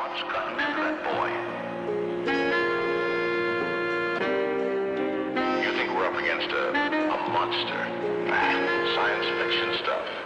what's gotten into that boy. You think we're up against a monster? Nah, science fiction stuff.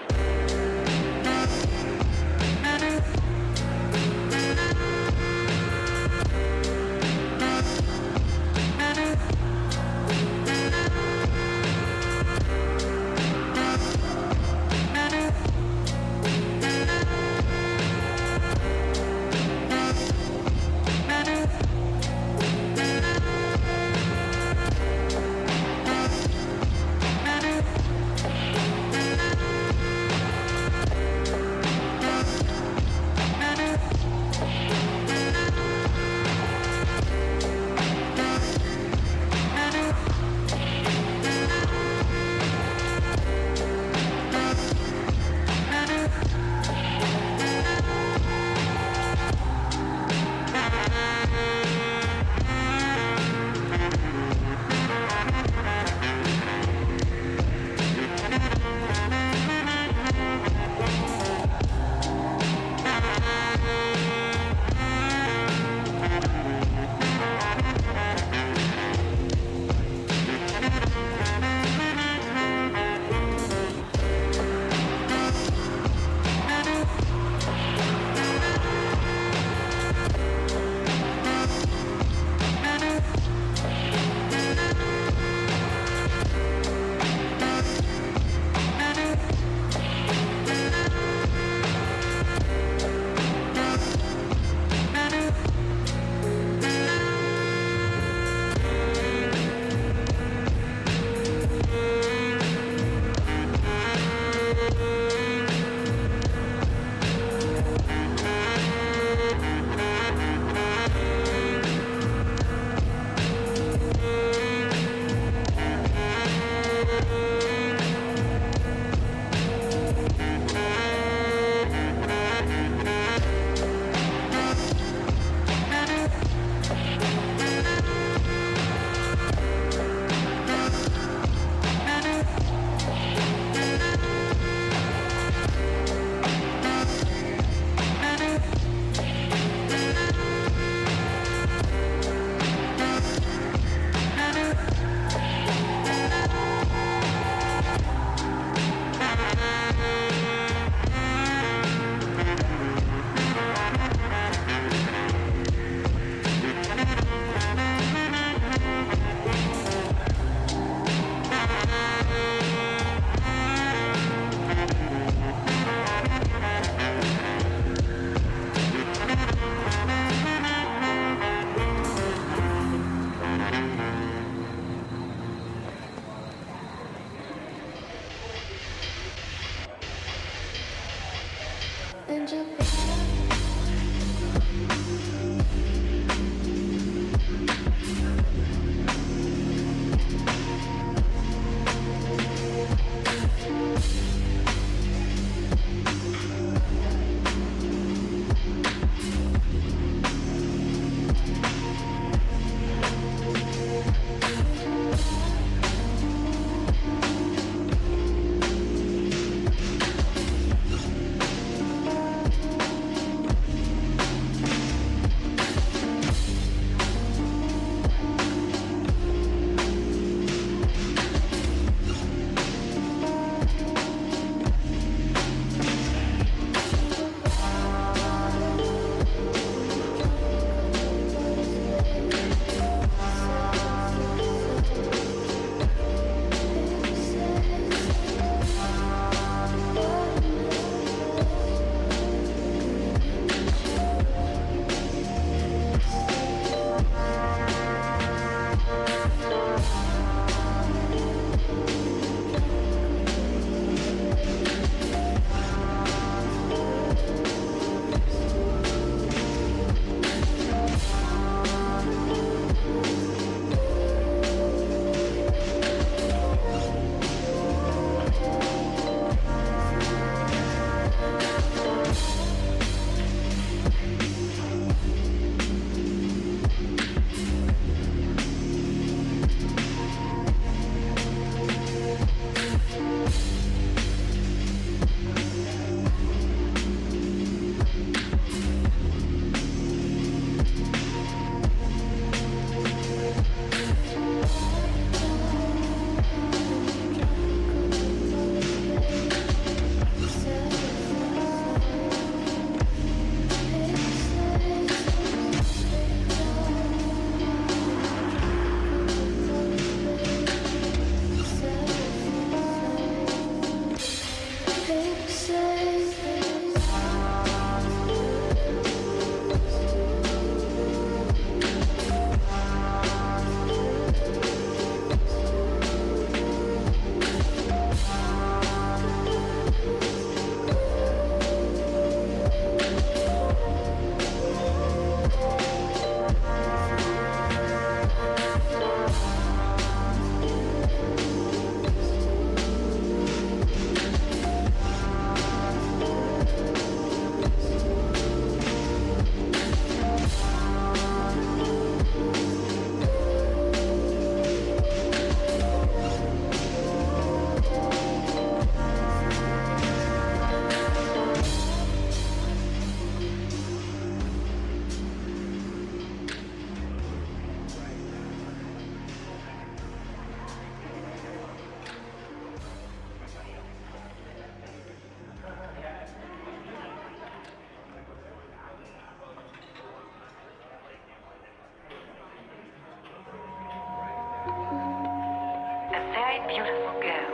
beautiful girl.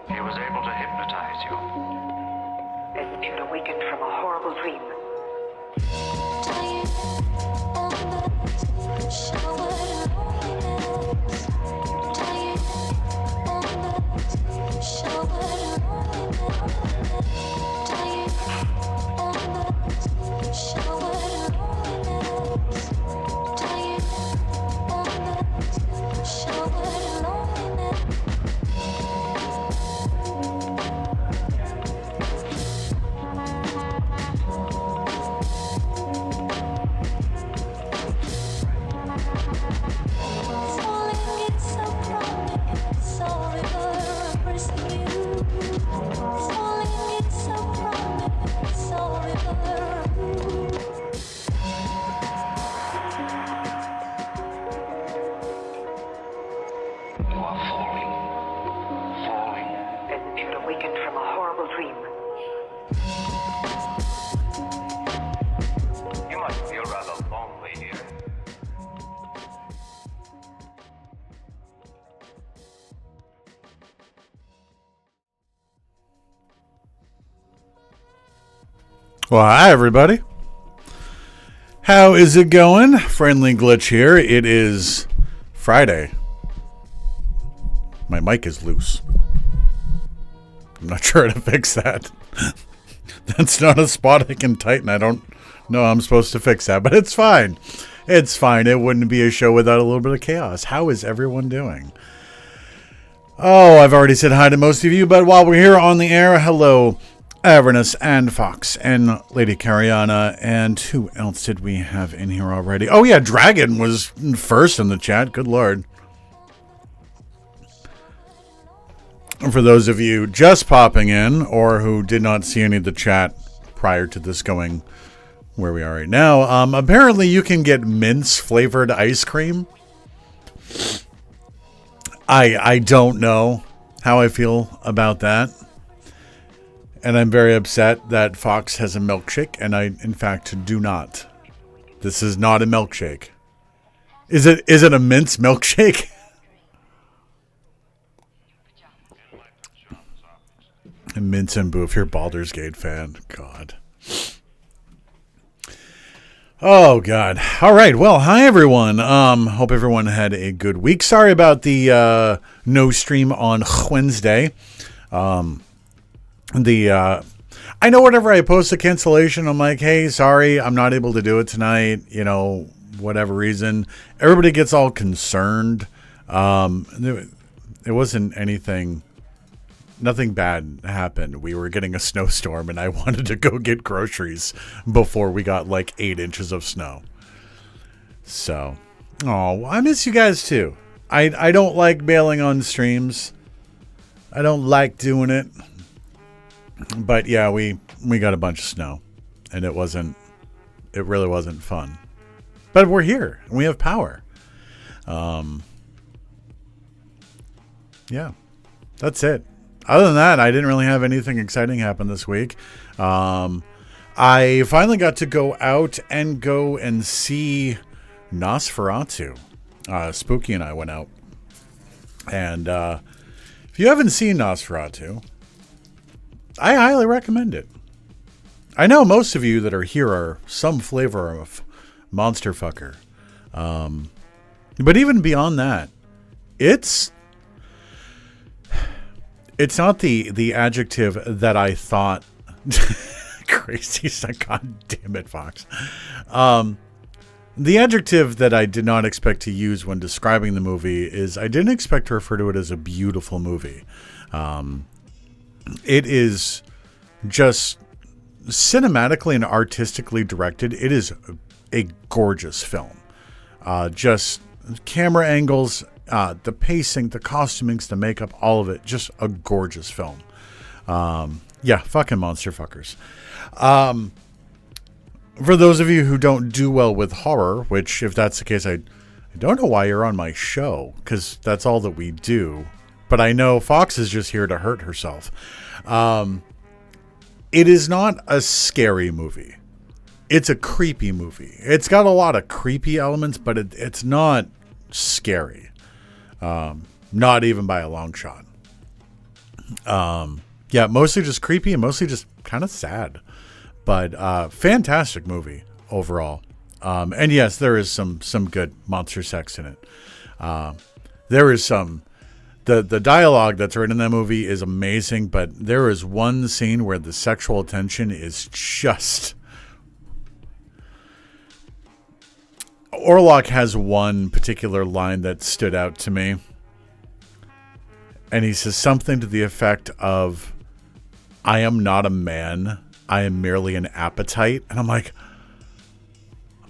He was able to hypnotize you. As if you'd awakened from a horrible dream. You are falling. Falling. As if you'd awakened from a horrible dream. You must feel rather lonely here. Well, hi, everybody. How is it going? Friendly Glitch here. It is Friday. My mic is loose. I'm not sure how to fix that. That's not a spot I can tighten. I don't know how I'm supposed to fix that, but it's fine. It's fine. It wouldn't be a show without a little bit of chaos. How is everyone doing? Oh, I've already said hi to most of you, but while we're here on the air, hello, Avernus and Fox and Lady Cariana, and who else did we have in here already? Oh yeah, Dragon was first in the chat. Good lord. And for those of you just popping in or who did not see any of the chat prior to this going where we are right now, apparently you can get mince flavored ice cream. I don't know how I feel about that. And I'm very upset that Fox has a milkshake, and I, in fact, do not. This is not a milkshake. Is it a mince milkshake? Mince and Boo, if you're a Baldur's Gate fan. God. Oh, God. All right. Well, hi, everyone. Hope everyone had a good week. Sorry about the no stream on Wednesday. I know whenever I post a cancellation, I'm like, hey, sorry, I'm not able to do it tonight, whatever reason. Everybody gets all concerned. It wasn't nothing bad happened. We were getting a snowstorm and I wanted to go get groceries before we got like 8 inches of snow. So, I miss you guys too. I don't like bailing on streams. I don't like doing it. But yeah, we got a bunch of snow, and it really wasn't fun. But we're here, and we have power. Yeah, that's it. Other than that, I didn't really have anything exciting happen this week. I finally got to go out and go and see Nosferatu. Spooky and I went out. And if you haven't seen Nosferatu, I highly recommend it. I know most of you that are here are some flavor of monster fucker. But even beyond that, it's not the adjective that I thought. Crazy. God damn it, Fox. The adjective that I did not expect to use when describing the movie is I didn't expect to refer to it as a beautiful movie. It is just cinematically and artistically directed. It is a gorgeous film. Just camera angles, the pacing, the costumings, the makeup, all of it. Just a gorgeous film. Yeah, fucking monster fuckers. For those of you who don't do well with horror, which if that's the case, I don't know why you're on my show, because that's all that we do. But I know Fox is just here to hurt herself. It is not a scary movie. It's a creepy movie. It's got a lot of creepy elements, but it's not scary. Not even by a long shot. Yeah, mostly just creepy and mostly just kind of sad. But fantastic movie overall. And yes, there is some good monster sex in it. There is some... The dialogue that's written in that movie is amazing, but there is one scene where the sexual tension is just... Orlok has one particular line that stood out to me. And he says something to the effect of, "I am not a man. I am merely an appetite." And I'm like,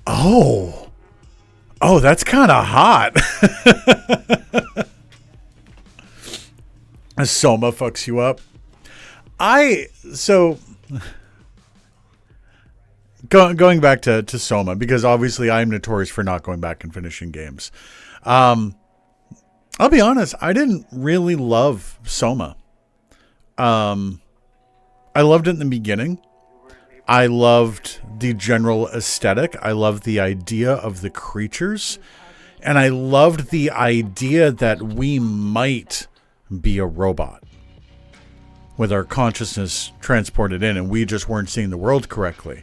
oh, that's kind of hot. Soma fucks you up. Going back to Soma, because obviously I'm notorious for not going back and finishing games. I'll be honest, I didn't really love Soma. I loved it in the beginning. I loved the general aesthetic. I loved the idea of the creatures. And I loved the idea that we might be a robot with our consciousness transported in, and we just weren't seeing the world correctly.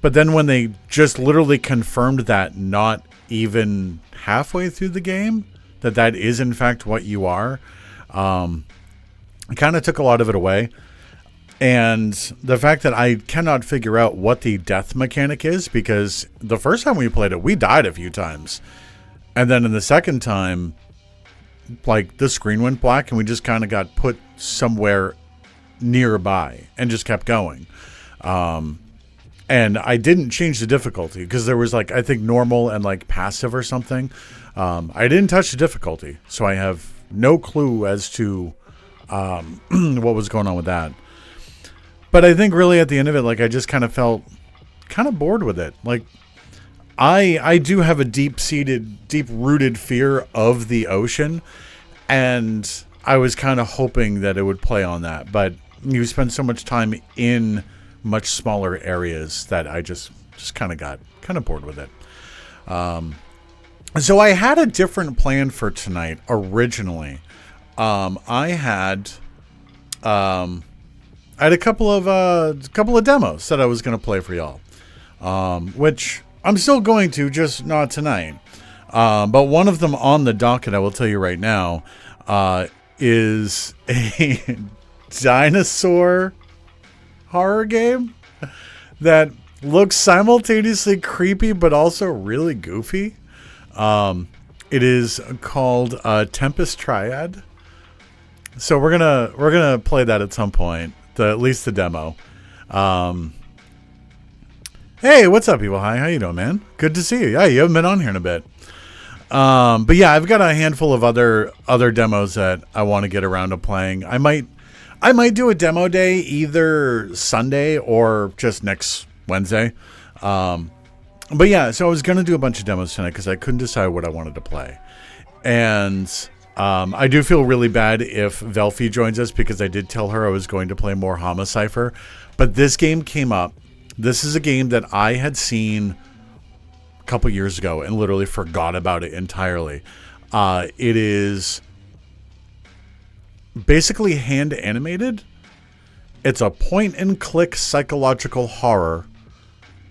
But then when they just literally confirmed that not even halfway through the game, that is in fact what you are, it kind of took a lot of it away. And the fact that I cannot figure out what the death mechanic is, because the first time we played it, we died a few times. And then in the second time, like, the screen went black and we just kind of got put somewhere nearby and just kept going. And I didn't change the difficulty because there was, like, I think normal and, like, passive or something. I didn't touch the difficulty, so I have no clue as to what was going on with that. But I think really at the end of it, like, I just kind of felt kind of bored with it. Like, I do have a deep-rooted fear of the ocean, and I was kind of hoping that it would play on that. But you spend so much time in much smaller areas that I just kind of got kind of bored with it. So I had a different plan for tonight originally. I had a couple of demos that I was going to play for y'all, which I'm still going to, just not tonight. But one of them on the docket, I will tell you right now, is a dinosaur horror game that looks simultaneously creepy but also really goofy. It is called Tempest Triad. So we're gonna play that at some point. At least the demo. Hey, what's up, people? Hi, how you doing, man? Good to see you. Yeah, you haven't been on here in a bit. But yeah, I've got a handful of other demos that I want to get around to playing. I might do a demo day either Sunday or just next Wednesday. But yeah, so I was gonna do a bunch of demos tonight because I couldn't decide what I wanted to play, and I do feel really bad if Velfie joins us because I did tell her I was going to play more Homicipher, but this game came up. This is a game that I had seen a couple years ago and literally forgot about it entirely. It is basically hand animated. It's a point and click psychological horror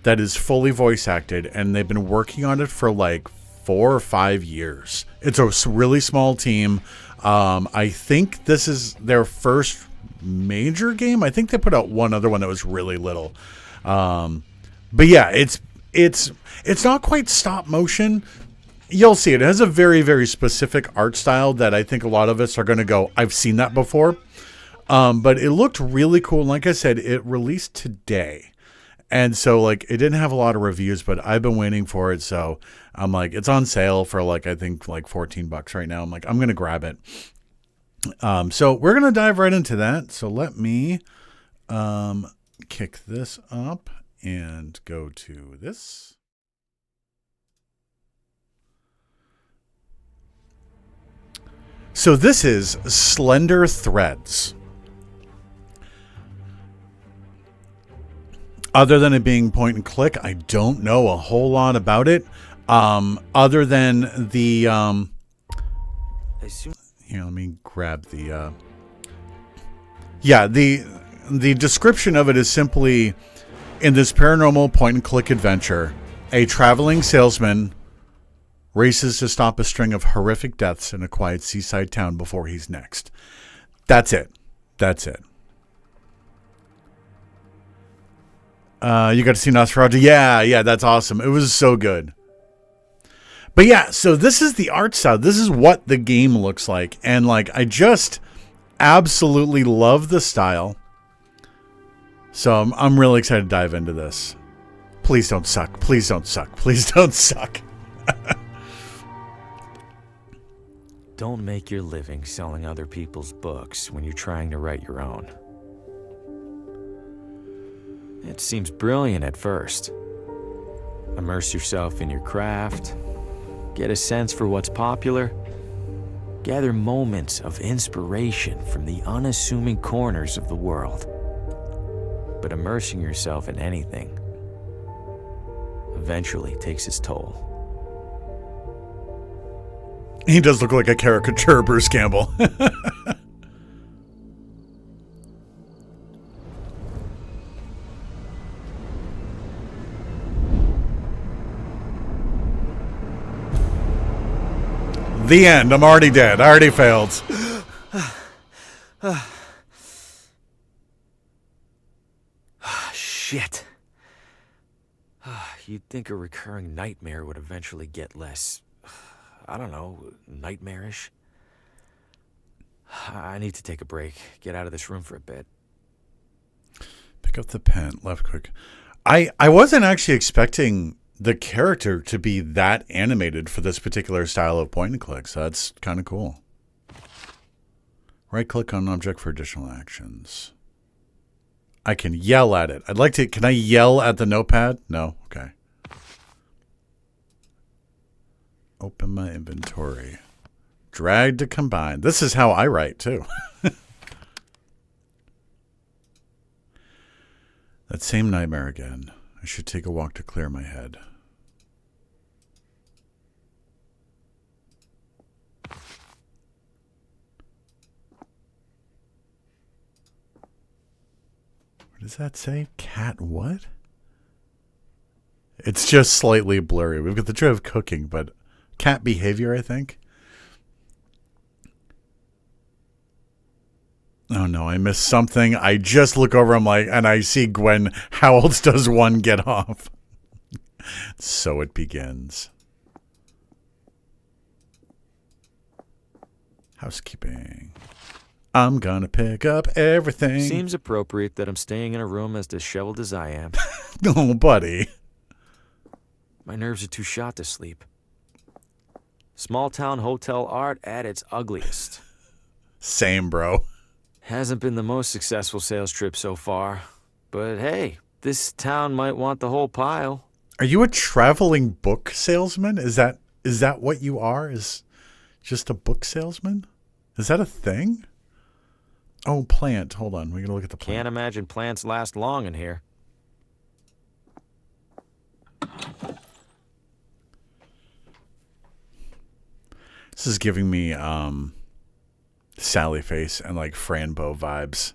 that is fully voice acted, and they've been working on it for like 4 or 5 years. It's a really small team. I think this is their first major game. I think they put out one other one that was really little. But yeah, it's not quite stop motion. You'll see it. It has a very, very specific art style that I think a lot of us are going to go, I've seen that before. But it looked really cool. And like I said, it released today. And so, like, it didn't have a lot of reviews, but I've been waiting for it. So I'm like, it's on sale for like, I think like $14 right now. I'm like, I'm going to grab it. So we're going to dive right into that. So let me kick this up and go to this. So this is Slender Threads. Other than it being point and click, I don't know a whole lot about it. Other than the Here, let me grab the... Yeah, the description of it is simply, in this paranormal point-and-click adventure, a traveling salesman races to stop a string of horrific deaths in a quiet seaside town before he's next. That's it. That's it. You got to see Nosferatu? Yeah, that's awesome. It was so good. But yeah, so this is the art style. This is what the game looks like. And like, I just absolutely love the style. So I'm really excited to dive into this. Please don't suck. Please don't suck. Please don't suck. Don't make your living selling other people's books when you're trying to write your own. It seems brilliant at first. Immerse yourself in your craft, get a sense for what's popular, gather moments of inspiration from the unassuming corners of the world. But immersing yourself in anything eventually takes its toll. He does look like a caricature, Bruce Campbell. The end. I'm already dead. I already failed. Shit. You'd think a recurring nightmare would eventually get less, I don't know, nightmarish. I need to take a break. Get out of this room for a bit. Pick up the pen. Left click. I wasn't actually expecting the character to be that animated for this particular style of point and click, so that's kind of cool. Right click on an object for additional actions. I can yell at it. I'd like to... Can I yell at the notepad? No? Okay. Open my inventory. Drag to combine. This is how I write, too. That same nightmare again. I should take a walk to clear my head. What does that say? Cat what? It's just slightly blurry. We've got the joy of cooking, but cat behavior, I think. Oh no, I missed something. I just look over, I'm like, and I see Gwen. How else does one get off? So it begins. Housekeeping. I'm gonna pick up everything. Seems appropriate that I'm staying in a room as disheveled as I am. Oh, buddy. My nerves are too shot to sleep. Small town hotel art at its ugliest. Same, bro. Hasn't been the most successful sales trip so far. But hey, this town might want the whole pile. Are you a traveling book salesman? Is that what you are? Is just a book salesman? Is that a thing? Oh, plant. Hold on. We're going to look at the plant. Can't imagine plants last long in here. This is giving me Sally Face and like Franbo vibes.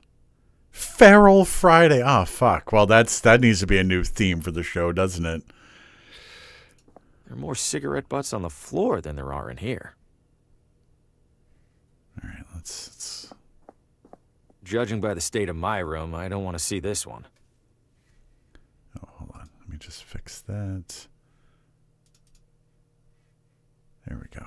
Feral Friday. Oh, fuck. Well, that needs to be a new theme for the show, doesn't it? There are more cigarette butts on the floor than there are in here. All right, let's... Judging by the state of my room, I don't want to see this one. Oh, hold on. Let me just fix that. There we go.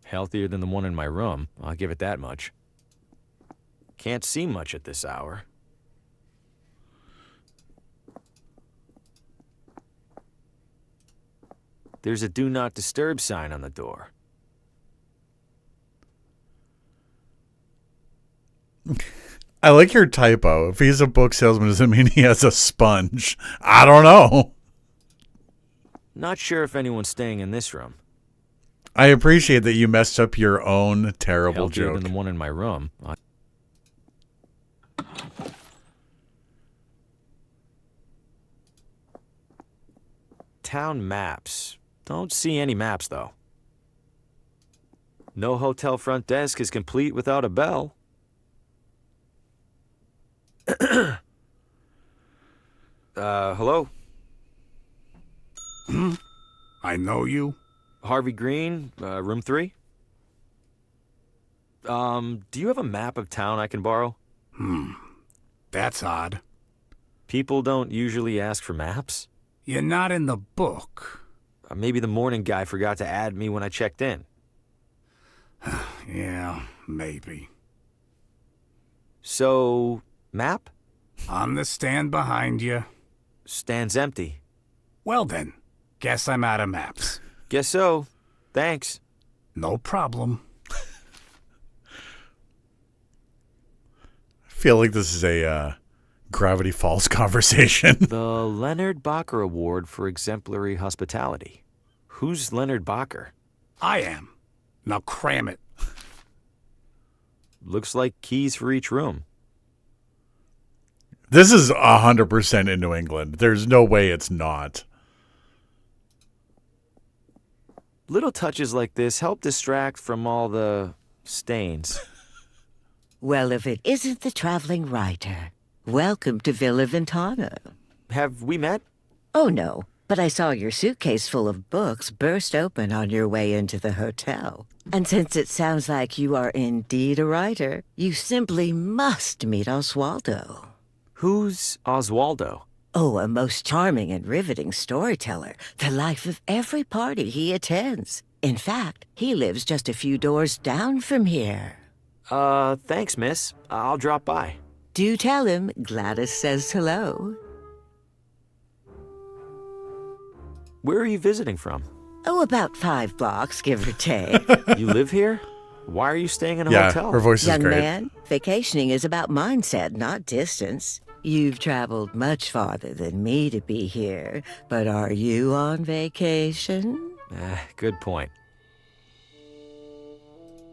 Healthier than the one in my room, I'll give it that much. Can't see much at this hour. There's a do not disturb sign on the door. I like your typo. If he's a book salesman, does it mean he has a sponge? I don't know. Not sure if anyone's staying in this room. I appreciate that you messed up your own terrible Healthier joke. than the one in my room. town maps. Don't see any maps, though. No hotel front desk is complete without a bell. Hello? I know you. Harvey Green, room 3? Do you have a map of town I can borrow? That's odd. People don't usually ask for maps. You're not in the book. Maybe the morning guy forgot to add me when I checked in. Yeah, maybe. So, map? On the stand behind you. Stand's empty. Well then, guess I'm out of maps. Guess so. Thanks. No problem. I feel like this is a Gravity Falls conversation. The Leonard Bacher Award for Exemplary Hospitality. Who's Leonard Bacher? I am. Now cram it. Looks like keys for each room. This is 100% in New England. There's no way it's not. Little touches like this help distract from all the stains. Well, if it isn't the traveling writer, welcome to Villa Ventana. Have we met? Oh, no, but I saw your suitcase full of books burst open on your way into the hotel. And since it sounds like you are indeed a writer, you simply must meet Oswaldo. Who's Oswaldo? Oh, a most charming and riveting storyteller, the life of every party he attends. In fact, he lives just a few doors down from here. Thanks, miss. I'll drop by. Do tell him Gladys says hello. Where are you visiting from? Oh, about 5 blocks, give or take. You live here? Why are you staying in a Yeah, hotel? her voice is Young great. man, vacationing is about mindset, not distance. You've traveled much farther than me to be here, but are you on vacation? Good point.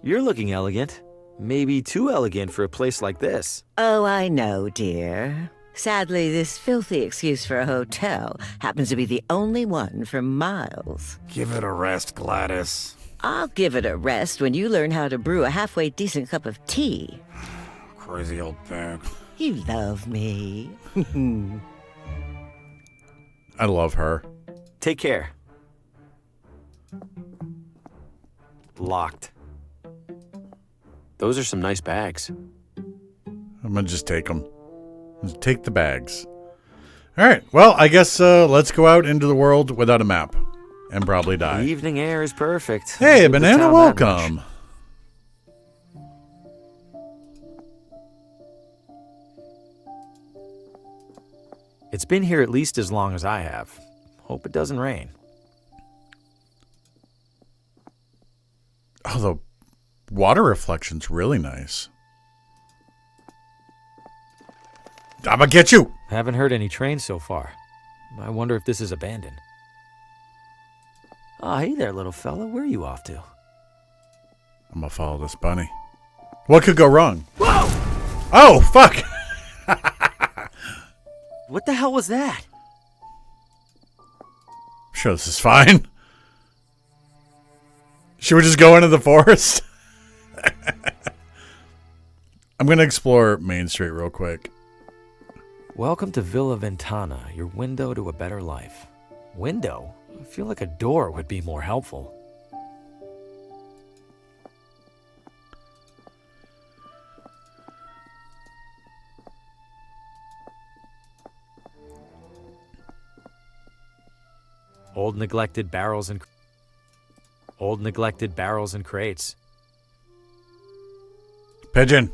You're looking elegant. Maybe too elegant for a place like this. Oh, I know, dear. Sadly, this filthy excuse for a hotel happens to be the only one for miles. Give it a rest, Gladys. I'll give it a rest when you learn how to brew a halfway decent cup of tea. Crazy old thing. You love me. I love her. Take care. Locked. Those are some nice bags. I'm going to just take them. Just take the bags. All right. Well, I guess let's go out into the world without a map and probably The die. evening air is perfect. Hey, Leave the Banana, town that much. welcome. It's been here at least as long as I have. Hope it doesn't rain. Oh, the water reflection's really nice. I'm going to get you. Haven't heard any trains so far. I wonder if this is abandoned. Oh, hey there, little fella. Where are you off to? I'm going to follow this bunny. What could go wrong? Whoa! Oh, fuck. What the hell was that? I'm sure this is fine. Should we just go into the forest? I'm going to explore Main Street real quick. Welcome to Villa Ventana, your window to a better life. Window? I feel like a door would be more helpful. Old neglected barrels and crates. Pigeon.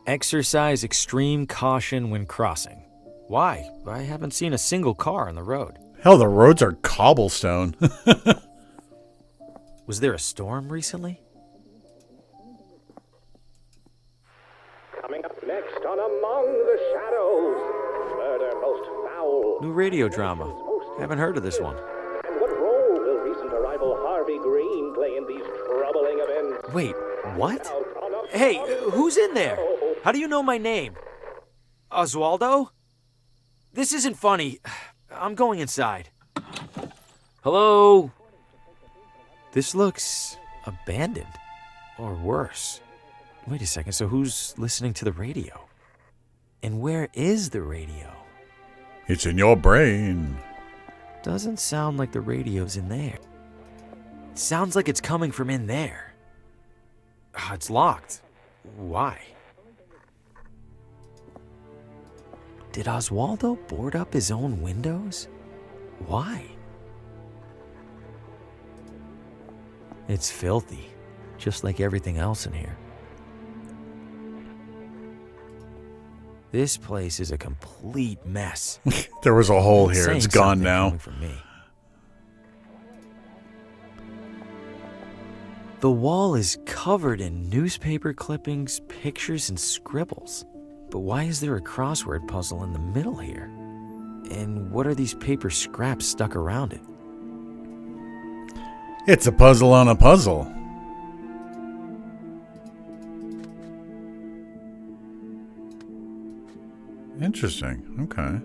Exercise extreme caution when crossing. Why? I haven't seen a single car on the road. Hell, the roads are cobblestone. Was there a storm recently? Coming up next on Among the Shadows, murder most foul. New radio drama. Haven't heard of this one. And what role will recent arrival Harvey Green play in these troubling events? Wait, what? Out on Hey, who's in there? How do you know my name? Oswaldo? This isn't funny. I'm going inside. Hello? This looks abandoned. Or worse. Wait a second, so who's listening to the radio? And where is the radio? It's in your brain. Doesn't sound like the radio's in there. It sounds like it's coming from in there. It's locked. Why? Did Oswaldo board up his own windows? Why? It's filthy, just like everything else in here. This place is a complete mess. There was a hole here. Saying It's gone something now. coming from me. The wall is covered in newspaper clippings, pictures, and scribbles. But why is there a crossword puzzle in the middle here? And what are these paper scraps stuck around it? It's a puzzle on a puzzle. Interesting. Okay.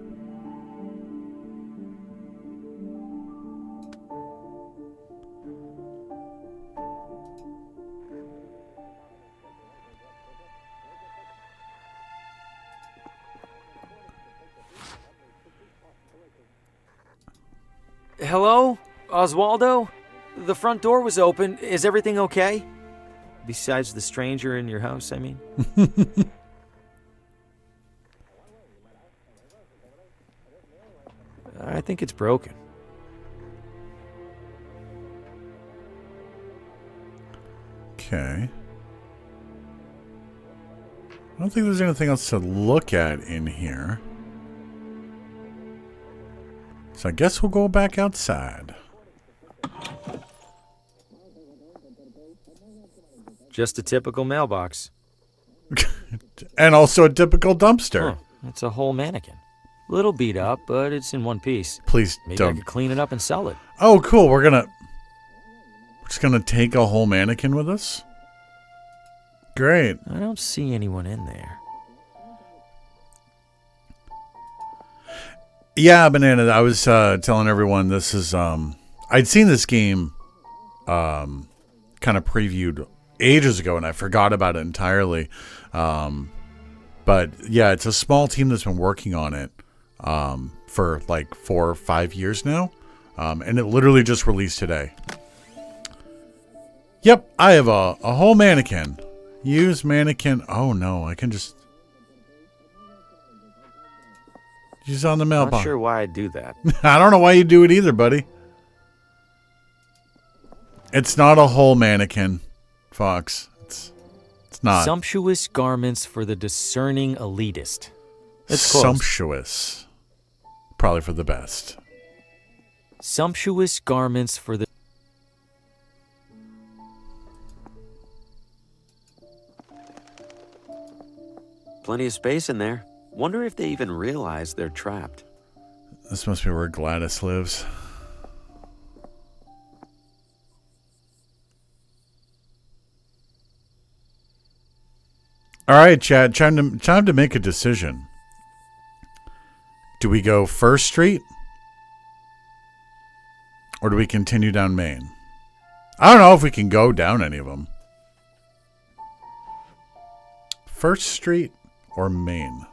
Hello? Oswaldo? The front door was open. Is everything okay? Besides the stranger in your house, I mean. I think it's broken. Okay. I don't think there's anything else to look at in here. So I guess we'll go back outside. Just a typical mailbox. And also a typical dumpster. Huh, it's a whole mannequin. Little beat up, but it's in one piece. Please Maybe I don't. could clean it up and sell it. Oh, cool. We're just gonna take a whole mannequin with us? Great. I don't see anyone in there. Yeah, Banana, I was telling everyone this is I'd seen this game kind of previewed ages ago and I forgot about it entirely. But yeah, it's a small team that's been working on it for like 4 or 5 years now. And it literally just released today. Yep, I have a whole mannequin. Use mannequin. Oh no, I can just use on the mailbox. Not sure why I'd do that. I don't know why you do it either, buddy. It's not a whole mannequin, Fox. It's not. Sumptuous garments for the discerning elitist. It's close. Sumptuous. Probably for the best. Sumptuous garments for the... Plenty of space in there. Wonder if they even realize they're trapped. This must be where Gladys lives. All right, Chad. Time to make a decision. Do we go First Street? Or do we continue down Main? I don't know if we can go down any of them. First Street or Main?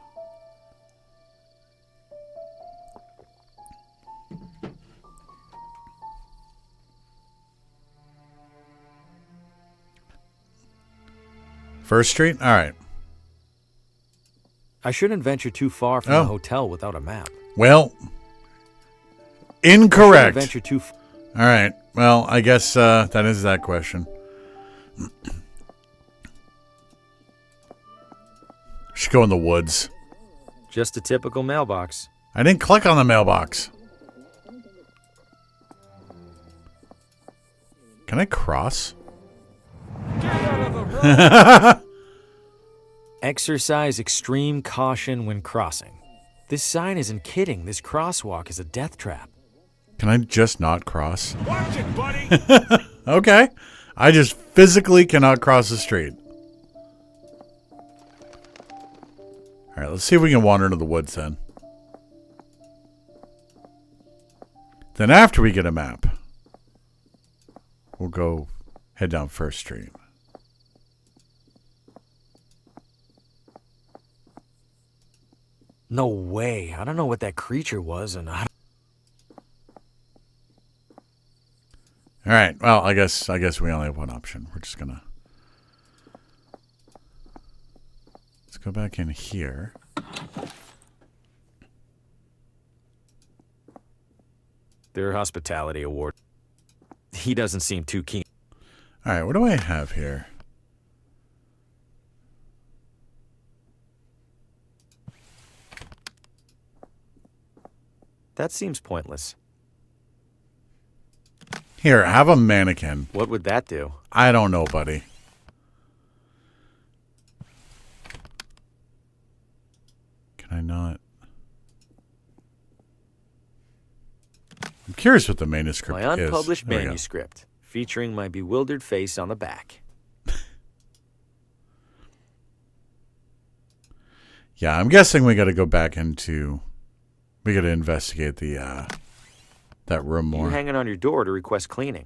First Street? All right. I shouldn't venture too far from the hotel without a map. Well, I incorrect. shouldn't venture too All right. Well, I guess that is that question. Should go in the woods. Just a typical mailbox. I didn't click on the mailbox. Can I cross? Exercise extreme caution when crossing. This sign isn't kidding. This crosswalk is a death trap. Can I just not cross? Watch it, buddy! Okay. I just physically cannot cross the street. All right, let's see if we can wander into the woods then. Then after we get a map, we'll go head down First Street. No way. I don't know what that creature was, and I... All right. Well, I guess we only have one option. We're just gonna let's go back in here. Their hospitality award. He doesn't seem too keen. All right. What do I have here? That seems pointless. Here, have a mannequin. What would that do? I don't know, buddy. Can I not? I'm curious what the manuscript My is. unpublished There we go. manuscript, featuring my bewildered face on the back. Yeah, I'm guessing we got to go back into. We got to investigate the that room more. You're hanging on your door to request cleaning.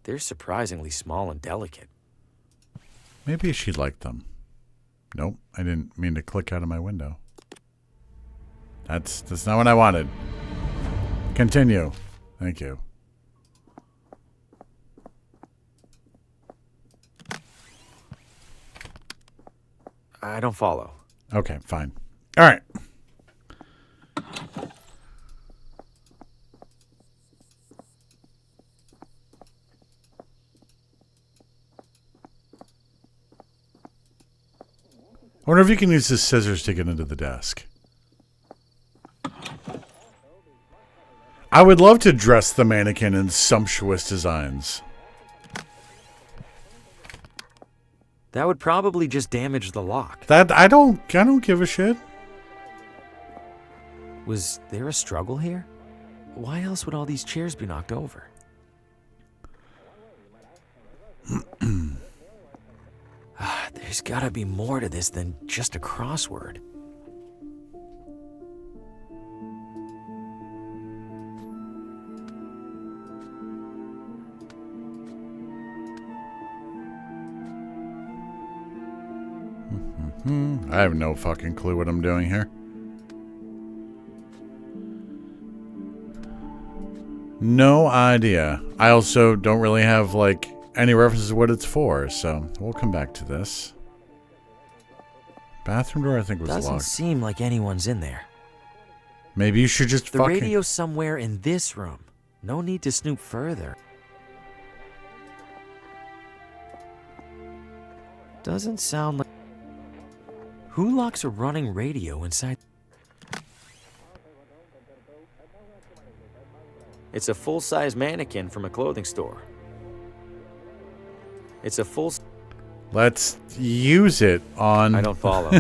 They're surprisingly small and delicate. Maybe she liked them. Nope, I didn't mean to click out of my window. That's not what I wanted. Continue. Thank you. I don't follow. Okay, fine. All right. I wonder if you can use the scissors to get into the desk. I would love to dress the mannequin in sumptuous designs. That would probably just damage the lock. That I don't give a shit. Was there a struggle here? Why else would all these chairs be knocked over? There's gotta be more to this than just a crossword. I have no fucking clue what I'm doing here. No idea. I also don't really have, like, any references to what it's for, so we'll come back to this. Bathroom door, I think, was Doesn't locked. seem like anyone's in there. Maybe you should just The fucking... radio's somewhere in this room. No need to snoop further. Doesn't sound like... Who locks a running radio inside? It's a full-size mannequin from a clothing store. It's a full... Let's use it on... I don't follow.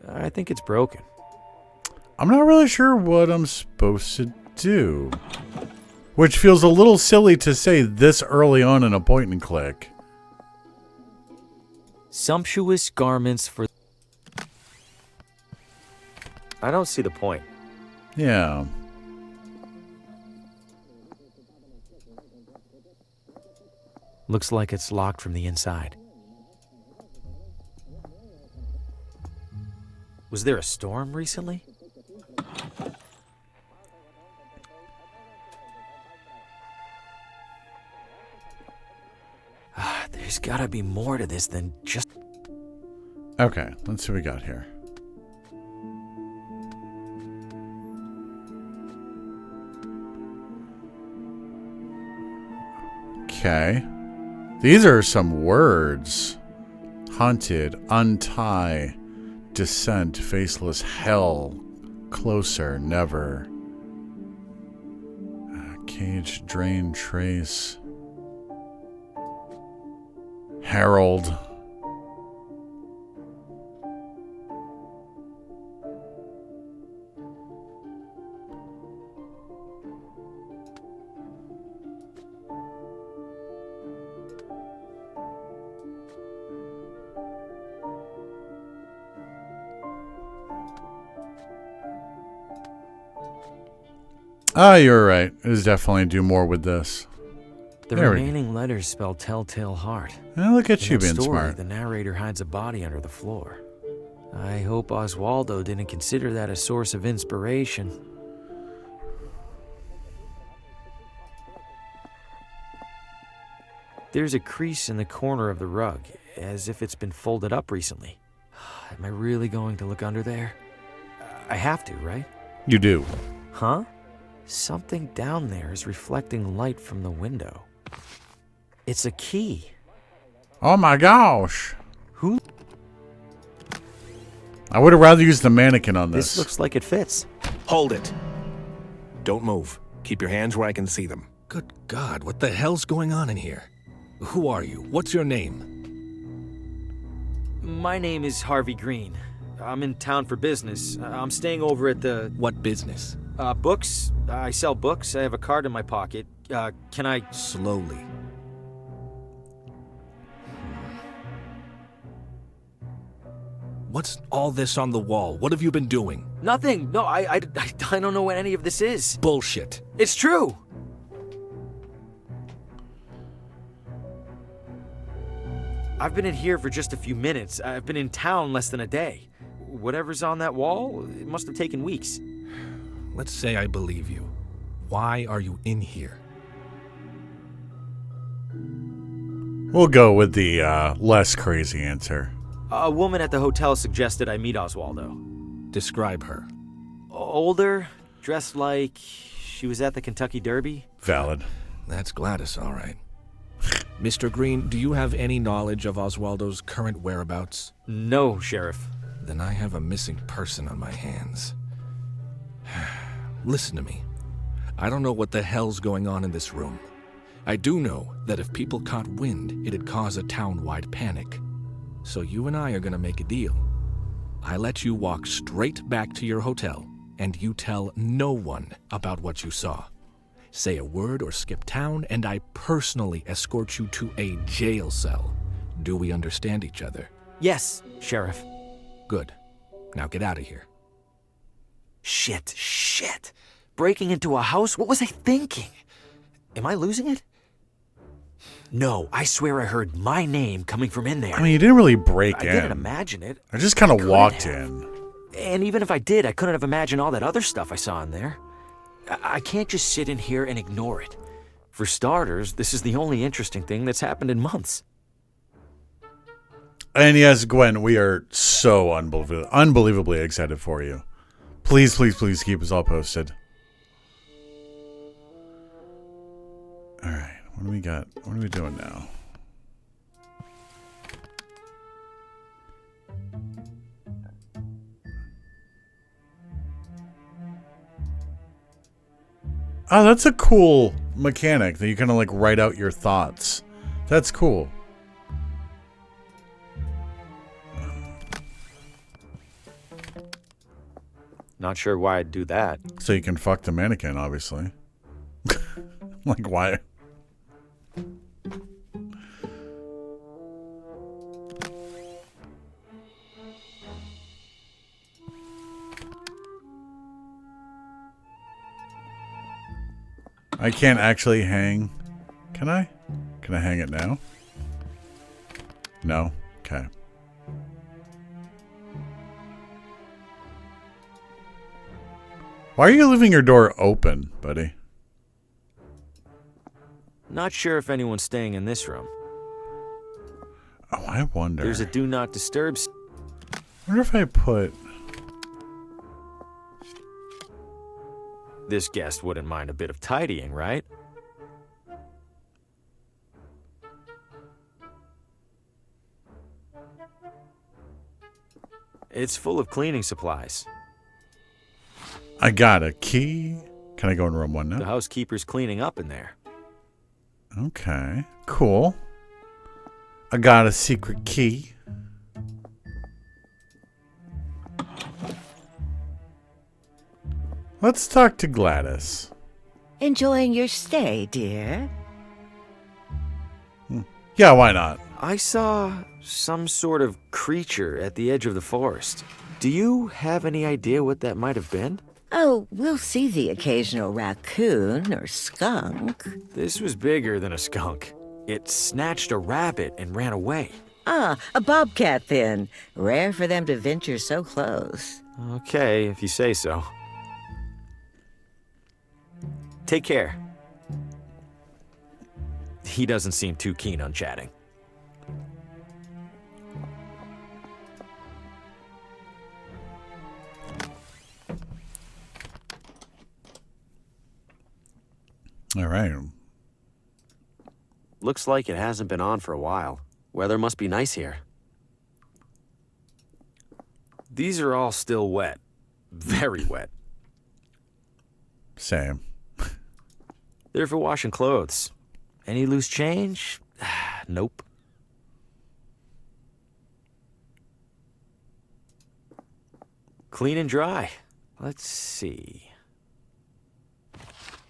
I think it's broken. I'm not really sure what I'm supposed to do. Which feels a little silly to say this early on in a point and click. Sumptuous garments for... I don't see the point. Yeah. Looks like it's locked from the inside. Was there a storm recently? There's gotta be more to this than just... Okay, let's see what we got here. Okay. These are some words. Haunted, untie, descent, faceless, hell, closer, never. Cage, drain, trace. Harold. Ah, you're right. It is definitely do more with this. The There we remaining letters spell Telltale Heart. Oh, look at In you that being story, smart. the narrator hides a body under the floor. I hope Oswaldo didn't consider that a source of inspiration. There's a crease in the corner of the rug, as if it's been folded up recently. Am I really going to look under there? I have to, right? You do. Huh? Something down there is reflecting light from the window. It's a key. Oh my gosh. Who? I would have rather used the mannequin on This this. looks like it fits. Hold it. Don't move. Keep your hands where I can see them. Good God, what the hell's going on in here? Who are you? What's your name? My name is Harvey Green. I'm in town for business. I'm staying over at the... What business? Books. I sell books. I have a card in my pocket. Can I... Slowly. What's all this on the wall? What have you been doing? Nothing. No, I don't know what any of this is. Bullshit. It's true. I've been in here for just a few minutes. I've been in town less than a day. Whatever's on that wall, it must have taken weeks. Let's say I believe you. Why are you in here? We'll go with the less crazy answer. A woman at the hotel suggested I meet Oswaldo. Describe her. Older, dressed like she was at the Kentucky Derby. Valid. That's Gladys, all right. Mr. Green, do you have any knowledge of Oswaldo's current whereabouts? No, Sheriff. Then I have a missing person on my hands. Listen to me. I don't know what the hell's going on in this room. I do know that if people caught wind, it'd cause a town-wide panic. So you and I are gonna make a deal. I let you walk straight back to your hotel, and you tell no one about what you saw. Say a word or skip town, and I personally escort you to a jail cell. Do we understand each other? Yes, Sheriff. Good. Now get out of here. Shit. Breaking into a house? What was I thinking? Am I losing it? No, I swear I heard my name coming from in there. I mean, you didn't really break I in. didn't imagine it. I just kind of Couldn't walked have. in. And even if I did, I couldn't have imagined all that other stuff I saw in there. I can't just sit in here and ignore it. For starters, this is the only interesting thing that's happened in months. And yes, Gwen, we are so unbelievably excited for you. Please keep us all posted. All right, what do we got? What are we doing now? Oh, that's a cool mechanic that you kind of like write out your thoughts. That's cool. Not sure why I'd do that. So you can fuck the mannequin, obviously. Like, why? I can't actually hang. Can I? Can I hang it now? No? Okay. Why are you leaving your door open, buddy? Not sure if anyone's staying in this room. Oh, I wonder. There's a do not disturb. I wonder if I put... This guest wouldn't mind a bit of tidying, right? It's full of cleaning supplies. I got a key. Can I go in room one The now? housekeeper's cleaning up in there. Okay, cool. I got a secret key. Let's talk to Gladys. Enjoying your stay, dear? Yeah, why not? I saw some sort of creature at the edge of the forest. Do you have any idea what that might have been? Oh, we'll see the occasional raccoon or skunk. This was bigger than a skunk. It snatched a rabbit and ran away. Ah, a bobcat then. Rare for them to venture so close. Okay, if you say so. Take care. He doesn't seem too keen on chatting. All right. Looks like it hasn't been on for a while. Weather must be nice here. These are all still wet. Very wet. Same. They're for washing clothes. Any loose change? Nope. Clean and dry. Let's see.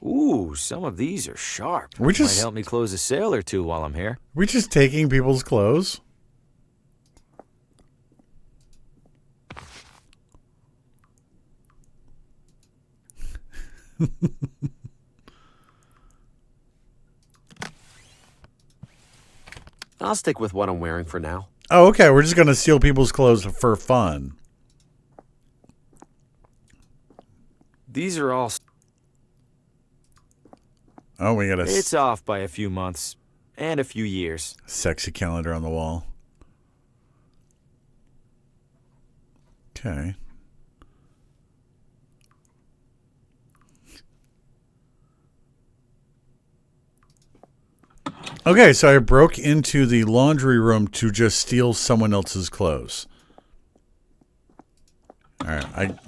Ooh, some of these are sharp. We're just- Might help me close a sale or two while I'm here. We're just taking people's clothes. I'll stick with what I'm wearing for now. Oh, okay. We're just going to steal people's clothes for fun. These are all... Oh, we got a It's off by a few months and a few years. sexy calendar on the wall. Okay. Okay, so I broke into the laundry room to just steal someone else's clothes. All right, I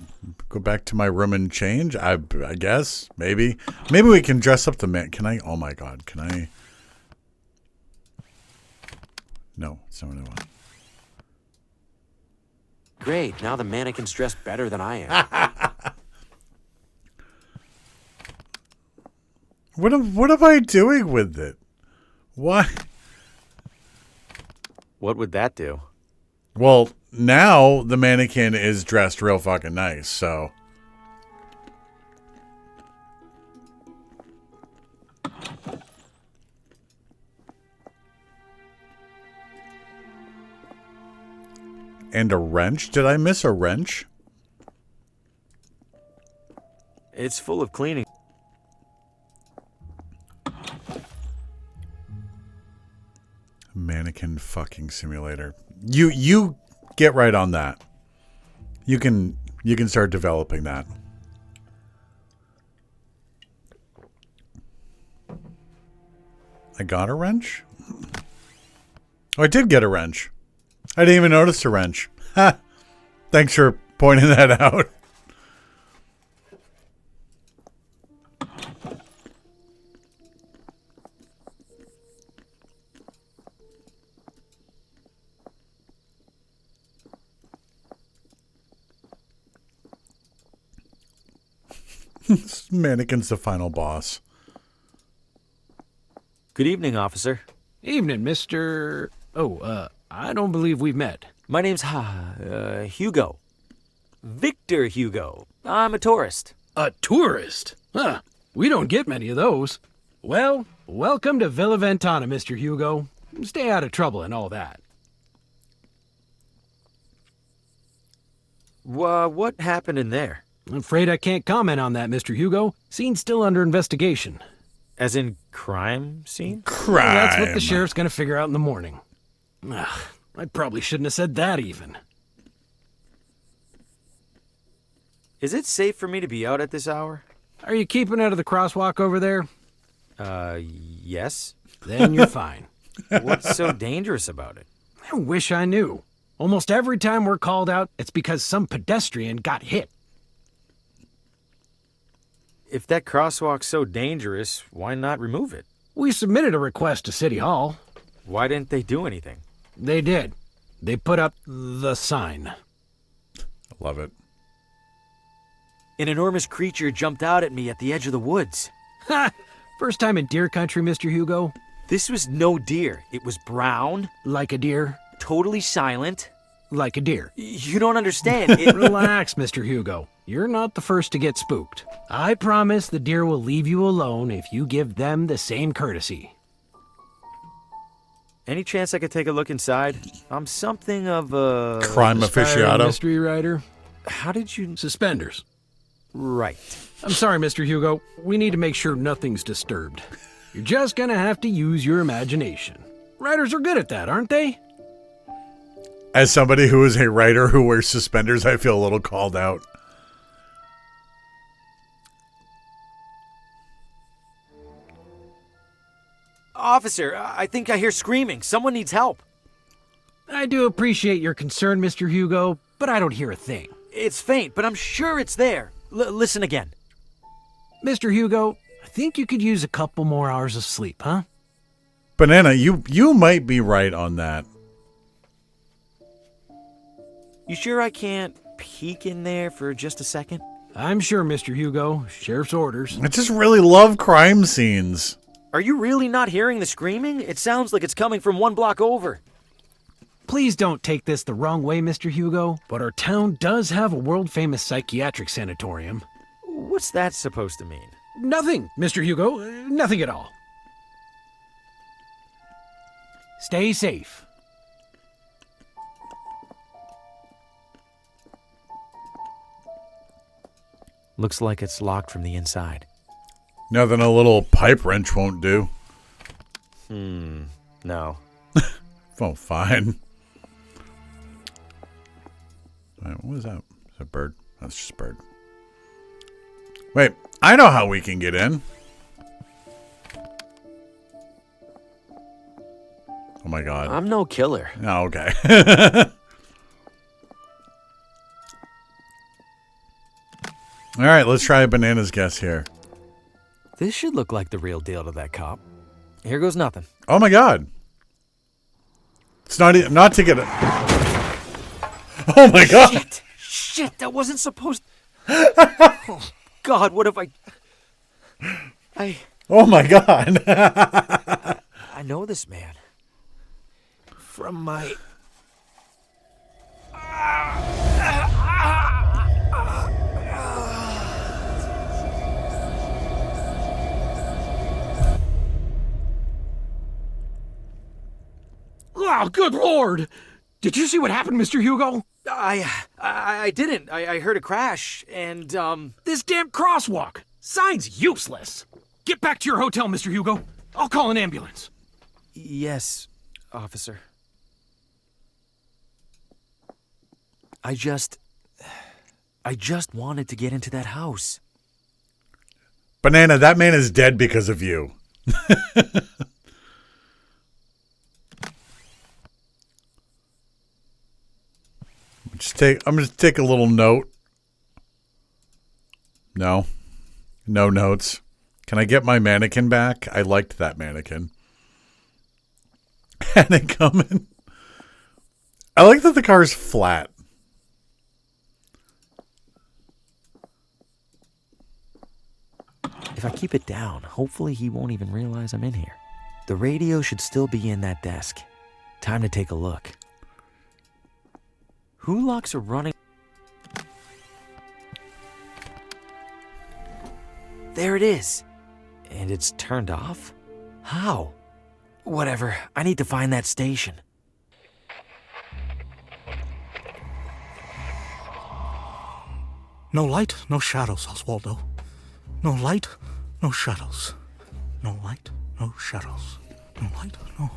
go back to my room and change. I guess maybe we can dress up the man. Can I? Oh my God, can I? No, it's not what I want. Great, now the mannequin's dressed better than I am. What am I doing with it? What? What would that do? Well, now the mannequin is dressed real fucking nice, so. And a wrench? Did I miss a wrench? It's full of cleaning. Mannequin fucking simulator. You get right on that. You can start developing that. I got a wrench? Oh, I did get a wrench. I didn't even notice a wrench. Ha! Thanks for pointing that out. This mannequin's the final boss. Good evening, officer. Evening, Mr. I don't believe we've met. My name's Hugo. Victor Hugo. I'm a tourist. A tourist? Huh. We don't get many of those. Well, welcome to Villa Ventana, Mr. Hugo. Stay out of trouble and all that. What happened in there? I'm afraid I can't comment on that, Mr. Hugo. Scene's still under investigation. As in crime scene? Crime. Well, that's what the sheriff's gonna figure out in the morning. Ugh, I probably shouldn't have said that even. Is it safe for me to be out at this hour? Are you keeping out of the crosswalk over there? Yes. Then you're fine. What's so dangerous about it? I wish I knew. Almost every time we're called out, it's because some pedestrian got hit. If that crosswalk's so dangerous, why not remove it? We submitted a request to City Hall. Why didn't they do anything? They did. They put up the sign. Love it. An enormous creature jumped out at me at the edge of the woods. Ha! First time in deer country, Mr. Hugo? This was no deer. It was brown. Like a deer? Totally silent. like a deer. You don't understand. Relax, Mr. Hugo. You're not the first to get spooked. I promise the deer will leave you alone if you give them the same courtesy. Any chance I could take a look inside? I'm something of a... Crime aficionado. Mystery writer. How did you... Suspenders. Right. I'm sorry, Mr. Hugo. We need to make sure nothing's disturbed. You're just gonna have to use your imagination. Writers are good at that, aren't they? As somebody who is a writer who wears suspenders, I feel a little called out. Officer, I think I hear screaming. Someone needs help. I do appreciate your concern, Mr. Hugo, but I don't hear a thing. It's faint, but I'm sure it's there. Listen again. Mr. Hugo, I think you could use a couple more hours of sleep, huh? Banana, you might be right on that. You sure I can't peek in there for just a second? I'm sure, Mr. Hugo. Sheriff's orders. I just really love crime scenes. Are you really not hearing the screaming? It sounds like it's coming from 1 block over. Please don't take this the wrong way, Mr. Hugo, but our town does have a world-famous psychiatric sanatorium. What's that supposed to mean? Nothing, Mr. Hugo. Nothing at all. Stay safe. Looks like it's locked from the inside. Nothing a little pipe wrench won't do. No. Oh, fine. What was that? Is that a bird? That's just a bird. Wait, I know how we can get in. Oh my god. I'm no killer. Oh, okay. All right, let's try a bananas guess here. This should look like the real deal to that cop. Here goes nothing. Oh my god. It's not to get it. Oh my god. Shit, that wasn't supposed... Oh, God, what have I... Oh my god. I know this man. From my... Oh, good Lord! Did you see what happened, Mr. Hugo? I didn't. I heard a crash, and, This damn crosswalk! Sign's useless! Get back to your hotel, Mr. Hugo. I'll call an ambulance. Yes, officer. I just wanted to get into that house. Banana, that man is dead because of you. I'm going to take a little note. No notes. Can I get my mannequin back? I liked that mannequin. And it coming. I like that the car's flat. If I keep it down, hopefully he won't even realize I'm in here. The radio should still be in that desk. Time to take a look. Who locks a running... There it is. And it's turned off? How? Whatever. I need to find that station. No light, no shadows, Oswaldo. No light, no shadows. No light, no shadows. No light, no...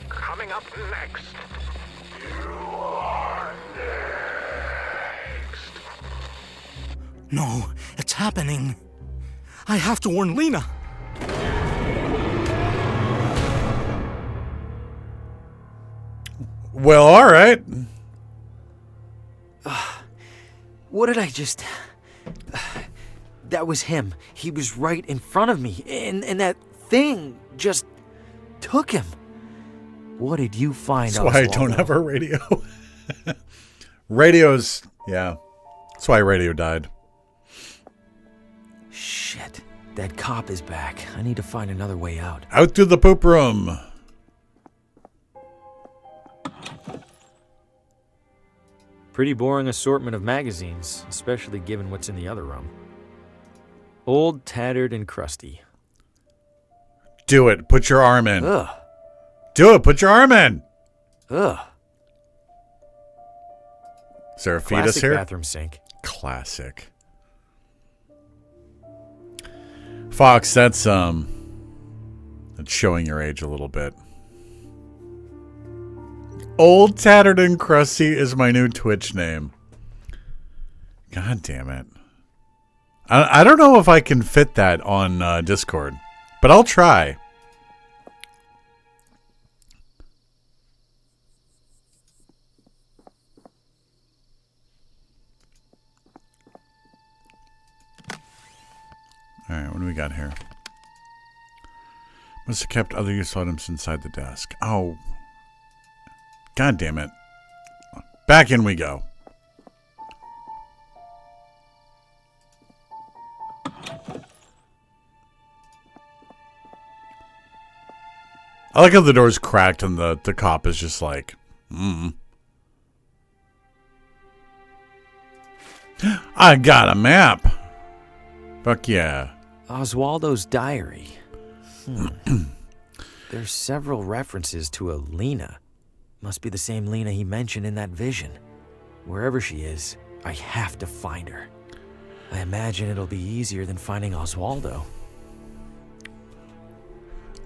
Coming up next. You are next. No, it's happening. I have to warn Lena. Well, all right. What did I just... That was him. He was right in front of me. And that thing just took him. What did you find? That's why I don't have a radio. Radios, yeah. That's why radio died. Shit. That cop is back. I need to find another way out. Out to the poop room. Pretty boring assortment of magazines, especially given what's in the other room. Old, tattered, and crusty. Do it. Put your arm in. Ugh. Do it. Put your arm in. Ugh. Is there a fetus Classic here? bathroom sink. Classic. Fox, that's showing your age a little bit. Old, tattered, and crusty is my new Twitch name. God damn it. I don't know if I can fit that on Discord, but I'll try. Alright, what do we got here? Must have kept other useful items inside the desk. Oh. God damn it. Back in we go. I like how the door's cracked and the cop is just like, I got a map. Fuck yeah. Oswaldo's diary. There's several references to a Lena. Must be the same Lena he mentioned in that vision. Wherever she is, I have to find her. I imagine it'll be easier than finding Oswaldo.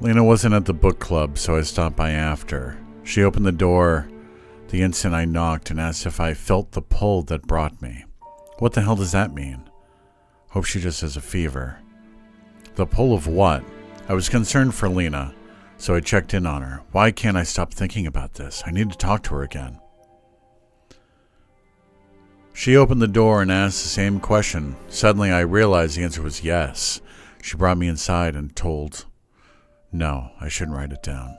Lena wasn't at the book club, so I stopped by after. She opened the door the instant I knocked and asked if I felt the pull that brought me. What the hell does that mean? Hope she just has a fever. The pull of what? I was concerned for Lena, so I checked in on her. Why can't I stop thinking about this? I need to talk to her again. She opened the door and asked the same question. Suddenly I realized the answer was yes. She brought me inside and told, no, I shouldn't write it down.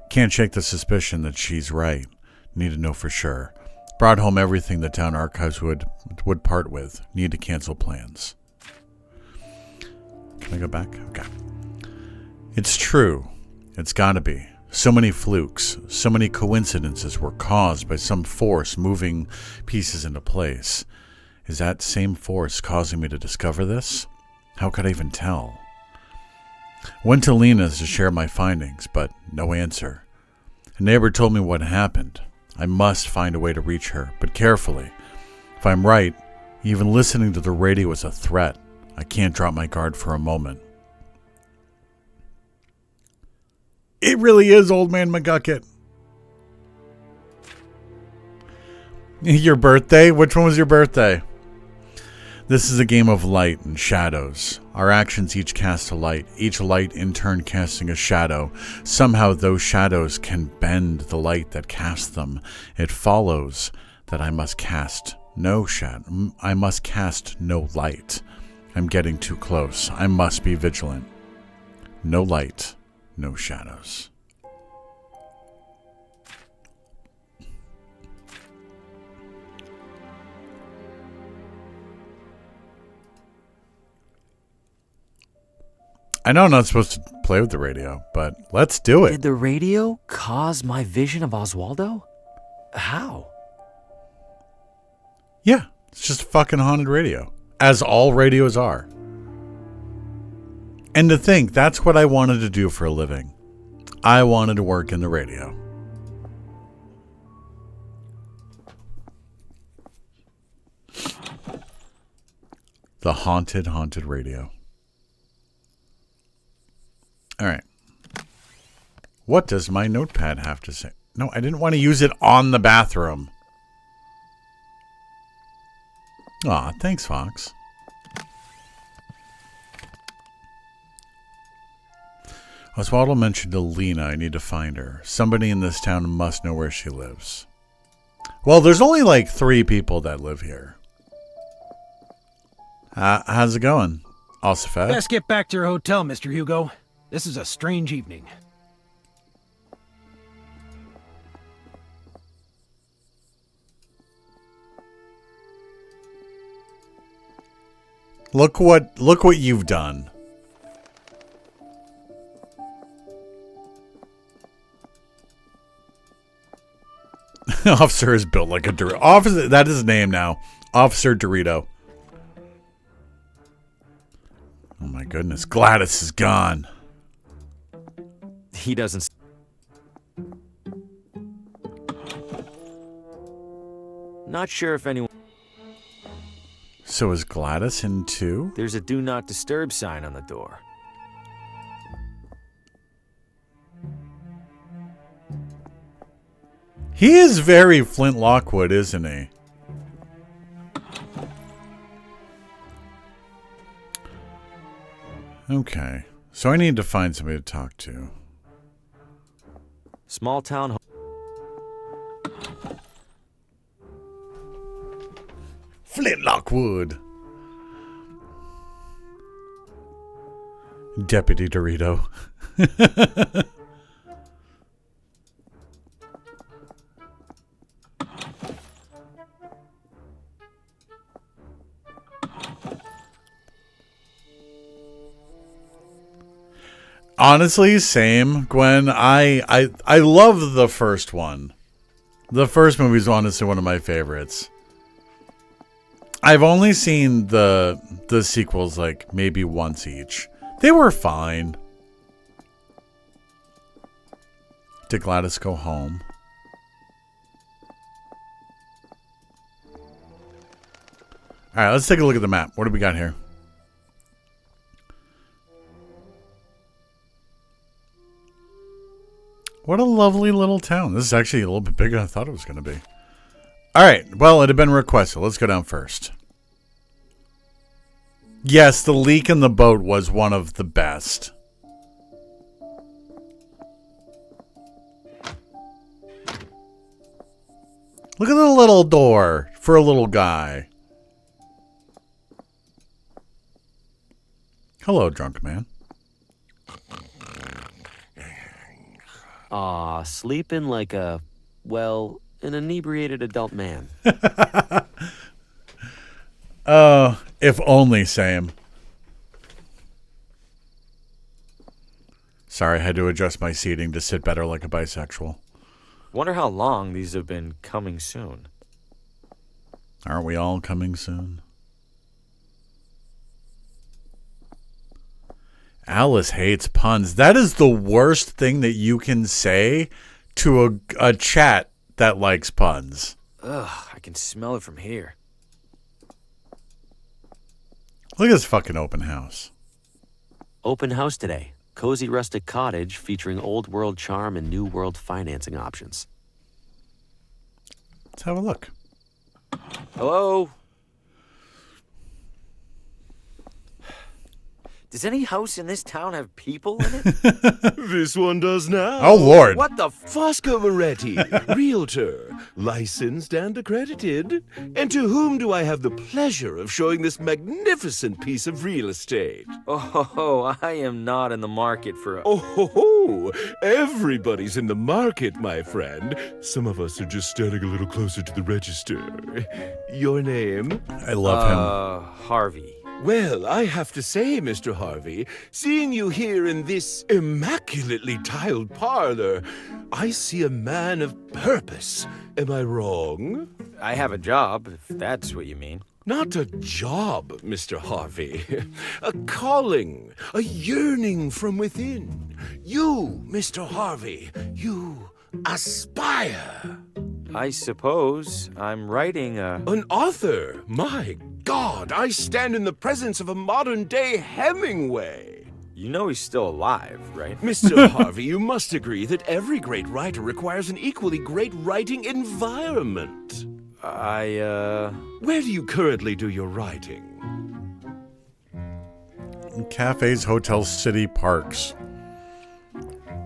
Can't shake the suspicion that she's right. Need to know for sure. Brought home everything the town archives would part with. Need to cancel plans. Can I go back? Okay. It's true. It's gotta be. So many flukes, so many coincidences were caused by some force moving pieces into place. Is that same force causing me to discover this? How could I even tell? Went to Lena's to share my findings, but no answer. A neighbor told me what happened. I must find a way to reach her, but carefully. If I'm right, even listening to the radio is a threat. I can't drop my guard for a moment. It really is Old Man McGucket. Your birthday? Which one was your birthday? This is a game of light and shadows. Our actions each cast a light, each light in turn casting a shadow. Somehow those shadows can bend the light that casts them. It follows that I must cast no shadow. I must cast no light. I'm getting too close. I must be vigilant. No light, no shadows. I know I'm not supposed to play with the radio, but let's do it. Did the radio cause my vision of Oswaldo? How? Yeah, it's just a fucking haunted radio. As all radios are. And to think, that's what I wanted to do for a living. I wanted to work in the radio. The haunted radio. All right. What does my notepad have to say? No, I didn't want to use it on the bathroom. Aw, thanks, Fox. Oswaldo mentioned to Lena I need to find her. Somebody in this town must know where she lives. Well, there's only like 3 people that live here. How's it going, Osifet? Best get back to your hotel, Mr. Hugo. This is a strange evening. Look what you've done. Officer is built like a Dorito. Officer, that is his name now. Officer Dorito. Oh my goodness. Gladys is gone. He doesn't... Not sure if anyone... So is Gladys in too? There's a do not disturb sign on the door. He is very Flint Lockwood, isn't he? Okay. So I need to find somebody to talk to. Small town... Flint Lockwood. Deputy Dorito. Honestly, same, Gwen. I love the first one. The first movie is honestly one of my favorites. I've only seen the sequels like maybe once each. They were fine. Did Gladys go home? Alright, let's take a look at the map. What do we got here? What a lovely little town. This is actually a little bit bigger than I thought it was going to be. Alright, well, it had been requested. Let's go down first. Yes, the leak in the boat was one of the best. Look at the little door for a little guy. Hello, drunk man. Aw, sleeping like a, well, an inebriated adult man. If only, Sam. Sorry, I had to adjust my seating to sit better like a bisexual. Wonder how long these have been coming soon. Aren't we all coming soon? Alice hates puns. That is the worst thing that you can say to a chat that likes puns. Ugh, I can smell it from here. Look at this fucking open house. Open house today. Cozy rustic cottage featuring old world charm and new world financing options. Let's have a look. Hello? Does any house in this town have people in it? This one does now. Oh, Lord. What the Fosco Moretti, realtor, licensed and accredited. And to whom do I have the pleasure of showing this magnificent piece of real estate? Oh, I am not in the market for a... Oh, everybody's in the market, my friend. Some of us are just standing a little closer to the register. Your name? I love him. Harvey. Well, I have to say, Mr. Harvey, seeing you here in this immaculately tiled parlor, I see a man of purpose. Am I wrong? I have a job, if that's what you mean. Not a job, Mr. Harvey. A calling, a yearning from within. You, Mr. Harvey, you aspire. I suppose I'm writing a... An author? My God, I stand in the presence of a modern-day Hemingway. You know he's still alive, right? Mr. Harvey, you must agree that every great writer requires an equally great writing environment. Where do you currently do your writing? Cafes, hotels, city, parks.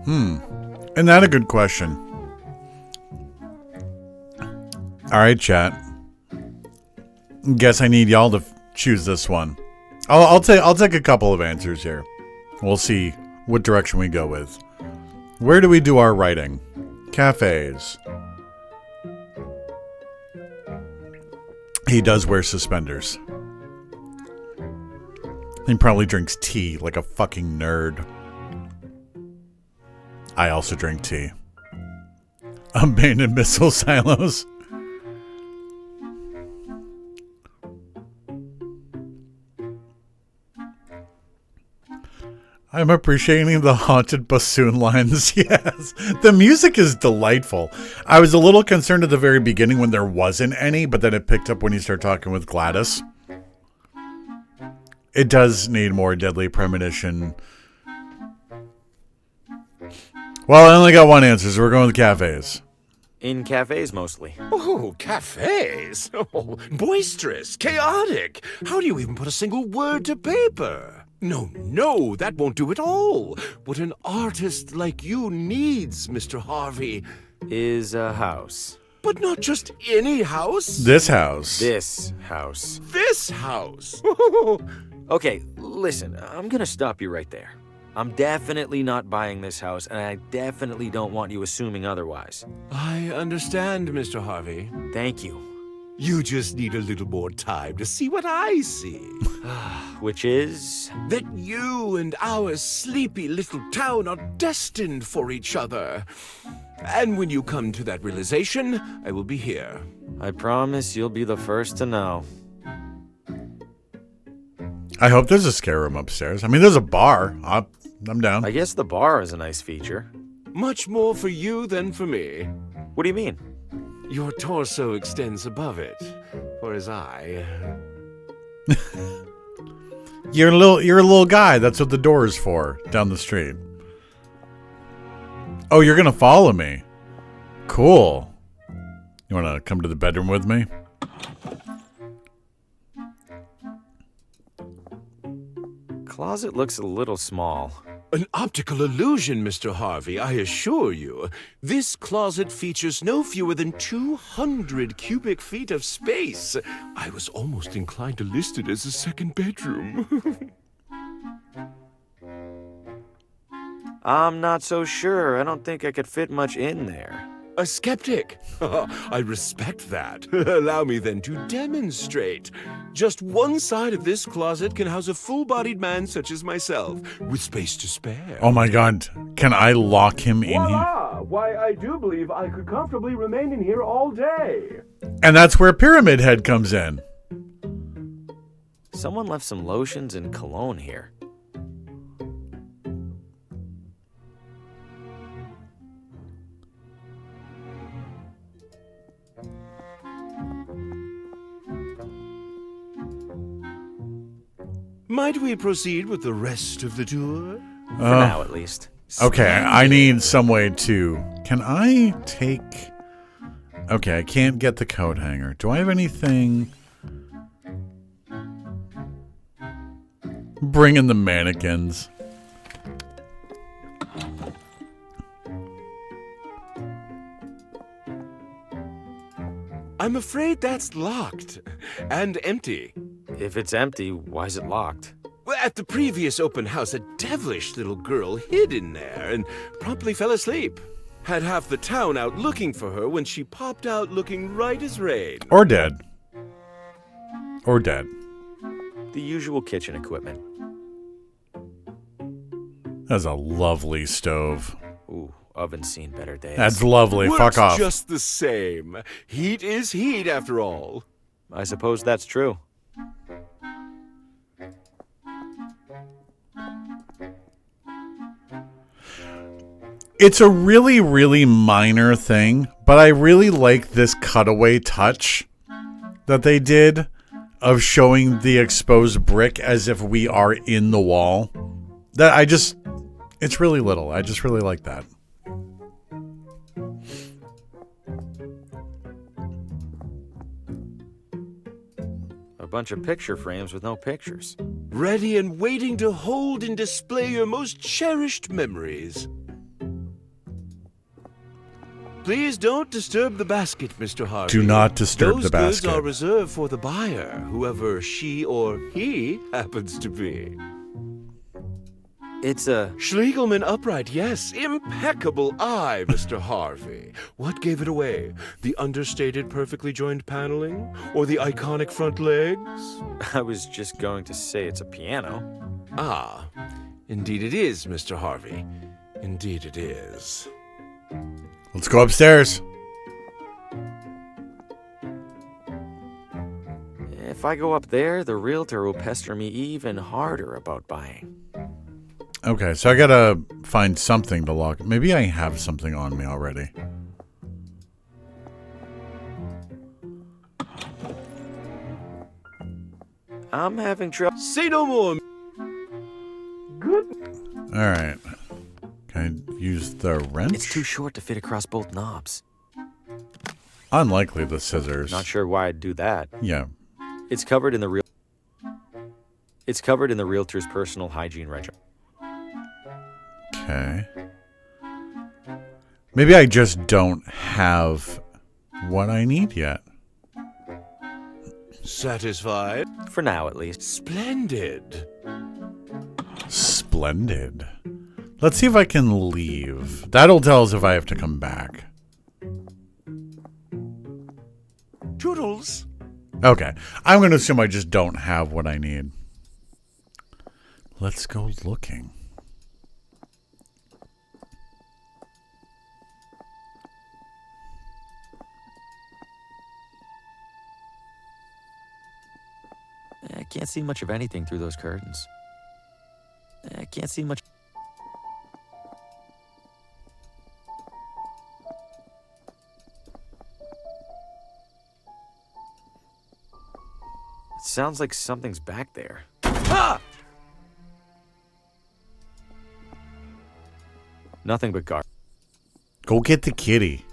Isn't that a good question? All right, chat. Guess I need y'all to choose this one. I'll take a couple of answers here. We'll see what direction we go with. Where do we do our writing? Cafes. He does wear suspenders. He probably drinks tea like a fucking nerd. I also drink tea. Abandoned missile silos. I'm appreciating the haunted bassoon lines. Yes. The music is delightful. I was a little concerned at the very beginning when there wasn't any, but then it picked up when you start talking with Gladys. It does need more Deadly Premonition. Well, I only got one answer, so we're going with cafes. In cafes, mostly. Oh, cafes? Oh, boisterous, chaotic. How do you even put a single word to paper? No, that won't do at all. What an artist like you needs, Mr. Harvey, is a house. But not just any house. This house. This house. This house. Okay, listen, I'm gonna stop you right there. I'm definitely not buying this house, and I definitely don't want you assuming otherwise. I understand, Mr. Harvey. Thank you. You just need a little more time to see what I see. Which is? That you and our sleepy little town are destined for each other. And when you come to that realization, I will be here. I promise you'll be the first to know. I hope there's a scare room upstairs. I mean, there's a bar. I'm down. I guess the bar is a nice feature. Much more for you than for me. What do you mean? Your torso extends above it, whereas I... You're a little guy. That's what the door is for, down the street. Oh, you're gonna follow me. Cool. You wanna come to the bedroom with me? Closet looks a little small. An optical illusion, Mr. Harvey, I assure you. This closet features no fewer than 200 cubic feet of space. I was almost inclined to list it as a second bedroom. I'm not so sure. I don't think I could fit much in there. A skeptic? I respect that. Allow me then to demonstrate. Just one side of this closet can house a full-bodied man such as myself, with space to spare. Oh my god. Can I lock him in here? Why, I do believe I could comfortably remain in here all day. And that's where Pyramid Head comes in. Someone left some lotions and cologne here. Might we proceed with the rest of the tour? For now, at least. Okay, I need some way to... Can I take... Okay, I can't get the coat hanger. Do I have anything... Bring in the mannequins. I'm afraid that's locked. And empty. If it's empty, why is it locked? Well, at the previous open house, a devilish little girl hid in there and promptly fell asleep. Had half the town out looking for her when she popped out looking right as rain. Or dead. Or dead. The usual kitchen equipment. That's a lovely stove. Ooh, oven's seen better days. That's lovely. Works Fuck off. Just the same. Heat is heat, after all. I suppose that's true. It's a really, really minor thing, but I really like this cutaway touch that they did of showing the exposed brick as if we are in the wall. It's really little. I just really like that. A bunch of picture frames with no pictures. Ready and waiting to hold and display your most cherished memories. Please don't disturb the basket, Mr. Harvey. Do not disturb the Those goods basket. are reserved for the buyer, whoever she or he happens to be. It's a... Schlegelman upright, yes. Impeccable eye, Mr. Harvey. What gave it away? The understated, perfectly joined paneling? Or the iconic front legs? I was just going to say it's a piano. Ah, indeed it is, Mr. Harvey. Indeed it is. Let's go upstairs. If I go up there, the realtor will pester me even harder about buying. Okay, so I gotta find something to lock. Maybe I have something on me already. I'm having trouble. Say no more. Good. Alright. Can I use the wrench? It's too short to fit across both knobs. Unlikely the scissors. Not sure why I'd do that. Yeah. It's covered in the realtor's personal hygiene regimen. Okay. Maybe I just don't have what I need yet. Satisfied? For now, at least. Splendid. Splendid. Let's see if I can leave. That'll tell us if I have to come back. Toodles. Okay. I'm going to assume I just don't have what I need. Let's go looking. I can't see much of anything through those curtains. I can't see much. It sounds like something's back there. Ah! Nothing but garbage. Go get the kitty.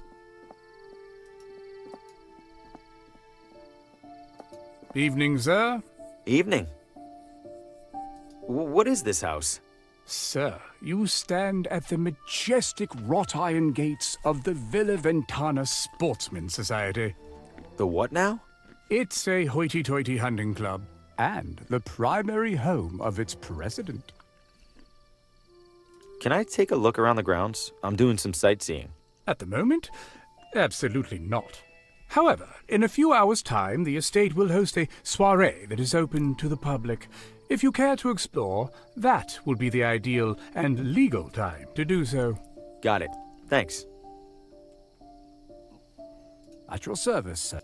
Evening, sir. Evening. What is this house? Sir, you stand at the majestic wrought iron gates of the Villa Ventana Sportsman Society. The what now? It's a hoity-toity hunting club, and the primary home of its president. Can I take a look around the grounds? I'm doing some sightseeing. At the moment, absolutely not. However, in a few hours' time, the estate will host a soirée that is open to the public. If you care to explore, that will be the ideal and legal time to do so. Got it. Thanks. At your service, sir.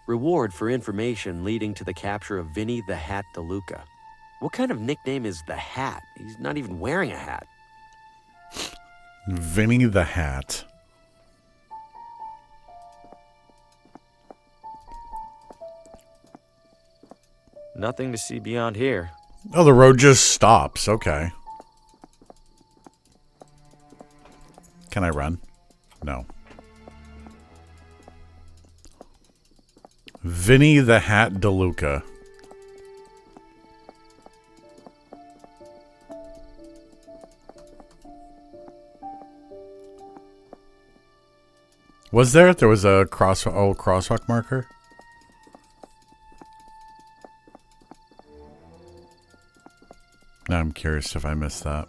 Reward for information leading to the capture of Vinny the Hat DeLuca. What kind of nickname is the Hat? He's not even wearing a hat. Vinny the Hat. Nothing to see beyond here. Oh, the road just stops. Okay. Can I run? No. Vinny the Hat DeLuca. Was there? There was a crosswalk marker? Now I'm curious if I missed that.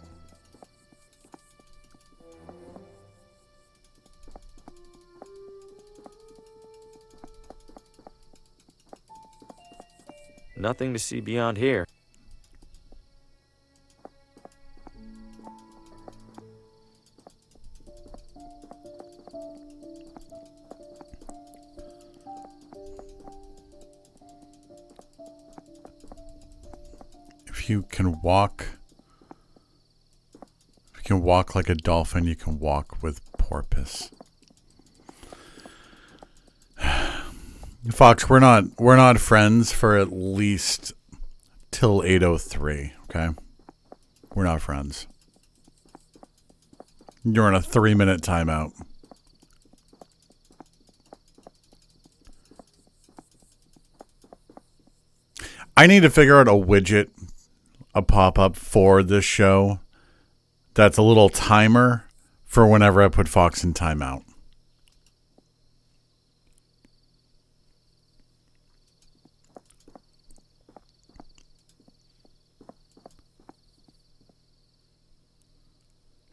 Nothing to see beyond here. If you can walk like a dolphin, you can walk with porpoise. Fox, we're not friends for at least till 8:03, okay? We're not friends. You're on a 3-minute timeout. I need to figure out a widget, a pop-up for this show that's a little timer for whenever I put Fox in timeout.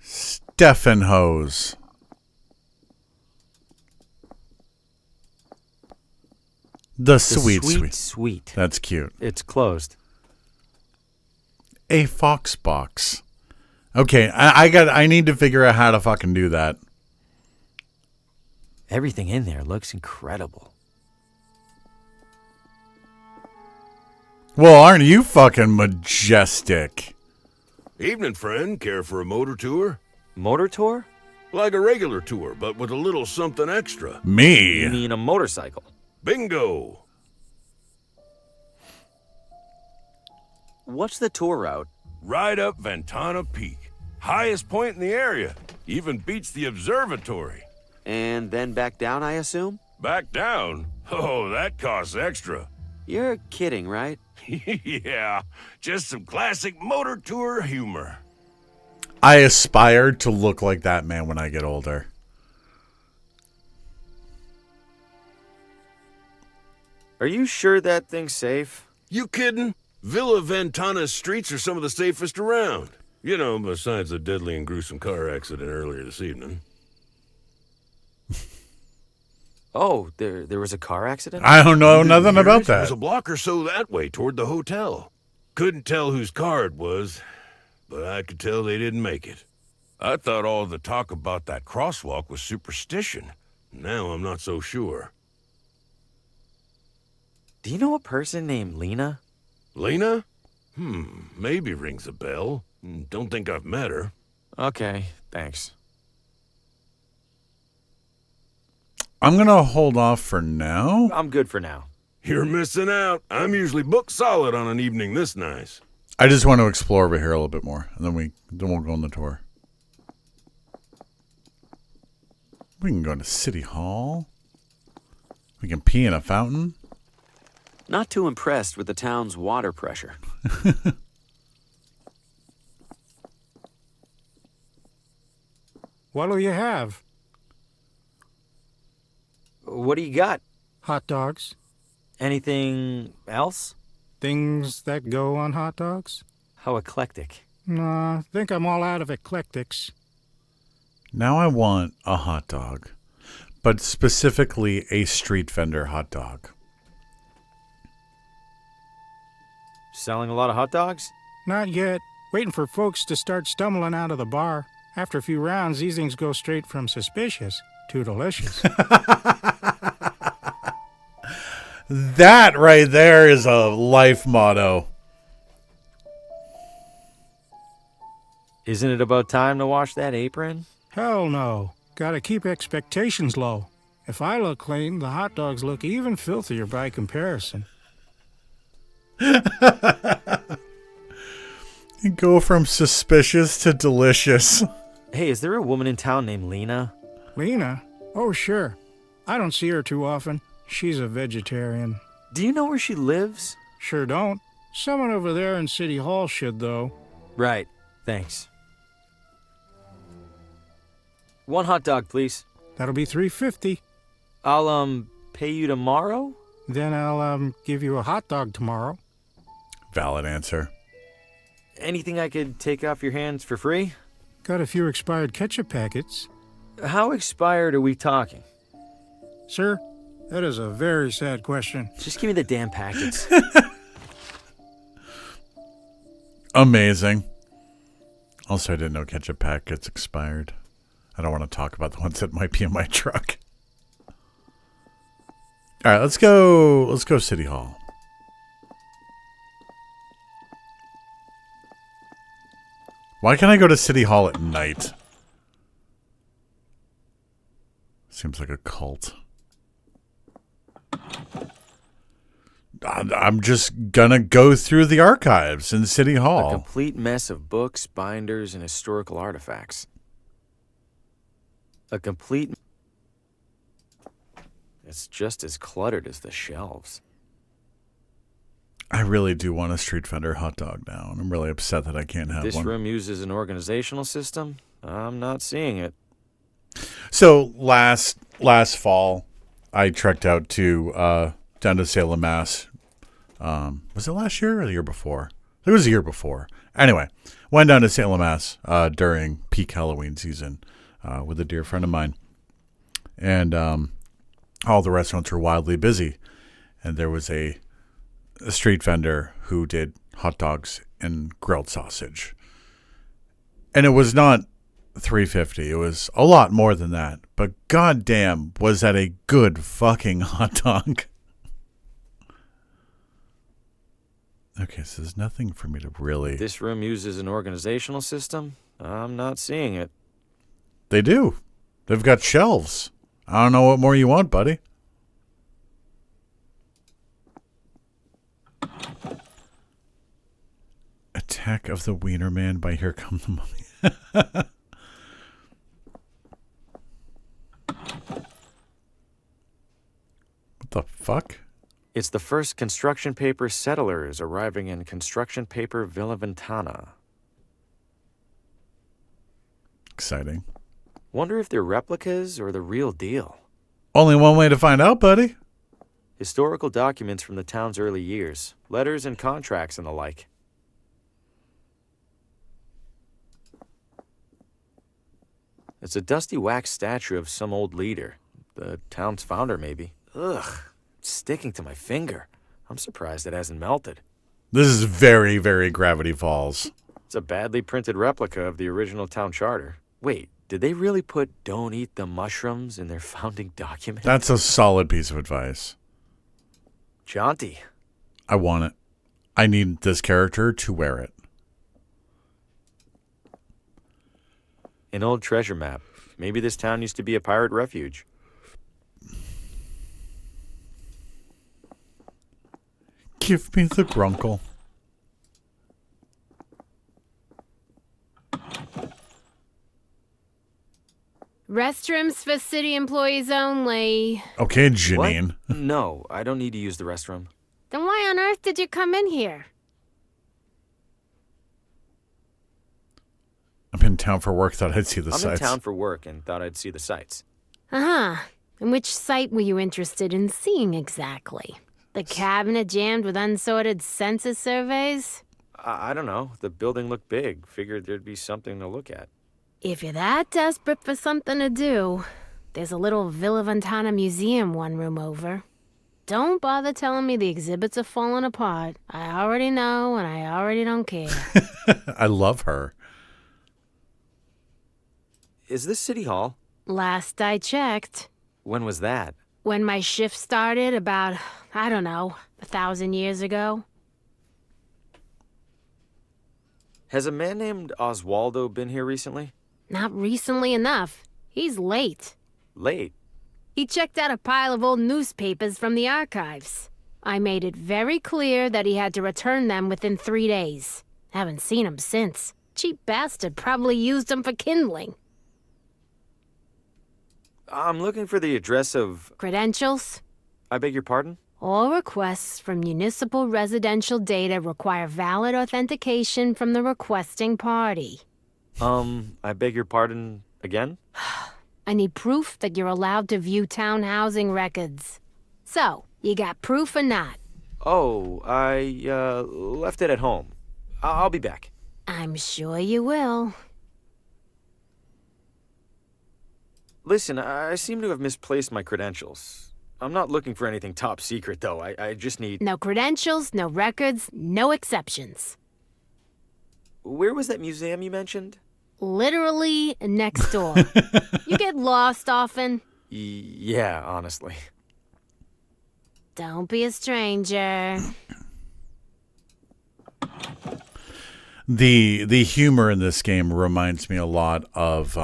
Stefan Hose. The sweet. Sweet. That's cute. It's closed. A fox box. Okay, I need to figure out how to fucking do that. Everything in there looks incredible. Well, aren't you fucking majestic? Evening, friend. Care for a motor tour? Motor tour? Like a regular tour, but with a little something extra. Me? You mean a motorcycle? Bingo! What's the tour route? Right up Ventana Peak. Highest point in the area. Even beats the observatory. And then back down, I assume? Back down? Oh, that costs extra. You're kidding, right? Yeah, just some classic motor tour humor. I aspire to look like that man when I get older. Are you sure that thing's safe? You kidding? Villa Ventana's streets are some of the safest around. You know, besides the deadly and gruesome car accident earlier this evening. Oh, there was a car accident? I don't know nothing about that. It was a block or so that way toward the hotel. Couldn't tell whose car it was, but I could tell they didn't make it. I thought all the talk about that crosswalk was superstition. Now I'm not so sure. Do you know a person named Lena? Lena? Maybe rings a bell. Don't think I've met her. Okay, thanks. I'm going to hold off for now. I'm good for now. You're missing out. I'm usually booked solid on an evening this nice. I just want to explore over here a little bit more, and then we'll go on the tour. We can go to City Hall. We can pee in a fountain. Not too impressed with the town's water pressure. What'll you have? What do you got? Hot dogs. Anything else? Things that go on hot dogs? How eclectic. Nah, I think I'm all out of eclectics. Now I want a hot dog, but specifically a street vendor hot dog. Selling a lot of hot dogs? Not yet. Waiting for folks to start stumbling out of the bar. After a few rounds, these things go straight from suspicious to delicious. That right there is a life motto. Isn't it about time to wash that apron? Hell no. Gotta keep expectations low. If I look clean, the hot dogs look even filthier by comparison. You go from suspicious to delicious. Hey, is there a woman in town named Lena? Lena? Oh, sure. I don't see her too often. She's a vegetarian. Do you know where she lives? Sure don't. Someone over there in City Hall should, though. Right. Thanks. One hot dog, please. That'll be $3.50. I'll, pay you tomorrow? Then I'll, give you a hot dog tomorrow. Valid answer. Anything I could take off your hands for free? Got a few expired ketchup packets. How expired are we talking? Sir, that is a very sad question. Just give me the damn packets. Amazing. Also, I didn't know ketchup packets expired. I don't want to talk about the ones that might be in my truck. All right, let's go City Hall. Why can't I go to City Hall at night? Seems like a cult. I'm just gonna go through the archives in City Hall. A complete mess of books, binders, and historical artifacts. A complete... It's just as cluttered as the shelves. I really do want a street vendor hot dog now, and I'm really upset that I can't have This one. room uses an organizational system? I'm not seeing it. So last fall, I trekked out to down to Salem, Mass. Was it last year or the year before? It was the year before. Anyway, went down to Salem, Mass during peak Halloween season with a dear friend of mine, and all the restaurants were wildly busy. and there was a street vendor who did hot dogs and grilled sausage. And it was not $3.50. It was a lot more than that. But goddamn, was that a good fucking hot dog. Okay, so there's nothing for me to really... This room uses an organizational system? I'm not seeing it. They do. They've got shelves. I don't know what more you want, buddy. Attack of the Wiener Man by Here Come the Mummy. What the fuck? It's the first construction paper settlers arriving in construction paper Villa Ventana. Exciting. Wonder if they're replicas or the real deal. Only one way to find out, buddy. Historical documents from the town's early years, letters and contracts and the like. It's a dusty wax statue of some old leader. The town's founder, maybe. Ugh, it's sticking to my finger. I'm surprised it hasn't melted. This is very, very Gravity Falls. It's a badly printed replica of the original town charter. Wait, did they really put "don't eat the mushrooms" in their founding document? That's a solid piece of advice. Jaunty. I want it. I need this character to wear it. An old treasure map. Maybe this town used to be a pirate refuge. Give me the grunkle. Restrooms for city employees only. Okay, Janine. What? No, I don't need to use the restroom. Then why on earth did you come in here? I'm in town for work. Thought I'd see the I'm sights. in town for work and thought I'd see the sights. Uh-huh. And which site were you interested in seeing exactly? The cabinet jammed with unsorted census surveys? I don't know. The building looked big. Figured there'd be something to look at. If you're that desperate for something to do, there's a little Villa Ventana museum one room over. Don't bother telling me the exhibits are falling apart. I already know, and I already don't care. I love her. Is this City Hall? Last I checked. When was that? When my shift started, about, I don't know, 1,000 years ago. Has a man named Oswaldo been here recently? Not recently enough. He's late. Late? He checked out a pile of old newspapers from the archives. I made it very clear that he had to return them within 3 days. Haven't seen him since. Cheap bastard probably used them for kindling. I'm looking for the address of... Credentials? I beg your pardon? All requests from municipal residential data require valid authentication from the requesting party. I beg your pardon again? I need proof that you're allowed to view town housing records. So, you got proof or not? Oh, I, left it at home. I'll be back. I'm sure you will. Listen, I seem to have misplaced my credentials. I'm not looking for anything top secret, though. I just need... No credentials, no records, no exceptions. Where was that museum you mentioned? Literally next door. You get lost often? Yeah, honestly. Don't be a stranger. The humor in this game reminds me a lot of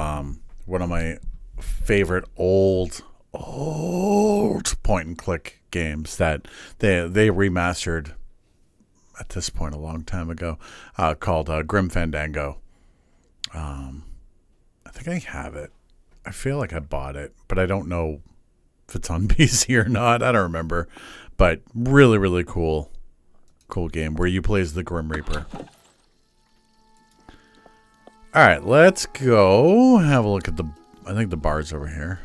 one of my favorite old point and click games that they remastered at this point a long time ago, called Grim Fandango. I think I have it. I feel like I bought it, but I don't know if it's on PC or not. I don't remember, but really, really cool game where you play as the Grim Reaper. All right, let's go have a look at I think the bar's over here.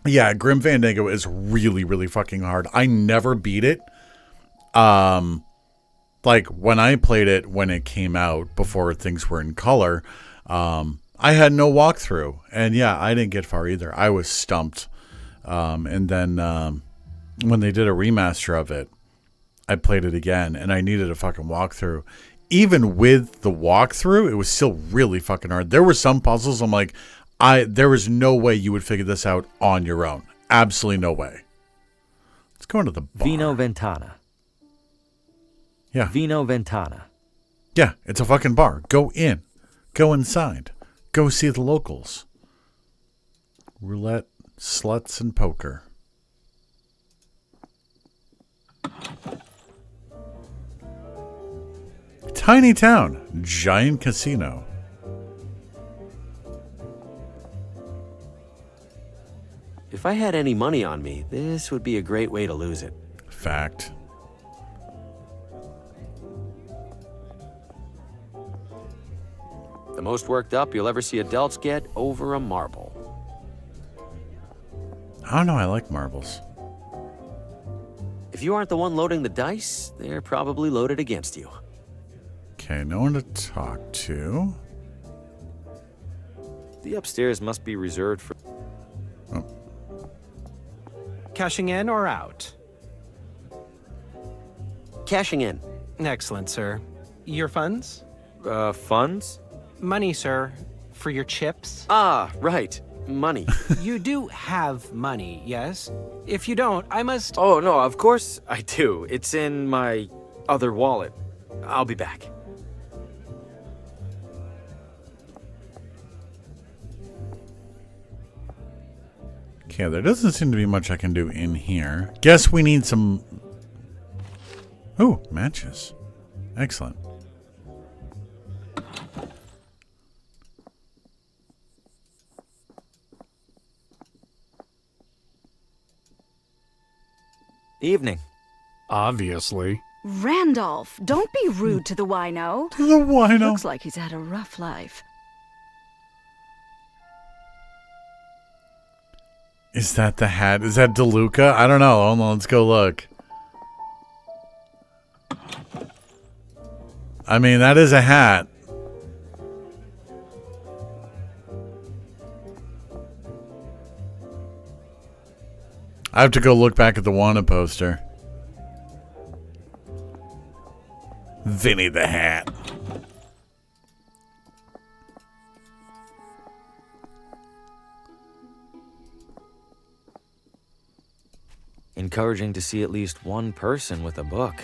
Yeah, Grim Fandango is really, really fucking hard. I never beat it. Like when I played it when it came out before things were in color, I had no walkthrough, and yeah, I didn't get far either. I was stumped. And then when they did a remaster of it, I played it again, and I needed a fucking walkthrough. Even with the walkthrough, it was still really fucking hard. There were some puzzles I'm like, there was no way you would figure this out on your own. Absolutely no way. Let's go into the bar. Vino Ventana. Yeah. Vino Ventana. Yeah, it's a fucking bar. Go in. Go inside. Go see the locals. Roulette, sluts, and poker. Tiny town. Giant casino. If I had any money on me, this would be a great way to lose it. Fact. The most worked up you'll ever see adults get over a marble. I don't know. I like marbles. If you aren't the one loading the dice, they're probably loaded against you. Okay, no one to talk to. The upstairs must be reserved for... Oh. Cashing in or out? Cashing in. Excellent, sir. Your funds? Funds? Money, sir. For your chips? Ah, right. Money. You do have money, yes? If you don't, I must... Oh, no, of course I do. It's in my other wallet. I'll be back. Okay, there doesn't seem to be much I can do in here. Guess we need some... Ooh, matches. Excellent. Evening. Obviously. Randolph, don't be rude to the wino. To the wino? Looks like he's had a rough life. Is that the hat? Is that DeLuca? I don't know. Hold on, let's go look. I mean, that is a hat. I have to go look back at the Wanda poster. Vinny the Hat. Encouraging to see at least one person with a book.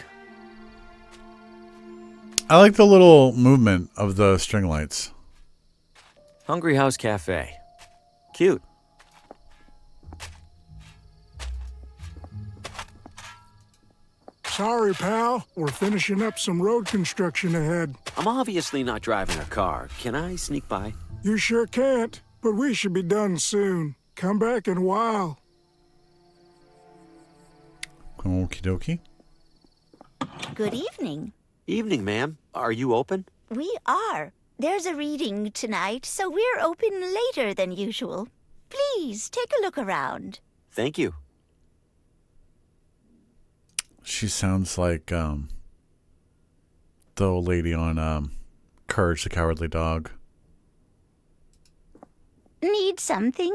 I like the little movement of the string lights. Hungry House Cafe. Cute. Sorry, pal. We're finishing up some road construction ahead. I'm obviously not driving a car. Can I sneak by? You sure can't, but we should be done soon. Come back in a while. Okie dokie. Good evening. Evening, ma'am. Are you open? We are. There's a reading tonight, so we're open later than usual. Please, take a look around. Thank you. She sounds like the old lady on Courage the Cowardly Dog. Need something?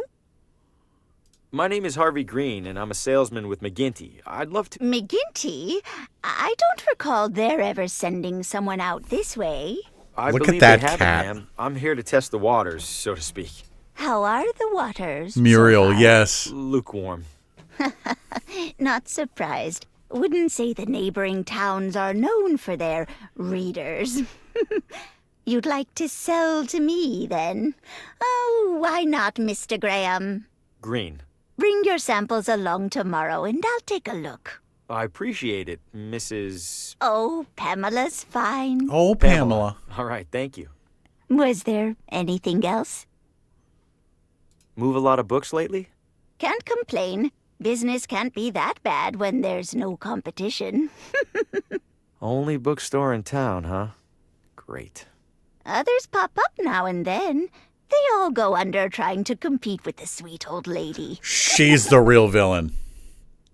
My name is Harvey Green, and I'm a salesman with McGinty. I'd love to... McGinty? I don't recall their ever sending someone out this way. I Look believe at that they haven't, cat. ma'am. I'm here to test the waters, so to speak. How are the waters? Muriel, so far? yes. Lukewarm. Not surprised. Wouldn't say the neighboring towns are known for their readers. You'd like to sell to me, then? Oh, why not, Mr. Graham? Green. Bring your samples along tomorrow, and I'll take a look. I appreciate it, Mrs... Oh, Pamela's fine. Oh, Pamela. All right, thank you. Was there anything else? Move a lot of books lately? Can't complain. Business can't be that bad when there's no competition. Only bookstore in town, huh? Great. Others pop up now and then. They all go under trying to compete with the sweet old lady. She's the real villain.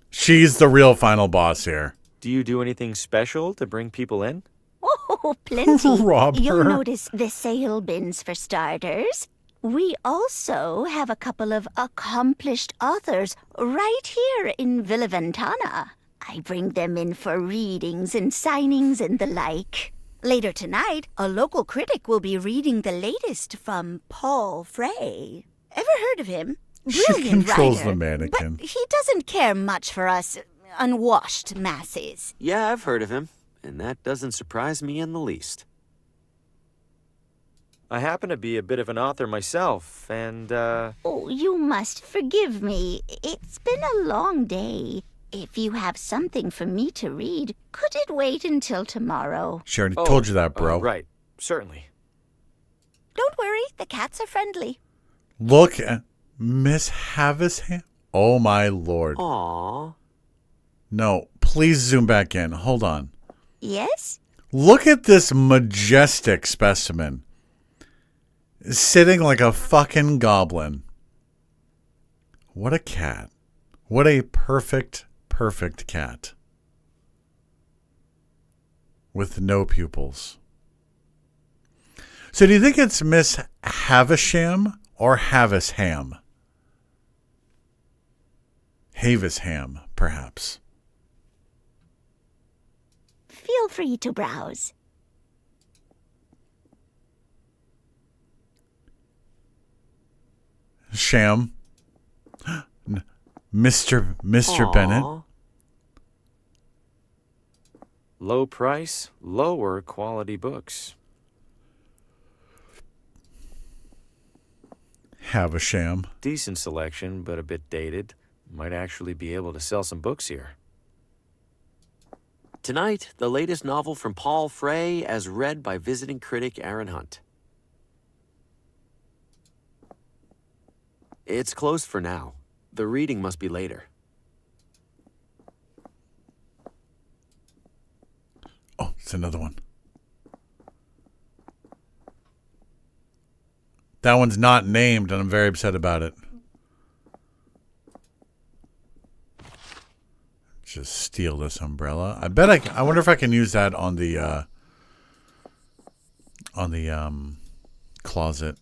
She's the real final boss here. Do you do anything special to bring people in? Oh, Oh, plenty. Rob You'll her. notice the sale bins for starters. We also have a couple of accomplished authors right here in Villa Ventana. I bring them in for readings and signings and the like. Later tonight, a local critic will be reading the latest from Paul Frey. Ever heard of him? She Brilliant controls writer, the mannequin. but he doesn't care much for us unwashed masses. Yeah, I've heard of him, and that doesn't surprise me in the least. I happen to be a bit of an author myself, and, Oh, you must forgive me. It's been a long day. If you have something for me to read, could it wait until tomorrow? She already told you that, bro. Right, certainly. Don't worry, the cats are friendly. Look at Miss Havisham. Oh, my Lord. Aww. No, please zoom back in. Hold on. Yes? Look at this majestic specimen. Sitting like a fucking goblin. What a cat. What a perfect, perfect cat. With no pupils. So do you think it's Miss Havisham or Havisham? Havisham, perhaps. Feel free to browse. Sham. Mr. Aww. Bennett. Low price, lower quality books. Havisham. Decent selection, but a bit dated. Might actually be able to sell some books here. Tonight, the latest novel from Paul Frey as read by visiting critic Aaron Hunt. It's closed for now. The reading must be later. Oh, it's another one. That one's not named, and I'm very upset about it. Just steal this umbrella. I bet I wonder if I can use that on the closet.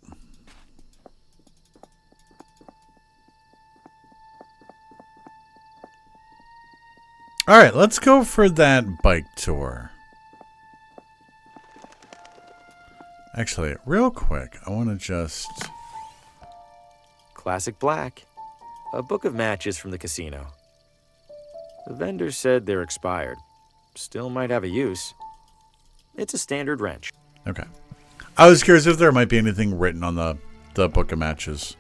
All right, let's go for that bike tour. Actually, real quick, I want to just... Classic black. A book of matches from the casino. The vendor said they're expired. Still might have a use. It's a standard wrench. Okay. I was curious if there might be anything written on the book of matches.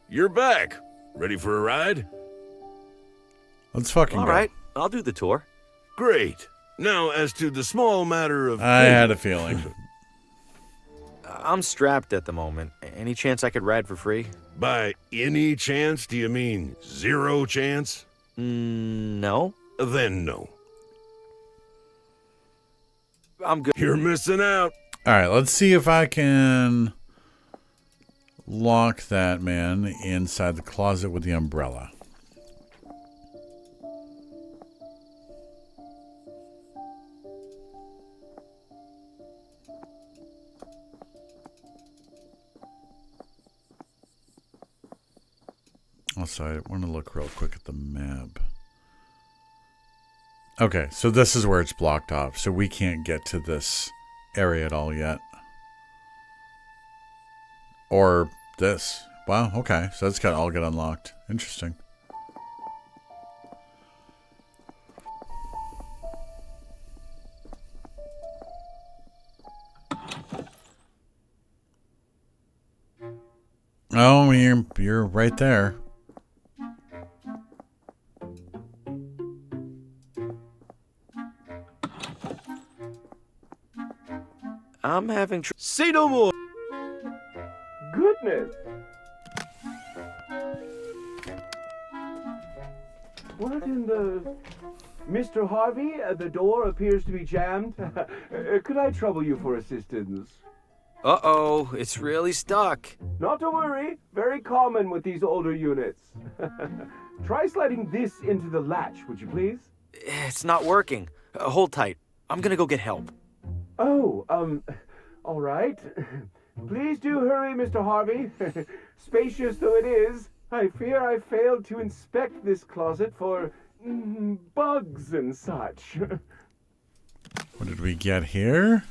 You're back. Ready for a ride? Let's fucking All go. right, I'll do the tour. Great. Now, as to the small matter of... I had a feeling. I'm strapped at the moment. Any chance I could ride for free? By any chance, do you mean zero chance? No. Then no. I'm good. You're missing out. All right, let's see if I can lock that man inside the closet with the umbrella. Also, I want to look real quick at the map. Okay, so this is where it's blocked off, so we can't get to this area at all yet. Or this. Wow, okay, so that's got to all get unlocked. Interesting. Oh, you're right there. I'm having Say no more. Goodness. What in the... Mr. Harvey, the door appears to be jammed. Could I trouble you for assistance? Uh-oh, it's really stuck. Not to worry. Very common with these older units. Try sliding this into the latch, would you please? It's not working. Hold tight. I'm gonna go get help. Oh, all right. Please do hurry, Mr. Harvey. Spacious though it is, I fear I failed to inspect this closet for bugs and such. What did we get here?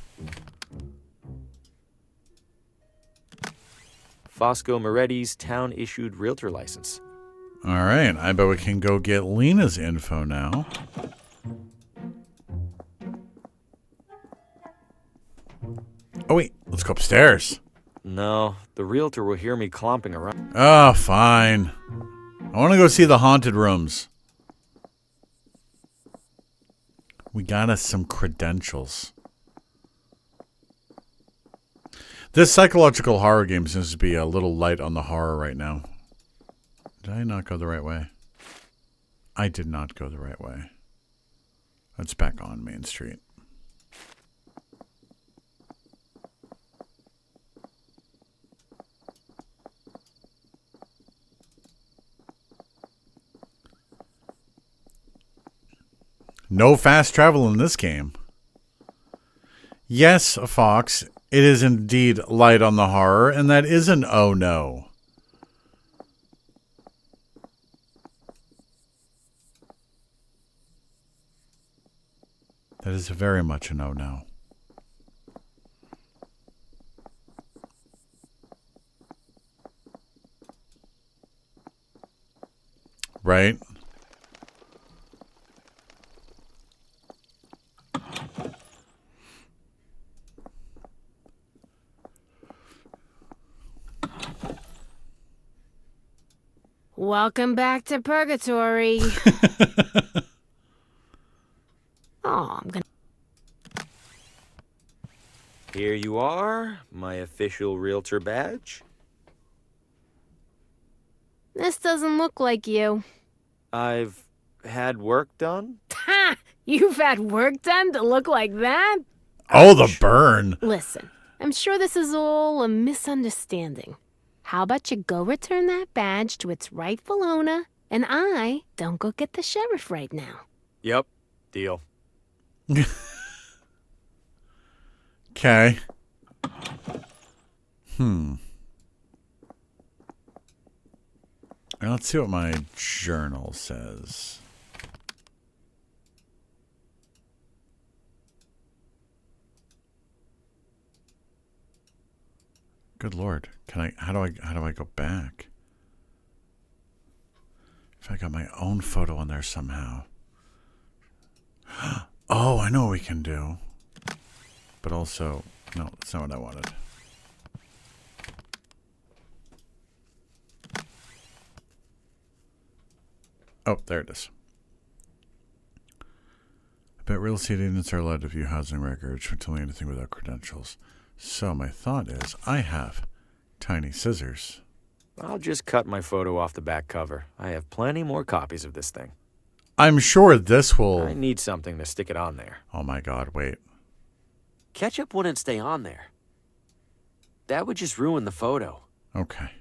Fosco Moretti's town-issued realtor license. All right, I bet we can go get Lena's info now. Oh, wait, let's go upstairs. No, the realtor will hear me clomping around. Oh, fine. I want to go see the haunted rooms. We got us some credentials. This psychological horror game seems to be a little light on the horror right now. Did I not go the right way? I did not go the right way. Let's back on Main Street. No fast travel in this game. Yes, Fox, it is indeed light on the horror, and that is an oh no. That is very much an oh no. Right? Welcome back to Purgatory. Oh, I'm gonna... Here you are, my official realtor badge. This doesn't look like you. I've had work done. Ha! You've had work done to look like that? Oh, the burn. Listen, I'm sure this is all a misunderstanding. How about you go return that badge to its rightful owner, and I don't go get the sheriff right now. Yep, deal. Okay. Let's see what my journal says. Good Lord. How do I go back? If I got my own photo on there somehow. Oh, I know what we can do. But also, no, that's not what I wanted. Oh, there it is. I bet real estate agents are allowed to view housing records for telling anything without credentials. So my thought is, I have tiny scissors. I'll just cut my photo off the back cover. I have plenty more copies of this thing. I'm sure this will... I need something to stick it on there. Oh my God, wait. Ketchup wouldn't stay on there. That would just ruin the photo. Okay.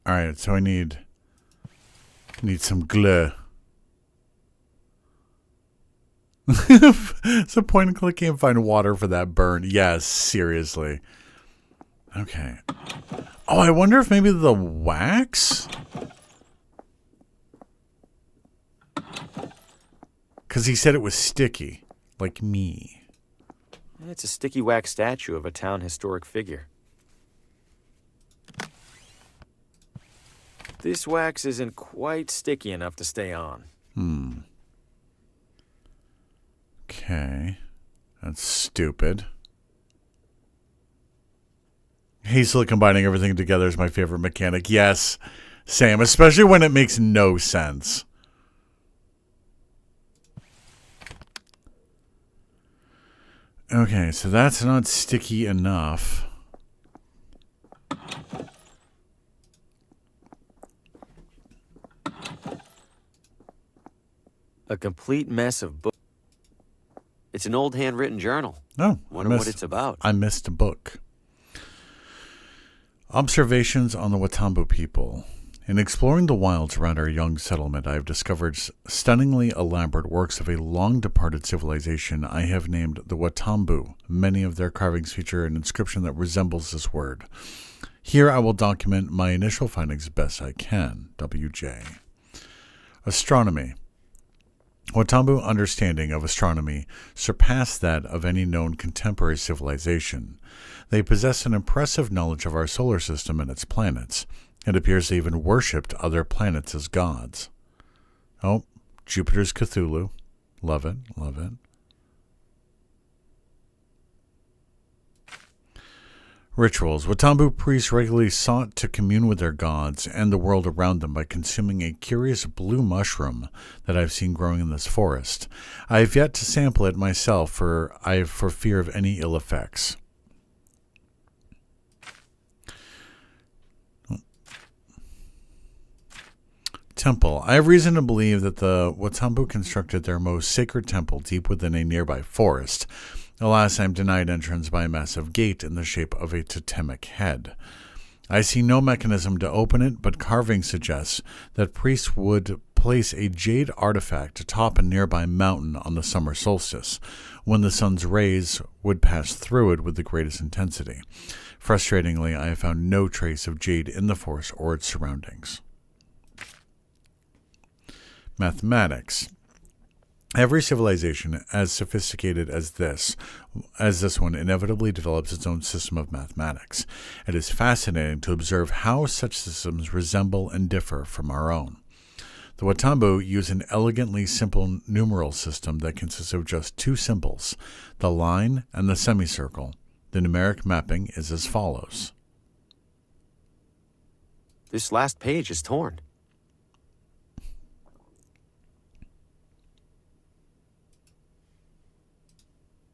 All right, so I need some glue. It's a point and click. Can't find water for that burn. Yes, seriously. Okay. Oh, I wonder if maybe the wax? Because he said it was sticky, like me. It's a sticky wax statue of a town historic figure. This wax isn't quite sticky enough to stay on. Okay. That's stupid. Hastily combining everything together is my favorite mechanic. Yes, Sam, especially when it makes no sense. Okay, so that's not sticky enough. A complete mess of books. It's an old handwritten journal. Oh, Wonder what it's about. I missed a book. Observations on the Watambu people. In exploring the wilds around our young settlement, I have discovered stunningly elaborate works of a long-departed civilization I have named the Watambu. Many of their carvings feature an inscription that resembles this word. Here I will document my initial findings best I can. WJ. Astronomy. Watambu understanding of astronomy surpassed that of any known contemporary civilization. They possess an impressive knowledge of our solar system and its planets. It appears they even worshipped other planets as gods. Oh, Jupiter's Cthulhu. Love it, love it. Rituals. Watambu priests regularly sought to commune with their gods and the world around them by consuming a curious blue mushroom that I've seen growing in this forest. I have yet to sample it myself for fear of any ill effects. Temple. I have reason to believe that the Watambu constructed their most sacred temple deep within a nearby forest. Alas, I am denied entrance by a massive gate in the shape of a totemic head. I see no mechanism to open it, but carving suggests that priests would place a jade artifact atop a nearby mountain on the summer solstice, when the sun's rays would pass through it with the greatest intensity. Frustratingly, I have found no trace of jade in the forest or its surroundings. Mathematics. Every civilization as sophisticated as this one inevitably develops its own system of mathematics. It is fascinating to observe how such systems resemble and differ from our own. The Watambu use an elegantly simple numeral system that consists of just two symbols, the line and the semicircle. The numeric mapping is as follows. This last page is torn.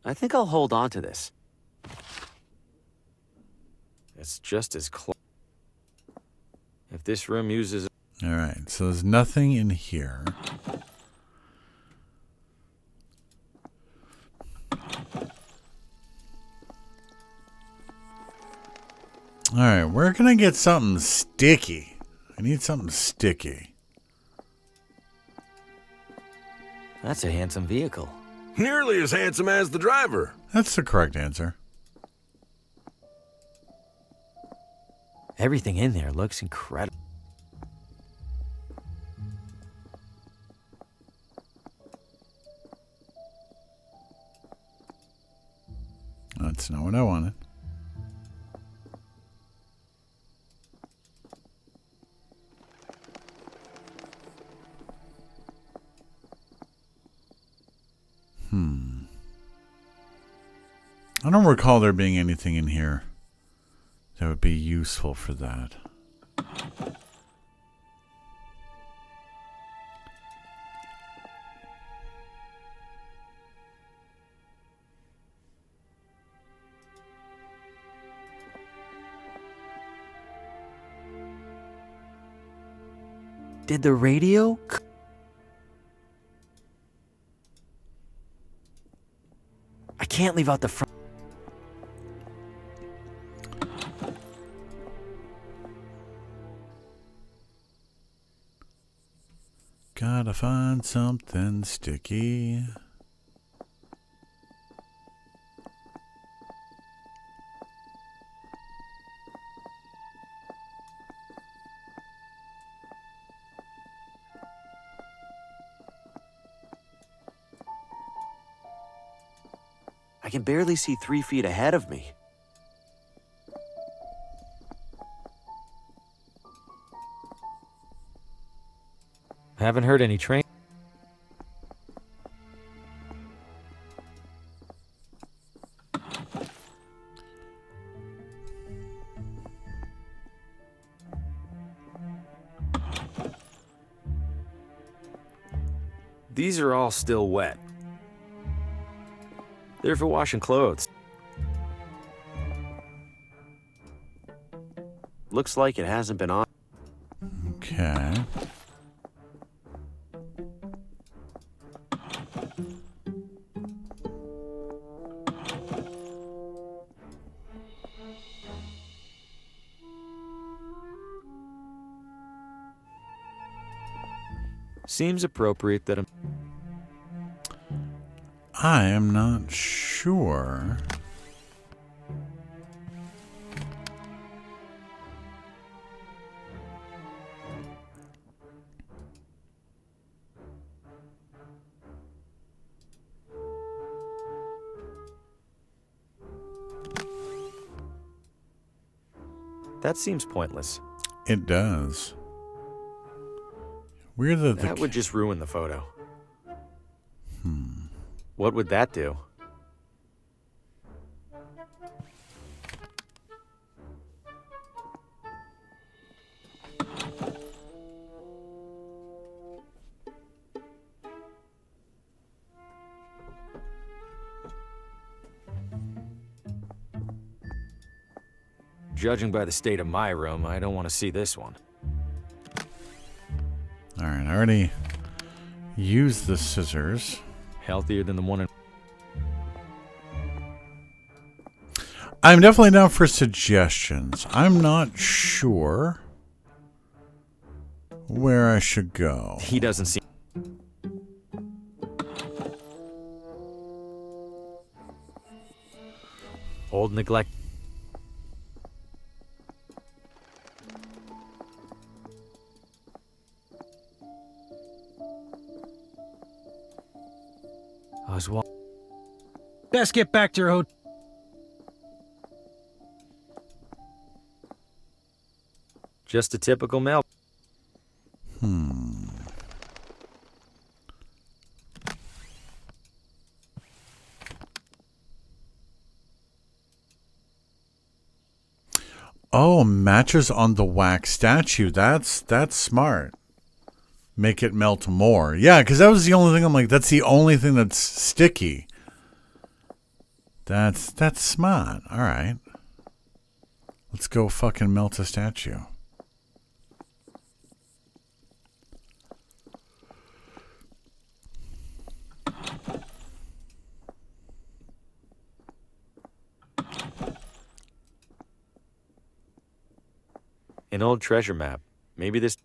I think I'll hold on to this. It's just as close. If this room uses... All right, so there's nothing in here. All right, where can I get something sticky? I need something sticky. That's a handsome vehicle. Nearly as handsome as the driver. That's the correct answer. Everything in there looks incredible. That's not what I wanted. I don't recall there being anything in here that would be useful for that. Did the radio? I can't leave out the front. Gotta find something sticky. I can barely see 3 feet ahead of me. Haven't heard any train. These are all still wet. They're for washing clothes. Looks like it hasn't been on. Okay. Seems appropriate that I am not sure. That seems pointless. It does. Weird that That would just ruin the photo. Hmm. What would that do? Judging by the state of my room, I don't want to see this one. All right, I already used the scissors. Healthier than the one in... I'm definitely down for suggestions. I'm not sure where I should go. He doesn't seem... Old neglect... Oswald. Best get back to your hotel. Just a typical mail. Oh, matches on the wax statue. That's smart. Make it melt more. Yeah, because that was the only thing. I'm like, that's the only thing that's sticky. That's smart. All right. Let's go fucking melt a statue. An old treasure map. Maybe this...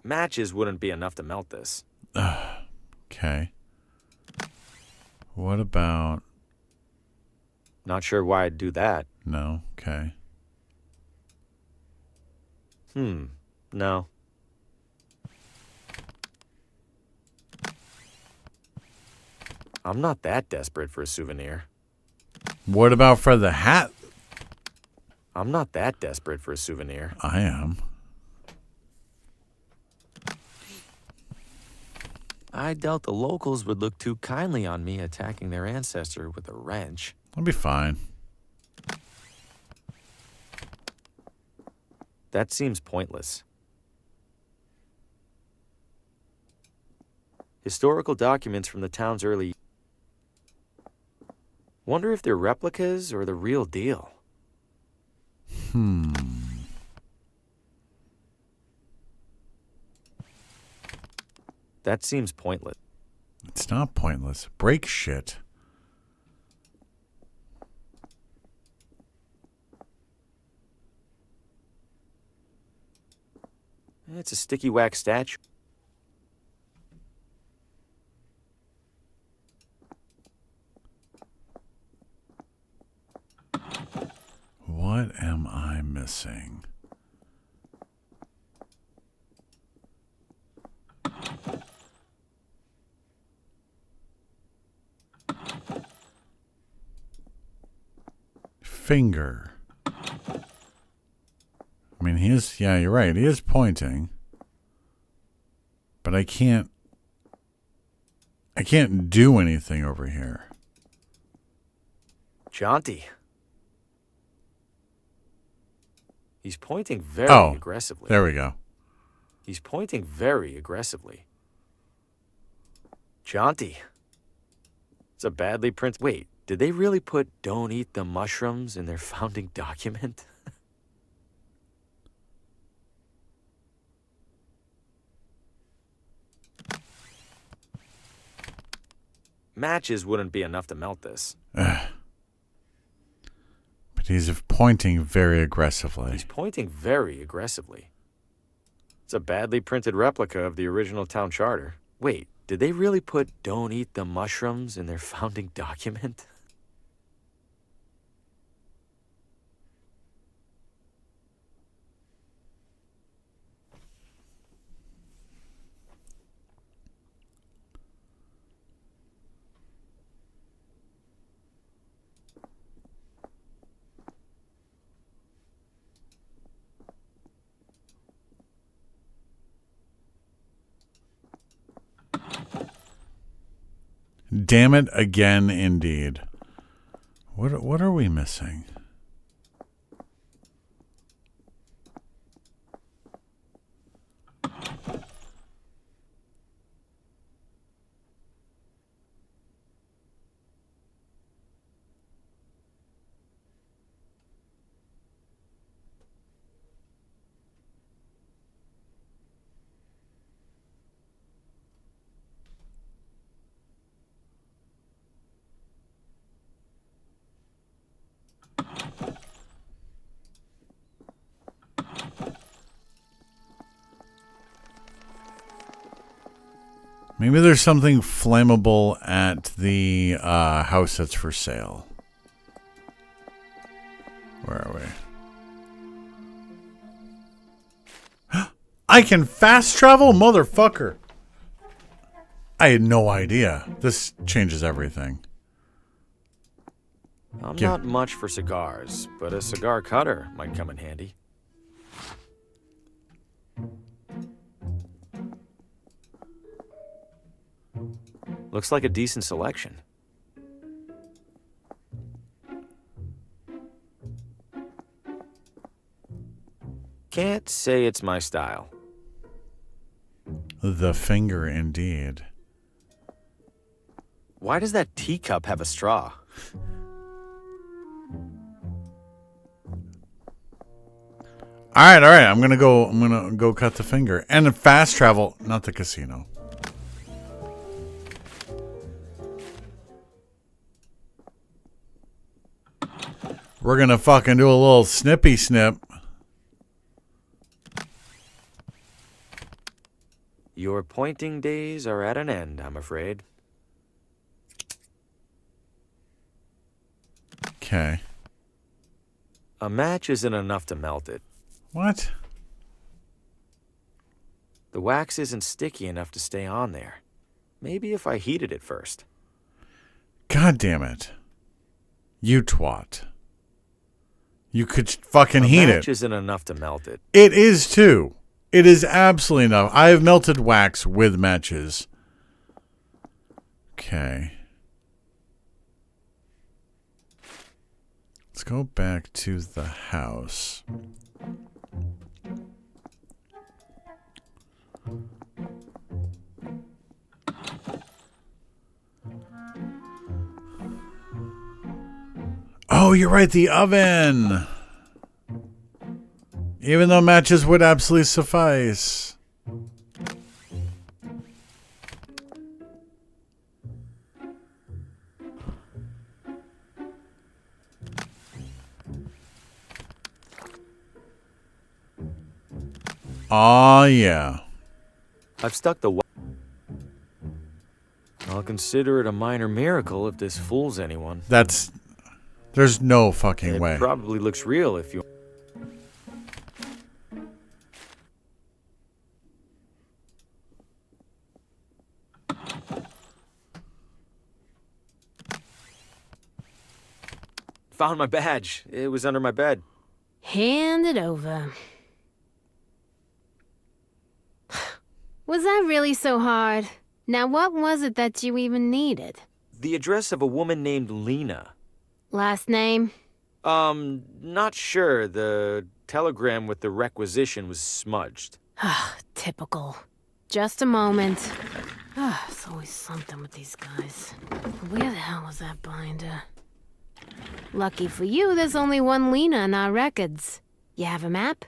Matches wouldn't be enough to melt this. Okay. What about... Not sure why I'd do that. No. Okay. No. I'm not that desperate for a souvenir. What about for the hat? I'm not that desperate for a souvenir. I am. I doubt the locals would look too kindly on me attacking their ancestor with a wrench. I'll be fine. That seems pointless. Historical documents from the town's early... Wonder if they're replicas or the real deal. That seems pointless. It's not pointless. Break shit. It's a sticky wax statue. What am I missing? Finger. I mean, he is, yeah, you're right. He is pointing. But I can't do anything over here. Jaunty. He's pointing very aggressively. There we go. He's pointing very aggressively. Jaunty. It's a badly printed... Wait, did they really put "don't eat the mushrooms" in their founding document? Matches wouldn't be enough to melt this. But He's pointing very aggressively. He's pointing very aggressively. It's a badly printed replica of the original town charter. Wait, did they really put "don't eat the mushrooms" in their founding document? Damn it again, indeed. What are we missing? Maybe there's something flammable at the house that's for sale. Where are we? I can fast travel, motherfucker! I had no idea. This changes everything. I'm not much for cigars, but a cigar cutter might come in handy. Looks like a decent selection. Can't say it's my style. The finger, indeed. Why does that teacup have a straw? All right. I'm gonna go cut the finger and fast travel, not the casino. We're gonna fucking do a little snippy snip. Your pointing days are at an end, I'm afraid. Okay. A match isn't enough to melt it. What? The wax isn't sticky enough to stay on there. Maybe if I heated it first. God damn it. You twat. You could fucking heat it. A match isn't enough to melt it. It is too. It is absolutely enough. I have melted wax with matches. Okay. Let's go back to the house. Oh, you're right, the oven. Even though matches would absolutely suffice. Oh, yeah. I've stuck the I'll consider it a minor miracle if this fools anyone. There's no fucking way. It probably looks real if you... Found my badge. It was under my bed. Hand it over. Was that really so hard? Now, what was it that you even needed? The address of a woman named Lena. Last name? Not sure. The telegram with the requisition was smudged. Typical. Just a moment. It's always something with these guys. Where the hell was that binder? Lucky for you, there's only one Lena in our records. You have a map?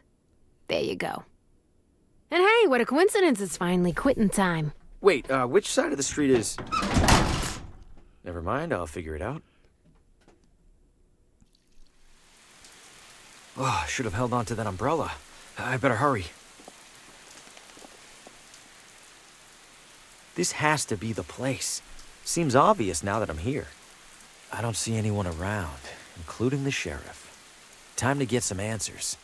There you go. And hey, what a coincidence, it's finally quitting time. Wait, which side of the street is... Never mind, I'll figure it out. Oh, I should have held on to that umbrella. I better hurry. This has to be the place. Seems obvious now that I'm here. I don't see anyone around, including the sheriff. Time to get some answers.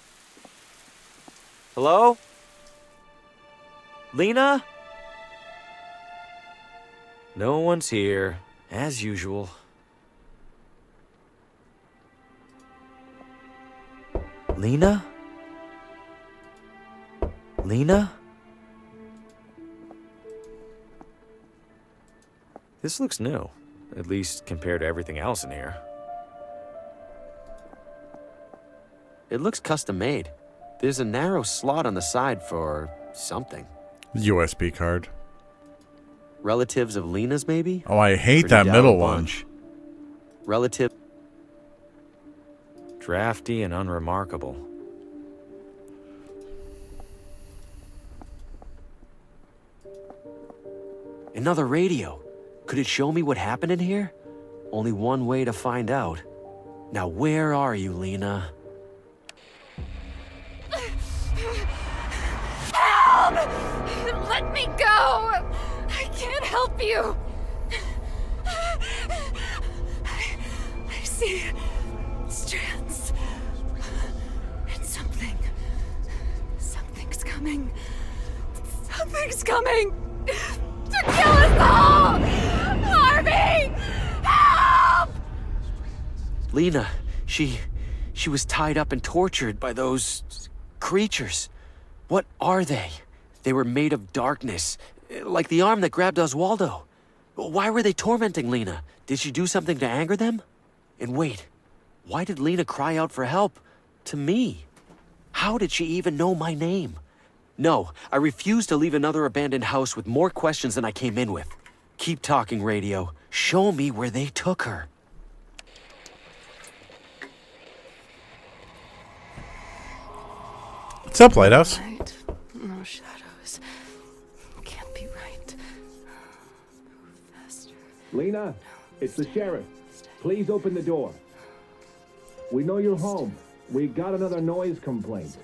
Hello? Lena? No one's here, as usual. Lena? Lena? This looks new, at least compared to everything else in here. It looks custom made. There's a narrow slot on the side for something. USB card. Relatives of Lena's, maybe? Oh, I hate Pretty that down middle bunch. one. Relative. Drafty and unremarkable. Another radio. Could it show me what happened in here? Only one way to find out. Now where are you, Lena? Help! Let me go! I can't help you! I see strands. And something's coming. Something's coming to kill us all! Harvey! Help! Lena, she was tied up and tortured by those creatures. What are they? They were made of darkness, like the arm that grabbed Oswaldo. Why were they tormenting Lena? Did she do something to anger them? And wait, why did Lena cry out for help to me? How did she even know my name? No, I refuse to leave another abandoned house with more questions than I came in with. Keep talking, radio. Show me where they took her. What's up, Lighthouse? Right. No shadows. Can't be right. Move faster. Lena, it's the sheriff. Please open the door. We know you're home. We got another noise complaint.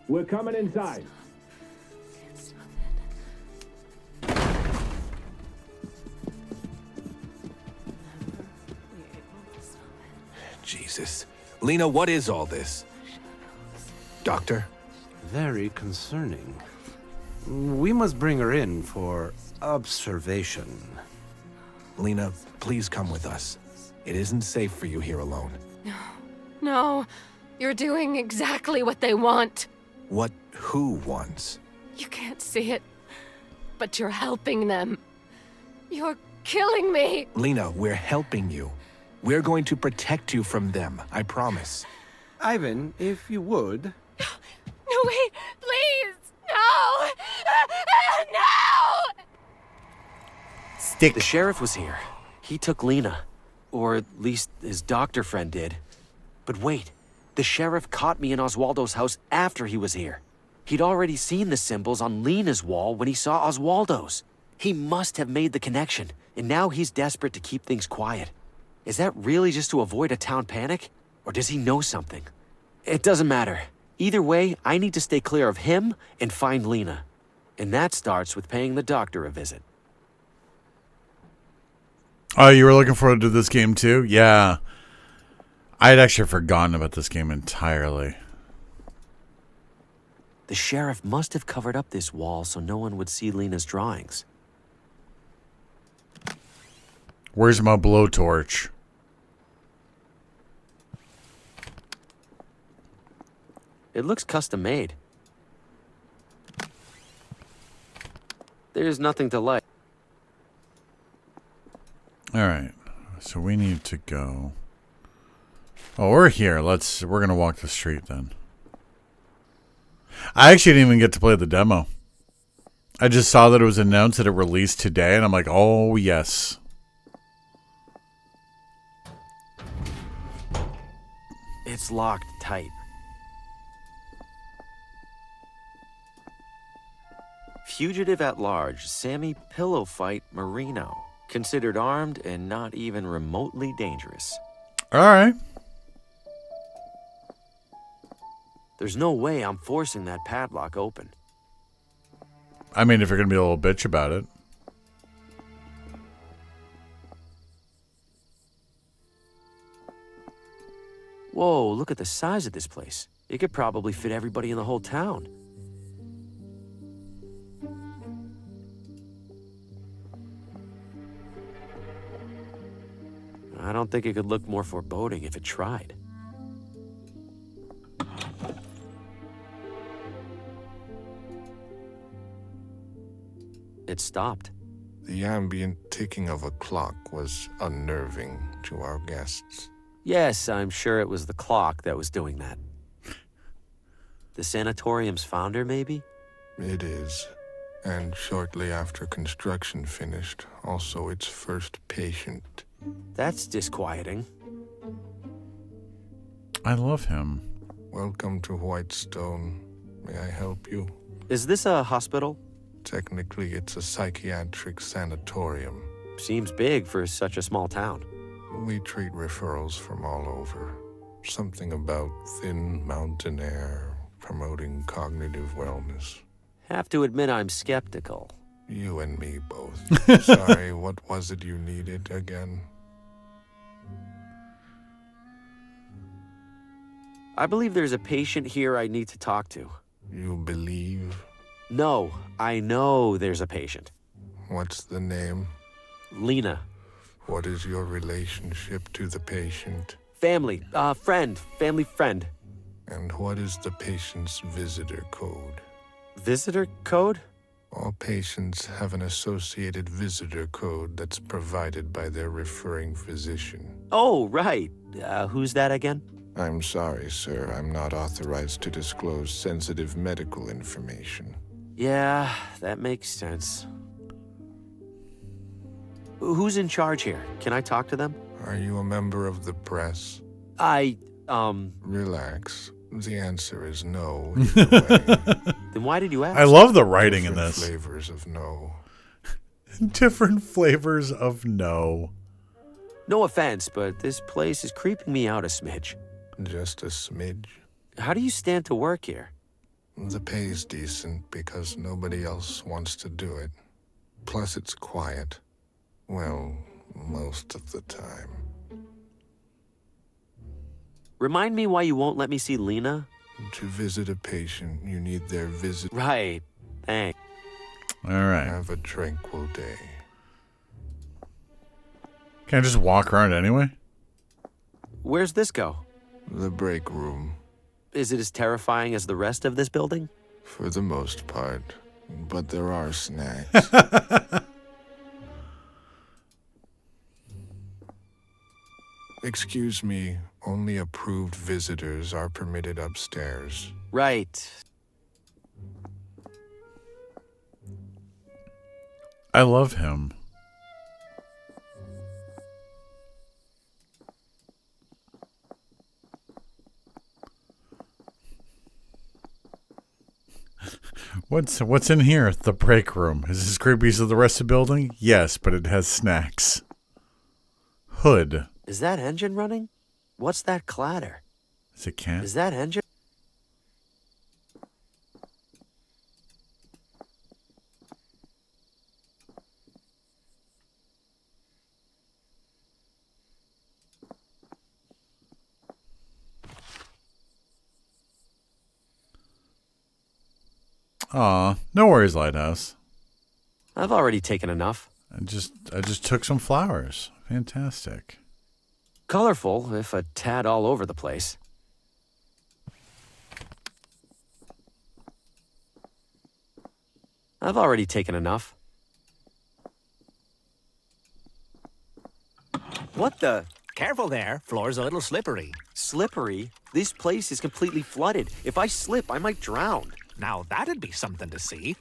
We're coming inside. Jesus. Lena, what is all this? Doctor? Very concerning. We must bring her in for observation. Lena, please come with us. It isn't safe for you here alone. No, you're doing exactly what they want. What who wants? You can't see it, but you're helping them. You're killing me. Lena, we're helping you. We're going to protect you from them, I promise. Ivan, if you would. No, wait, please. No. No. Stick. The sheriff was here. He took Lena. Or at least his doctor friend did. But wait, the sheriff caught me in Oswaldo's house after he was here. He'd already seen the symbols on Lena's wall when he saw Oswaldo's. He must have made the connection, and now he's desperate to keep things quiet. Is that really just to avoid a town panic? Or does he know something? It doesn't matter. Either way, I need to stay clear of him and find Lena. And that starts with paying the doctor a visit. Oh, you were looking forward to this game too? Yeah. I had actually forgotten about this game entirely. The sheriff must have covered up this wall so no one would see Lena's drawings. Where's my blowtorch? It looks custom made. There's nothing to light. All right. So we need to go. Oh, we're here. We're going to walk the street then. I actually didn't even get to play the demo. I just saw that it was announced that it released today, and I'm like, oh, yes. It's locked tight. Fugitive at large, Sammy Pillow Fight Marino. Considered armed and not even remotely dangerous. All right. There's no way I'm forcing that padlock open. I mean, if you're going to be a little bitch about it. Whoa, look at the size of this place. It could probably fit everybody in the whole town. I don't think it could look more foreboding if it tried. It stopped. The ambient ticking of a clock was unnerving to our guests. Yes, I'm sure it was the clock that was doing that. The sanatorium's founder, maybe? It is. And shortly after construction finished, also its first patient. That's disquieting. I love him. Welcome to Whitestone. May I help you? Is this a hospital? Technically, it's a psychiatric sanatorium. Seems big for such a small town. We treat referrals from all over. Something about thin mountain air, promoting cognitive wellness. Have to admit I'm skeptical. You and me both. Sorry, what was it you needed again? I believe there's a patient here I need to talk to. You believe? No, I know there's a patient. What's the name? Lena. What is your relationship to the patient? Family, family friend. And what is the patient's visitor code? Visitor code? All patients have an associated visitor code that's provided by their referring physician. Oh, right. Who's that again? I'm sorry, sir. I'm not authorized to disclose sensitive medical information. Yeah, that makes sense. Who's in charge here? Can I talk to them? Are you a member of the press? Relax. The answer is no. Then why did you ask? I love the writing in this. Different flavors of no. Different flavors of no. No offense, but this place is creeping me out a smidge. Just a smidge? How do you stand to work here? The pay's decent because nobody else wants to do it. Plus it's quiet. Well, most of the time. Remind me why you won't let me see Lena? To visit a patient, you need their visit. Right. Thanks. All right. Have a tranquil day. Can I just walk around anyway? Where's this go? The break room. Is it as terrifying as the rest of this building? For the most part. But there are snacks. Excuse me, only approved visitors are permitted upstairs. Right. I love him. What's in here? The break room. Is this as creepy as the rest of the building? Yes, but it has snacks. Hood. Is that engine running? What's that clatter? Is it cat? Is that engine? Aw, no worries, Lighthouse. I've already taken enough. I just took some flowers. Fantastic. Colorful, if a tad all over the place. I've already taken enough. What the? Careful there. Floor's a little slippery. Slippery? This place is completely flooded. If I slip, I might drown. Now that'd be something to see.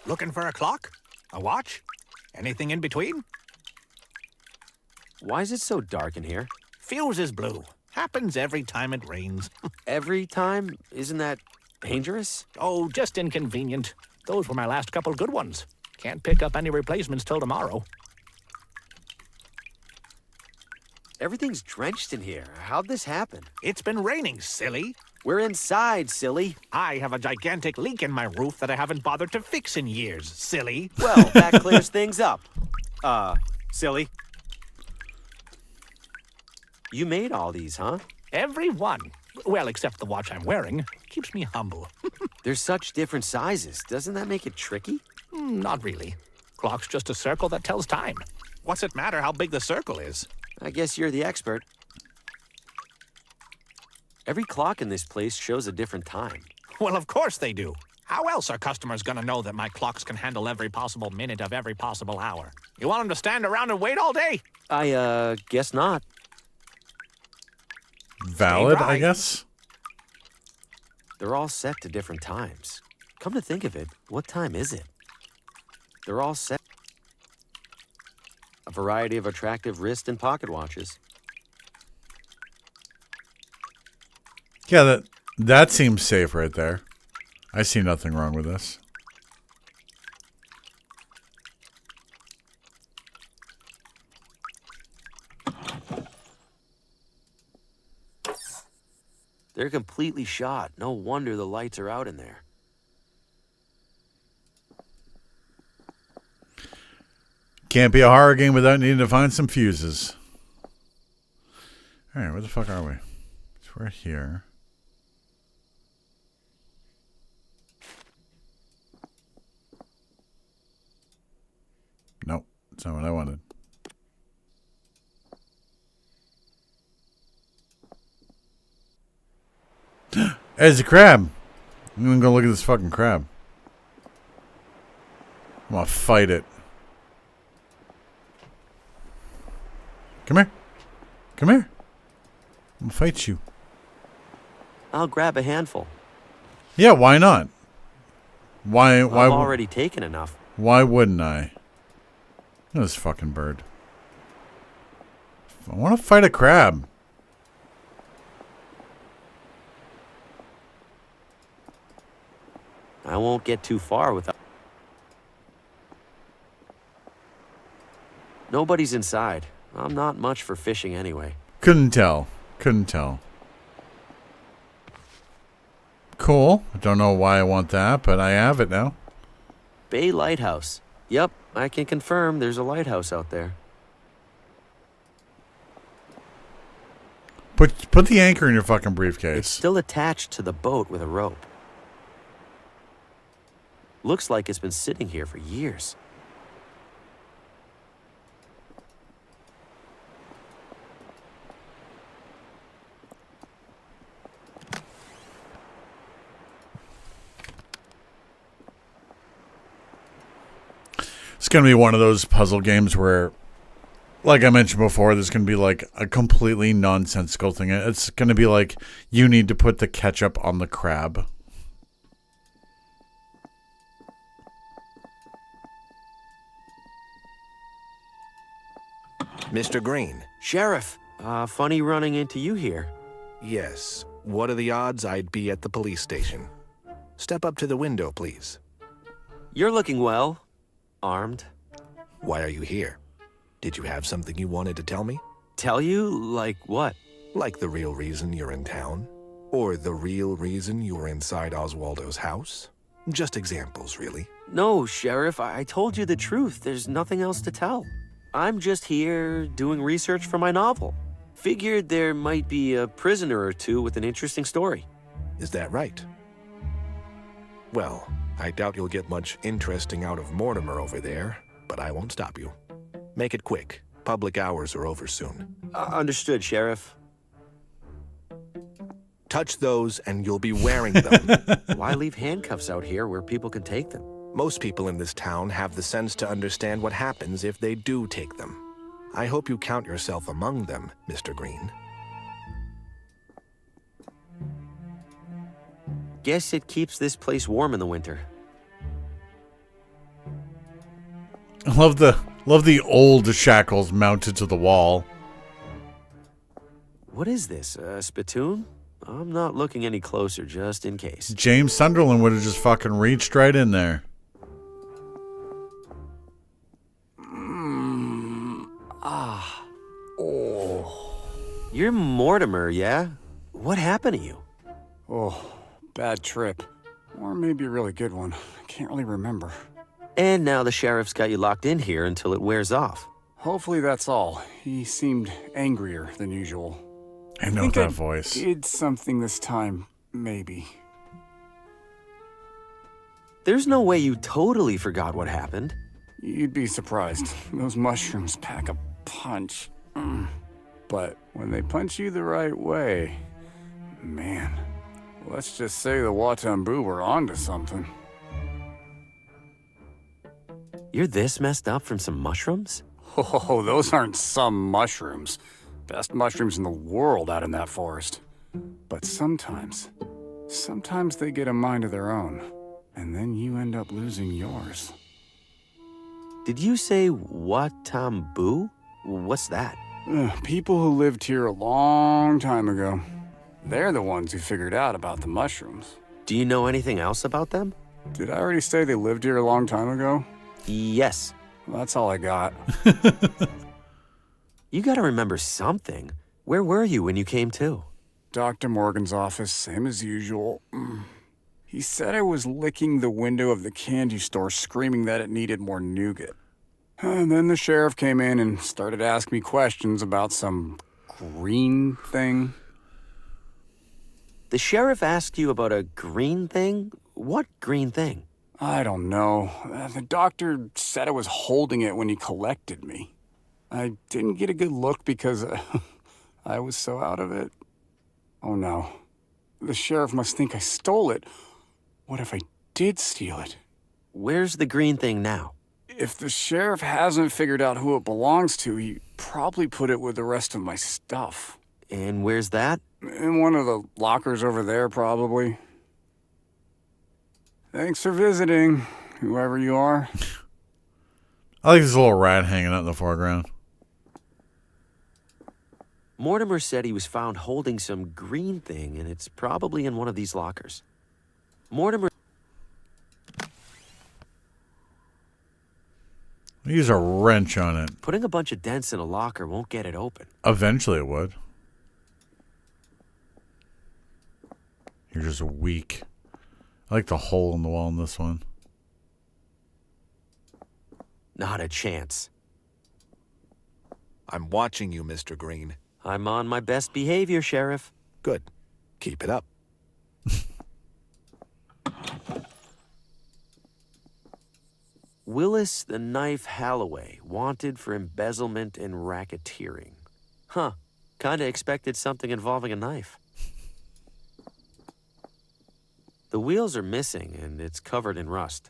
Looking for a clock? A watch? Anything in between? Why is it so dark in here? Fuse is blue. Happens every time it rains. Every time? Isn't that dangerous? Oh, just inconvenient. Those were my last couple good ones. Can't pick up any replacements till tomorrow. Everything's drenched in here. How'd this happen? It's been raining, silly. We're inside, silly. I have a gigantic leak in my roof that I haven't bothered to fix in years, silly. Well, that clears things up. Silly. You made all these, huh? Every one. Well, except the watch I'm wearing. Keeps me humble. They're such different sizes. Doesn't that make it tricky? Not really. Clock's just a circle that tells time. What's it matter how big the circle is? I guess you're the expert. Every clock in this place shows a different time. Well, of course they do. How else are customers gonna know that my clocks can handle every possible minute of every possible hour? You want them to stand around and wait all day? I, guess not. Valid, I guess? They're all set to different times. Come to think of it, what time is it? They're all set. A variety of attractive wrist and pocket watches. Yeah, that seems safe right there. I see nothing wrong with this. They're completely shot. No wonder the lights are out in there. Can't be a horror game without needing to find some fuses. All right, where the fuck are we? So we're here. Nope, that's not what I wanted. There's a crab. I'm gonna go look at this fucking crab. I'm gonna fight it. Come here. Come here. I'm gonna fight you. I'll grab a handful. Yeah, why not? Why? I've already taken enough. Why wouldn't I? Look at this fucking bird. I want to fight a crab. I won't get too far without... Nobody's inside. I'm not much for fishing anyway. Couldn't tell. Couldn't tell. Cool. I don't know why I want that, but I have it now. Bay Lighthouse. Yep, I can confirm there's a lighthouse out there. Put the anchor in your fucking briefcase. It's still attached to the boat with a rope. Looks like it's been sitting here for years. It's going to be one of those puzzle games where, like I mentioned before, there's going to be like a completely nonsensical thing. It's going to be like you need to put the ketchup on the crab. Mr. Green. Sheriff, funny running into you here. Yes. What are the odds I'd be at the police station? Step up to the window, please. You're looking well. Armed. Why are you here? Did you have something you wanted to tell me? Tell you? Like what? Like the real reason you're in town? Or the real reason you were inside Oswaldo's house? Just examples, really. No, Sheriff, I told you the truth. There's nothing else to tell. I'm just here doing research for my novel. Figured there might be a prisoner or two with an interesting story. Is that right? Well, I doubt you'll get much interesting out of Mortimer over there, but I won't stop you. Make it quick. Public hours are over soon. Understood, Sheriff. Touch those and you'll be wearing them. Why leave handcuffs out here where people can take them? Most people in this town have the sense to understand what happens if they do take them. I hope you count yourself among them, Mr. Green. Guess it keeps this place warm in the winter. I love the old shackles mounted to the wall. What is this, a spittoon? I'm not looking any closer, just in case. James Sunderland would have just fucking reached right in there. Oh. You're Mortimer, yeah? What happened to you? Oh, bad trip. Or maybe a really good one. I can't really remember. And now the sheriff's got you locked in here until it wears off. Hopefully that's all. He seemed angrier than usual. I know think that I voice. Did something this time, maybe. There's no way you totally forgot what happened. You'd be surprised. Those mushrooms pack a punch. But when they punch you the right way, man, let's just say the Watambu were onto something. You're this messed up from some mushrooms? Oh, those aren't some mushrooms. Best mushrooms in the world out in that forest. But sometimes they get a mind of their own, and then you end up losing yours. Did you say Watambu? What's that? People who lived here a long time ago. They're the ones who figured out about the mushrooms. Do you know anything else about them? Did I already say they lived here a long time ago? Yes. Well, that's all I got. You gotta remember something. Where were you when you came to? Dr. Morgan's office, same as usual. He said I was licking the window of the candy store screaming that it needed more nougat. And then the sheriff came in and started asking me questions about some green thing. The sheriff asked you about a green thing? What green thing? I don't know. The doctor said I was holding it when he collected me. I didn't get a good look because I was so out of it. Oh no. The sheriff must think I stole it. What if I did steal it? Where's the green thing now? If the sheriff hasn't figured out who it belongs to, he probably put it with the rest of my stuff. And where's that? In one of the lockers over there, probably. Thanks for visiting, whoever you are. I like this little rat hanging out in the foreground. Mortimer said he was found holding some green thing, and it's probably in one of these lockers. Mortimer... Use a wrench on it. Putting a bunch of dents in a locker won't get it open. Eventually it would. You're just weak. I like the hole in the wall in this one. Not a chance. I'm watching you, Mr. Green. I'm on my best behavior, Sheriff. Good. Keep it up. Willis the Knife Halloway, wanted for embezzlement and racketeering. Huh. Kinda expected something involving a knife. The wheels are missing, and it's covered in rust.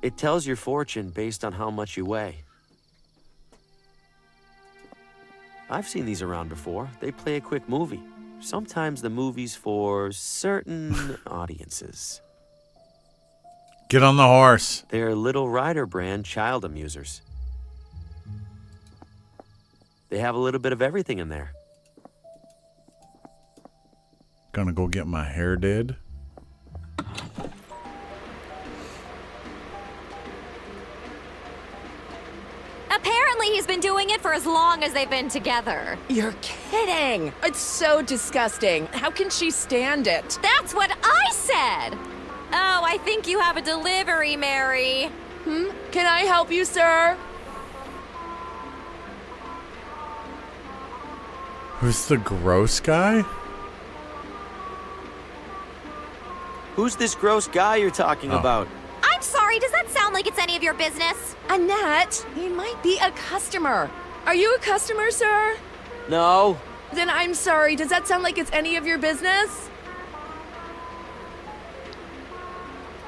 It tells your fortune based on how much you weigh. I've seen these around before. They play a quick movie. Sometimes the movie's for certain audiences. Get on the horse. They're Little Rider brand child amusers. They have a little bit of everything in there. Gonna go get my hair did. Apparently he's been doing it for as long as they've been together. You're kidding! It's so disgusting. How can she stand it? That's what I said! Oh, I think you have a delivery, Mary. Can I help you, sir? Who's the gross guy? Who's this gross guy you're talking about? I'm sorry, does that sound like it's any of your business? Annette, he might be a customer. Are you a customer, sir? No. Then I'm sorry, does that sound like it's any of your business?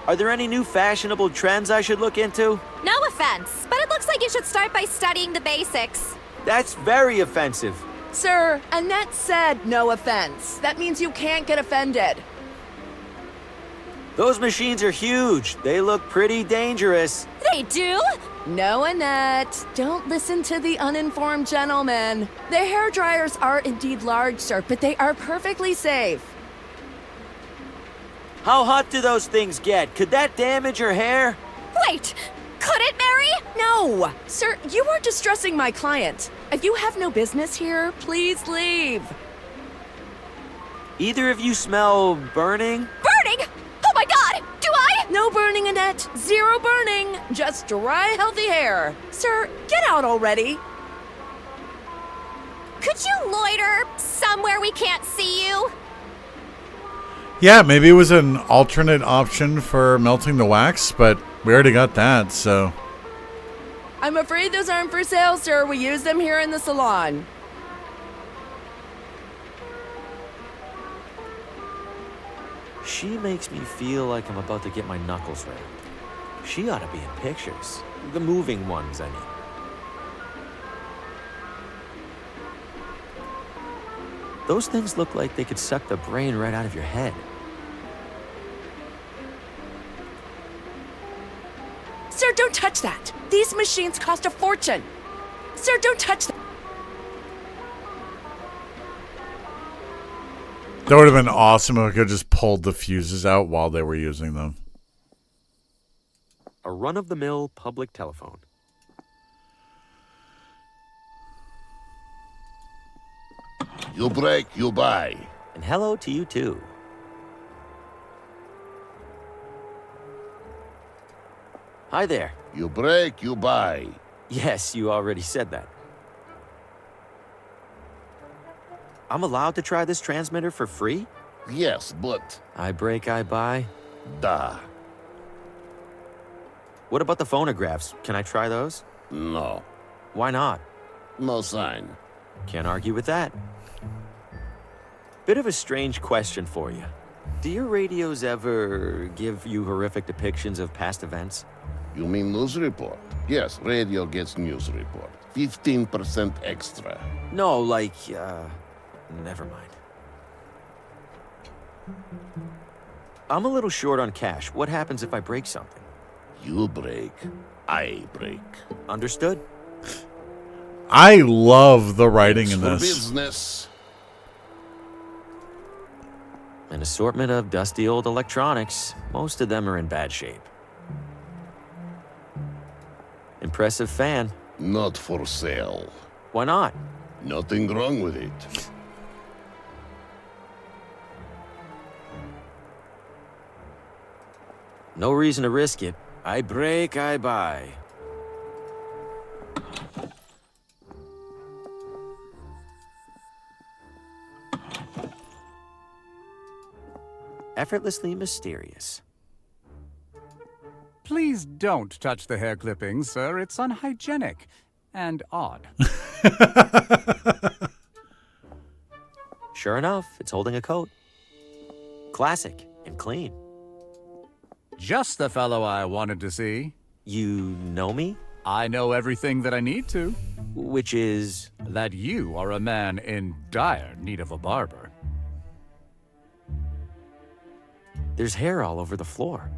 Are there any new fashionable trends I should look into? No offense, but it looks like you should start by studying the basics. That's very offensive. Sir, Annette said no offense. That means you can't get offended. Those machines are huge. They look pretty dangerous. They do? No, Annette. Don't listen to the uninformed gentleman. The hair dryers are indeed large, sir, but they are perfectly safe. How hot do those things get? Could that damage your hair? Wait! Could it, Mary? No! Sir, you are distressing my client. If you have no business here, please leave. Either of you smell burning? Burning? Oh my god! Do I? No burning, Annette. Zero burning. Just dry, healthy hair. Sir, get out already. Could you loiter somewhere we can't see you? Yeah, maybe it was an alternate option for melting the wax, but we already got that, so... I'm afraid those aren't for sale, sir. We use them here in the salon. She makes me feel like I'm about to get my knuckles wrapped. She ought to be in pictures. The moving ones, I mean. Those things look like they could suck the brain right out of your head. Sir, don't touch that. These machines cost a fortune. Sir, don't touch that. That would have been awesome if we could have just pulled the fuses out while they were using them. A run-of-the-mill public telephone. You break, you buy. And hello to you too. Hi there. You break, you buy. Yes, you already said that. I'm allowed to try this transmitter for free? Yes, but... I break, I buy? Da. What about the phonographs? Can I try those? No. Why not? No sign. Can't argue with that. Bit of a strange question for you. Do your radios ever give you horrific depictions of past events? You mean news report? Yes, radio gets news report. 15% extra. No, like, never mind. I'm a little short on cash. What happens if I break something? You break, I break. Understood? I love the writing in For this. business. An assortment of dusty old electronics. Most of them are in bad shape. Impressive fan. Not for sale. Why not? Nothing wrong with it. No reason to risk it. I break, I buy. Effortlessly mysterious. Please don't touch the hair clippings, sir. It's unhygienic and odd. Sure enough, it's holding a coat. Classic and clean. Just the fellow I wanted to see. You know me? I know everything that I need to. Which is? That you are a man in dire need of a barber. There's hair all over the floor.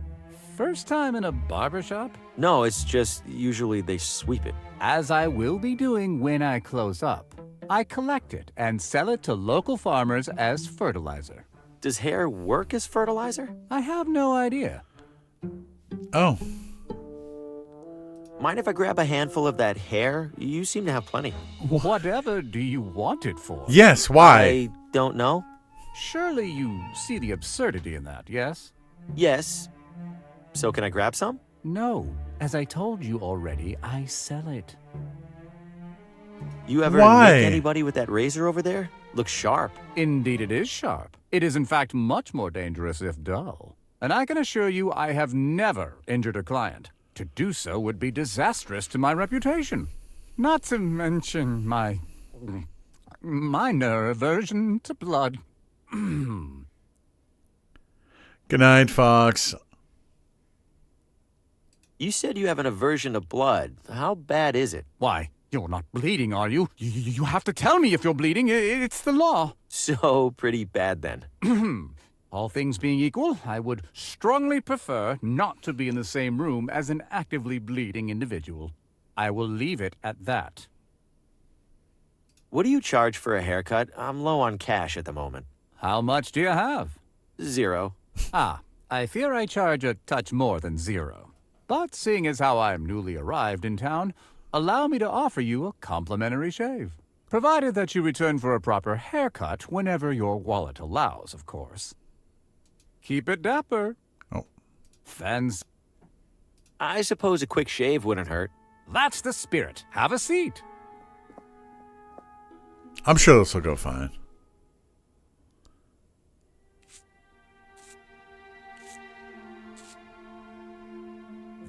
First time in a barber shop? No, it's just usually they sweep it. As I will be doing when I close up. I collect it and sell it to local farmers as fertilizer. Does hair work as fertilizer? I have no idea. Oh. Mind if I grab a handful of that hair? You seem to have plenty. Whatever do you want it for? Yes, why? I don't know. Surely you see the absurdity in that, yes? Yes. So can I grab some? No. As I told you already, I sell it. You ever Why? nick anybody with that razor over there? Looks sharp. Indeed it is sharp. It is in fact much more dangerous if dull. And I can assure you I have never injured a client. To do so would be disastrous to my reputation. Not to mention my minor aversion to blood. Good night, Fox. You said you have an aversion to blood. How bad is it? Why? You're not bleeding, are you? You have to tell me if you're bleeding. It's the law. So pretty bad then. All things being equal, I would strongly prefer not to be in the same room as an actively bleeding individual. I will leave it at that. What do you charge for a haircut? I'm low on cash at the moment. How much do you have? 0. Ah, I fear I charge a touch more than 0. But seeing as how I'm newly arrived in town, allow me to offer you a complimentary shave. Provided that you return for a proper haircut whenever your wallet allows, of course. Keep it dapper. Oh. Fans. I suppose a quick shave wouldn't hurt. That's the spirit. Have a seat. I'm sure this will go fine.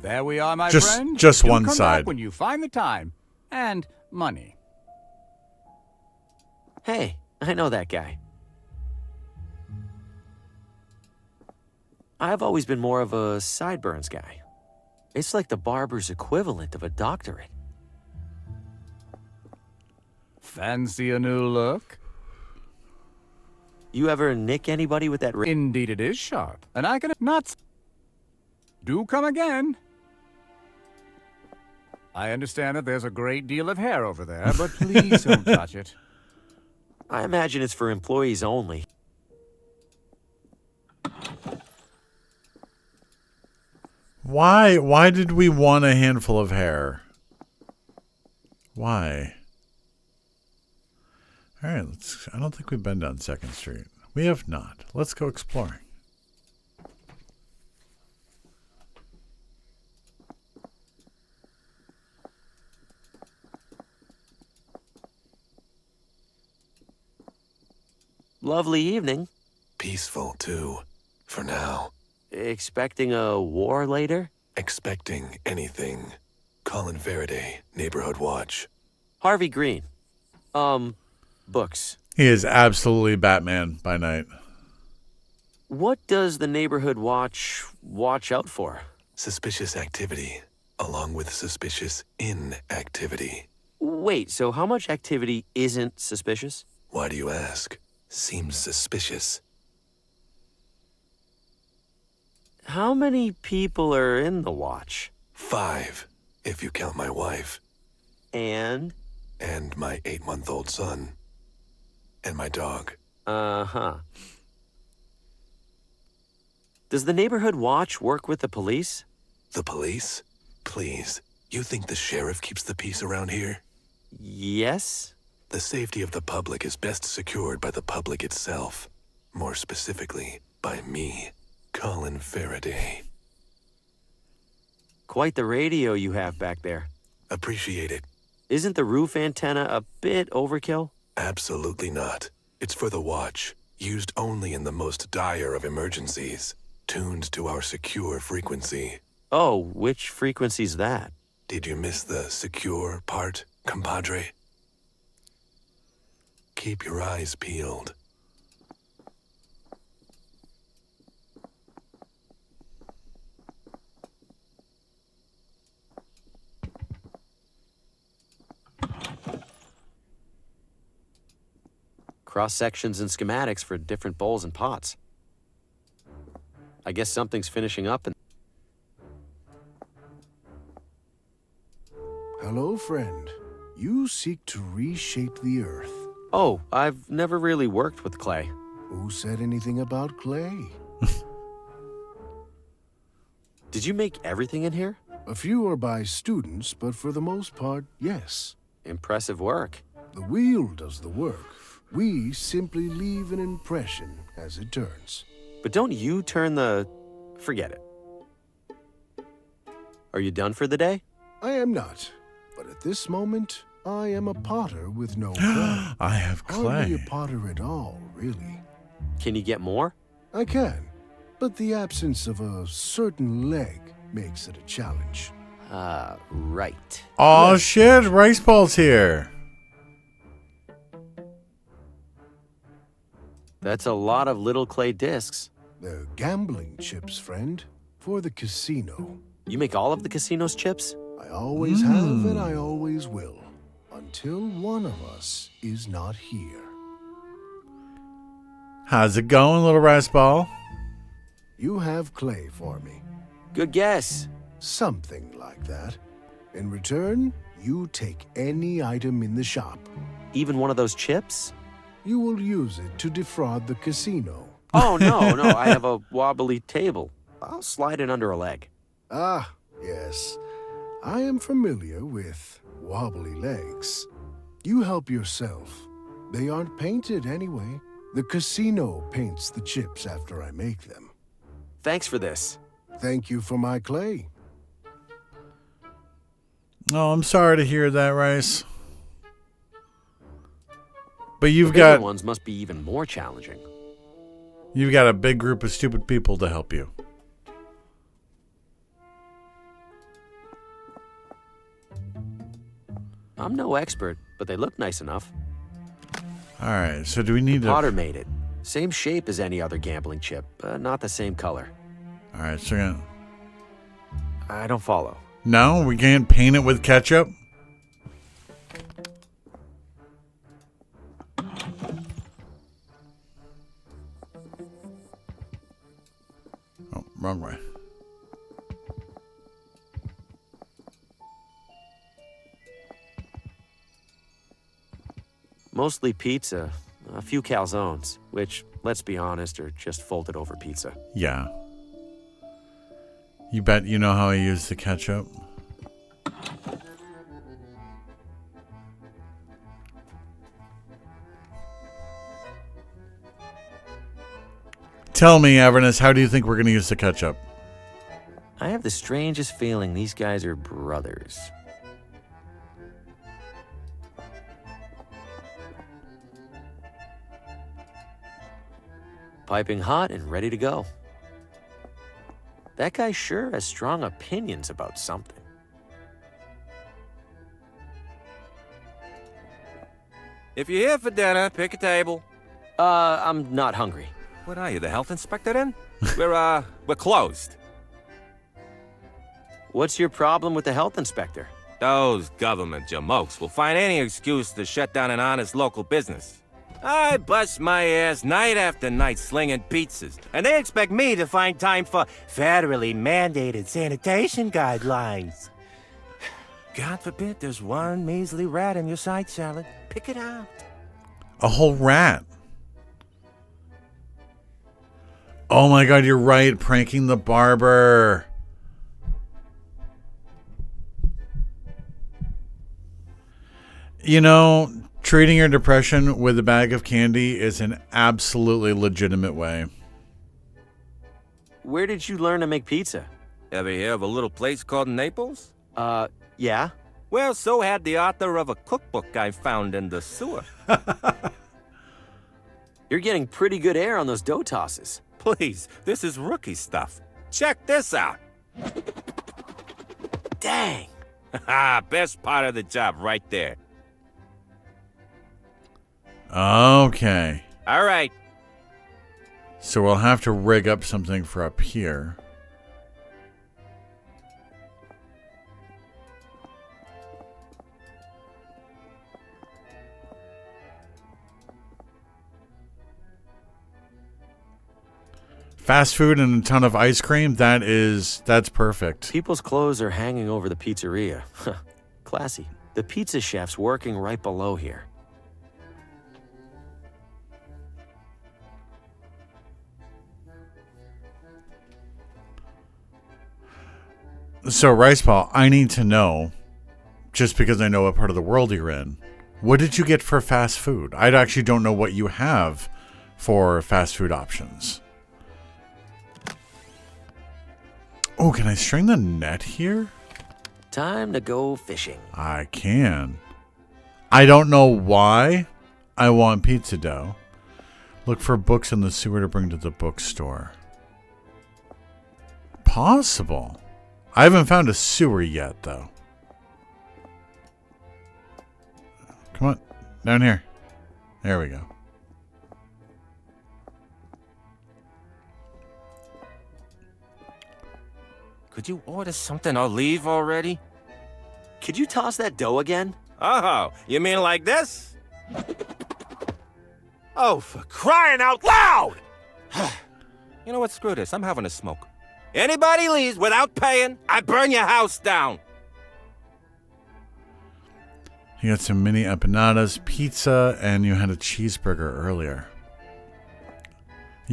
There we are, my Just- friend. just Do one come side. back when you find the time and money. Hey, I know that guy. I've always been more of a sideburns guy. It's like the barber's equivalent of a doctorate. Fancy a new look? You ever nick anybody with that Indeed it is sharp. And I can not... Do come again. I understand that there's a great deal of hair over there, but please don't touch it. I imagine it's for employees only. Why did we want a handful of hair? Why? All right, I don't think we've been down 2nd Street. We have not. Let's go exploring. Lovely evening. Peaceful, too. For now. Expecting a war later? Expecting anything. Colin Faraday, Neighborhood Watch. Harvey Green. Books. He is absolutely Batman by night. What does the Neighborhood Watch watch out for? Suspicious activity, along with suspicious inactivity. Wait, so how much activity isn't suspicious? Why do you ask? Seems suspicious. How many people are in the watch? 5, if you count my wife. And? And my 8-month-old son. And my dog. Uh-huh. Does the Neighborhood Watch work with the police? The police? Please, you think the sheriff keeps the peace around here? Yes? The safety of the public is best secured by the public itself. More specifically, by me, Colin Faraday. Quite the radio you have back there. Appreciate it. Isn't the roof antenna a bit overkill? Absolutely not. It's for the watch, used only in the most dire of emergencies, tuned to our secure frequency. Oh, which frequency's that? Did you miss the secure part, compadre? Keep your eyes peeled. Cross-sections and schematics for different bowls and pots. I guess something's finishing up and... Hello, friend. You seek to reshape the earth. Oh, I've never really worked with clay. Who said anything about clay? Did you make everything in here? A few are by students, but for the most part, yes. Impressive work. The wheel does the work. We simply leave an impression as it turns. But don't you turn the... Forget it. Are you done for the day? I am not. But at this moment, I am a potter with no clay. I have Hardly clay. a potter at all, really. Can you get more? I can. But the absence of a certain leg makes it a challenge. Right. Oh shit, Rice Ball's here. That's a lot of little clay discs. They're gambling chips, friend. For the casino. You make all of the casino's chips? I always have and I always will. Until one of us is not here. How's it going, little Rice Ball? You have clay for me. Good guess. Something like that. In return, you take any item in the shop. Even one of those chips? You will use it to defraud the casino, Oh, no, I have a wobbly table. I'll slide it under a leg. Ah, yes. I am familiar with wobbly legs. You help yourself. They aren't painted anyway. The casino paints the chips after I make them. Thanks for this. Thank you for my clay. Oh, I'm sorry to hear that, Rice. But you've The bigger got ones must be even more challenging. You've got a big group of stupid people to help you. I'm no expert, but they look nice enough. All right, so do we need to... Potter made it. Same shape as any other gambling chip, not the same color. All right, so we're gonna... I don't follow. No, we can't paint it with ketchup? Oh, wrong way. Mostly pizza, a few calzones, which, let's be honest, are just folded over pizza. Yeah. You bet you know how I use the ketchup? Tell me, Avernus, how do you think we're going to use the ketchup? I have the strangest feeling these guys are brothers. Piping hot and ready to go. That guy sure has strong opinions about something. If you're here for dinner, pick a table. I'm not hungry. What are you, the health inspector then? We're closed. What's your problem with the health inspector? Those government jamokes will find any excuse to shut down an honest local business. I bust my ass night after night slinging pizzas, and they expect me to find time for federally mandated sanitation guidelines. God forbid there's one measly rat in your side salad. Pick it out. A whole rat. Oh my god, you're right. Pranking the barber. You know, treating your depression with a bag of candy is an absolutely legitimate way. Where did you learn to make pizza? Ever hear of a little place called Naples? Yeah. Well, so had the author of a cookbook I found in the sewer. You're getting pretty good air on those dough tosses. Please, this is rookie stuff. Check this out. Dang. Best part of the job right there. Okay. All right. So we'll have to rig up something for up here. Fast food and a ton of ice cream, that's perfect. People's clothes are hanging over the pizzeria. Classy. The pizza chef's working right below here. So, Rice Ball, I need to know, just because I know what part of the world you're in, what did you get for fast food? I actually don't know what you have for fast food options. Oh, can I string the net here? Time to go fishing. I can. I don't know why I want pizza dough. Look for books in the sewer to bring to the bookstore. Possible. I haven't found a sewer yet, though. Come on. Down here. There we go. Could you order something or leave already? Could you toss that dough again? Oh, you mean like this? Oh, for crying out loud! You know what? Screw this. I'm having a smoke. Anybody leaves without paying, I burn your house down. You got some mini empanadas, pizza, and you had a cheeseburger earlier.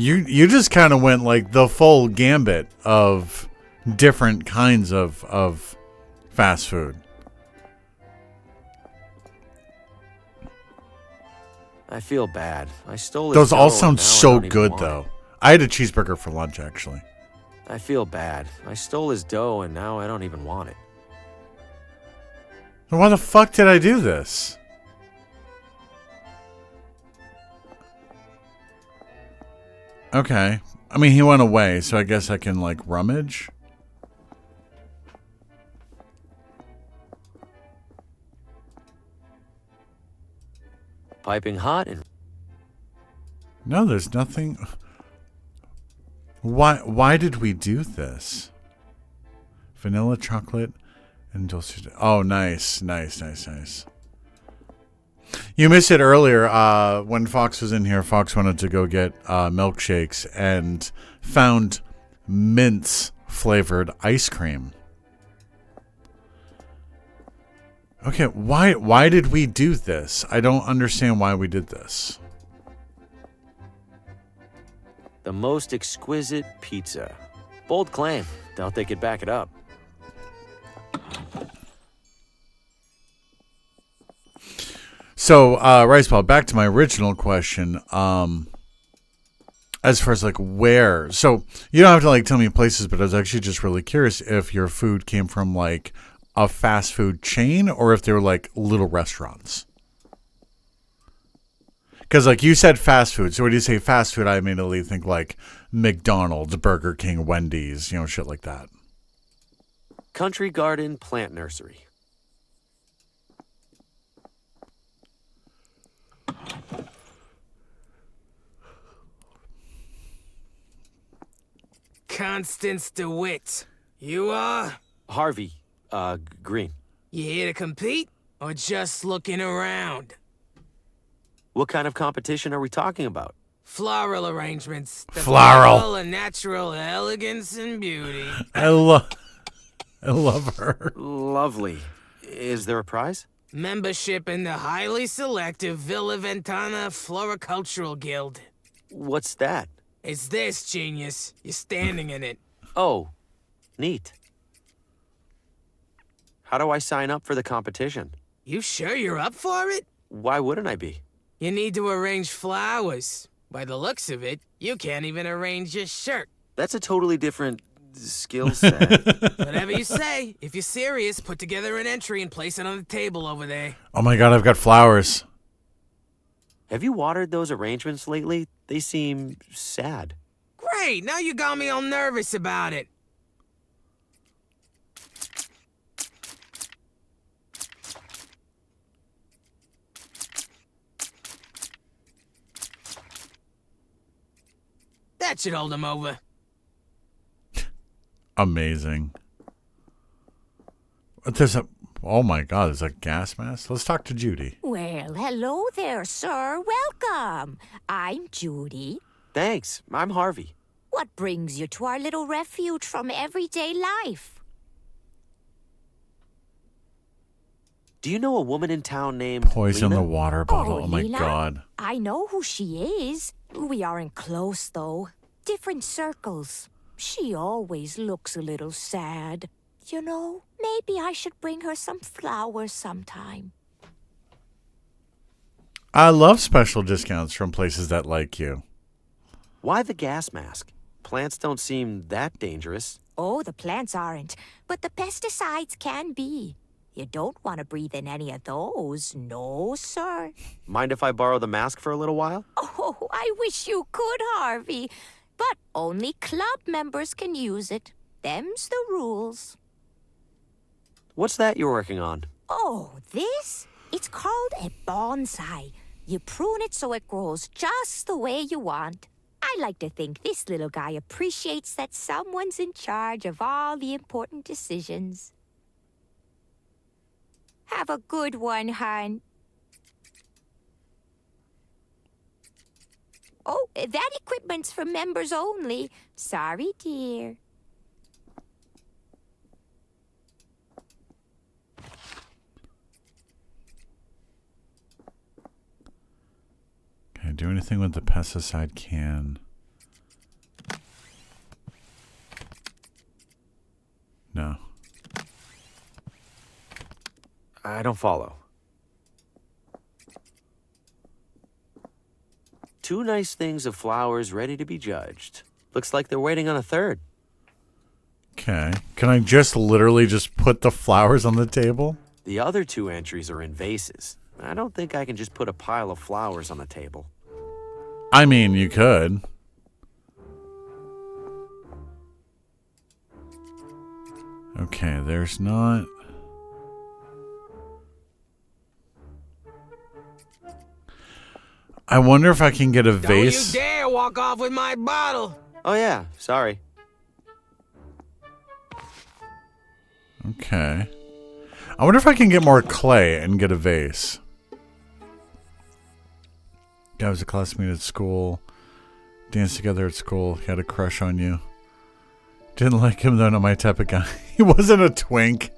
You just kind of went like the full gambit of different kinds of fast food. I feel bad. I stole his Those all dough, and sound now I so don't even good, want it. though. I had a cheeseburger for lunch, actually. I feel bad. I stole his dough, and now I don't even want it. Then why the fuck did I do this? Okay. I mean, he went away, so I guess I can, like, rummage. Piping hot and... No, there's nothing. Why did we do this? Vanilla chocolate and dulce. Oh, nice. You missed it earlier. When Fox was in here, Fox wanted to go get milkshakes and found mince flavored ice cream. Okay, why did we do this? I don't understand why we did this. The most exquisite pizza. Bold claim. Doubt they could back it up. So, Riceball, back to my original question. As far as like where, so you don't have to like tell me places, but I was actually just really curious if your food came from like a fast food chain or if they were like little restaurants. Because like you said fast food, so when you say fast food, I immediately think like McDonald's, Burger King, Wendy's, you know, shit like that. Country Garden Plant Nursery. Constance DeWitt. You are? Harvey, Green. You here to compete or just looking around? What kind of competition are we talking about? Floral arrangements. The Floral. pinnacle of natural elegance and beauty. I love her. Lovely. Is there a prize? Membership in the highly selective Villa Ventana Floricultural Guild. What's that? It's this, genius. You're standing in it. Oh, neat. How do I sign up for the competition? You sure you're up for it? Why wouldn't I be? You need to arrange flowers. By the looks of it, you can't even arrange your shirt. That's a totally different skill set. Whatever you say. If you're serious, put together an entry and place it on the table over there. Oh my God, I've got flowers. Have you watered those arrangements lately? They seem sad. Great, now you got me all nervous about it. That should hold him over. Amazing. Oh my God, there's a gas mask. Let's talk to Judy. Well, hello there, sir. Welcome. I'm Judy. Thanks. I'm Harvey. What brings you to our little refuge from everyday life? Do you know a woman in town named Poison Lena? the water bottle. Oh my Lena? God. I know who she is. We aren't close, though. Different circles. She always looks a little sad. You know, maybe I should bring her some flowers sometime. I love special discounts from places that like you. Why the gas mask? Plants don't seem that dangerous. Oh, the plants aren't, but the pesticides can be. You don't want to breathe in any of those, no, sir. Mind if I borrow the mask for a little while? Oh, I wish you could, Harvey. But only club members can use it. Them's the rules. What's that you're working on? Oh, this? It's called a bonsai. You prune it so it grows just the way you want. I like to think this little guy appreciates that someone's in charge of all the important decisions. Have a good one, hon. Oh, that equipment's for members only. Sorry, dear. Can I do anything with the pesticide can? I don't follow. 2 nice things of flowers ready to be judged. Looks like they're waiting on a third. Okay. Can I just literally just put the flowers on the table? The other 2 entries are in vases. I don't think I can just put a pile of flowers on the table. I mean, you could. Okay, there's not... I wonder if I can get a vase. Don't you dare walk off with my bottle! Oh yeah, sorry. Okay. I wonder if I can get more clay and get a vase. Guy was a classmate at school. Danced together at school. He had a crush on you. Didn't like him though, not my type of guy. He wasn't a twink.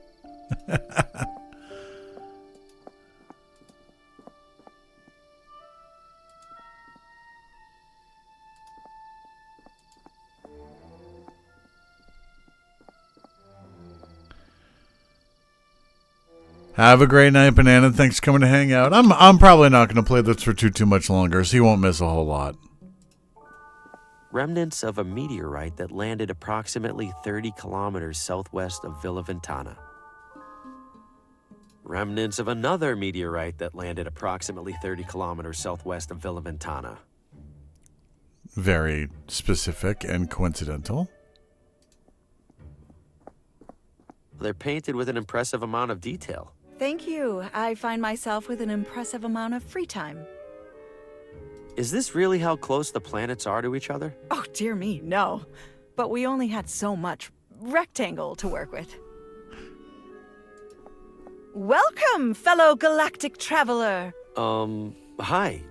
Have a great night, Banana. Thanks for coming to hang out. I'm probably not going to play this for too much longer, so you won't miss a whole lot. Remnants of a meteorite that landed approximately 30 kilometers southwest of Villa Ventana. Remnants of another meteorite that landed approximately 30 kilometers southwest of Villa Ventana. Very specific and coincidental. They're painted with an impressive amount of detail. Thank you. I find myself with an impressive amount of free time. Is this really how close the planets are to each other? Oh, dear me, no. But we only had so much rectangle to work with. Welcome, fellow galactic traveler. Hi.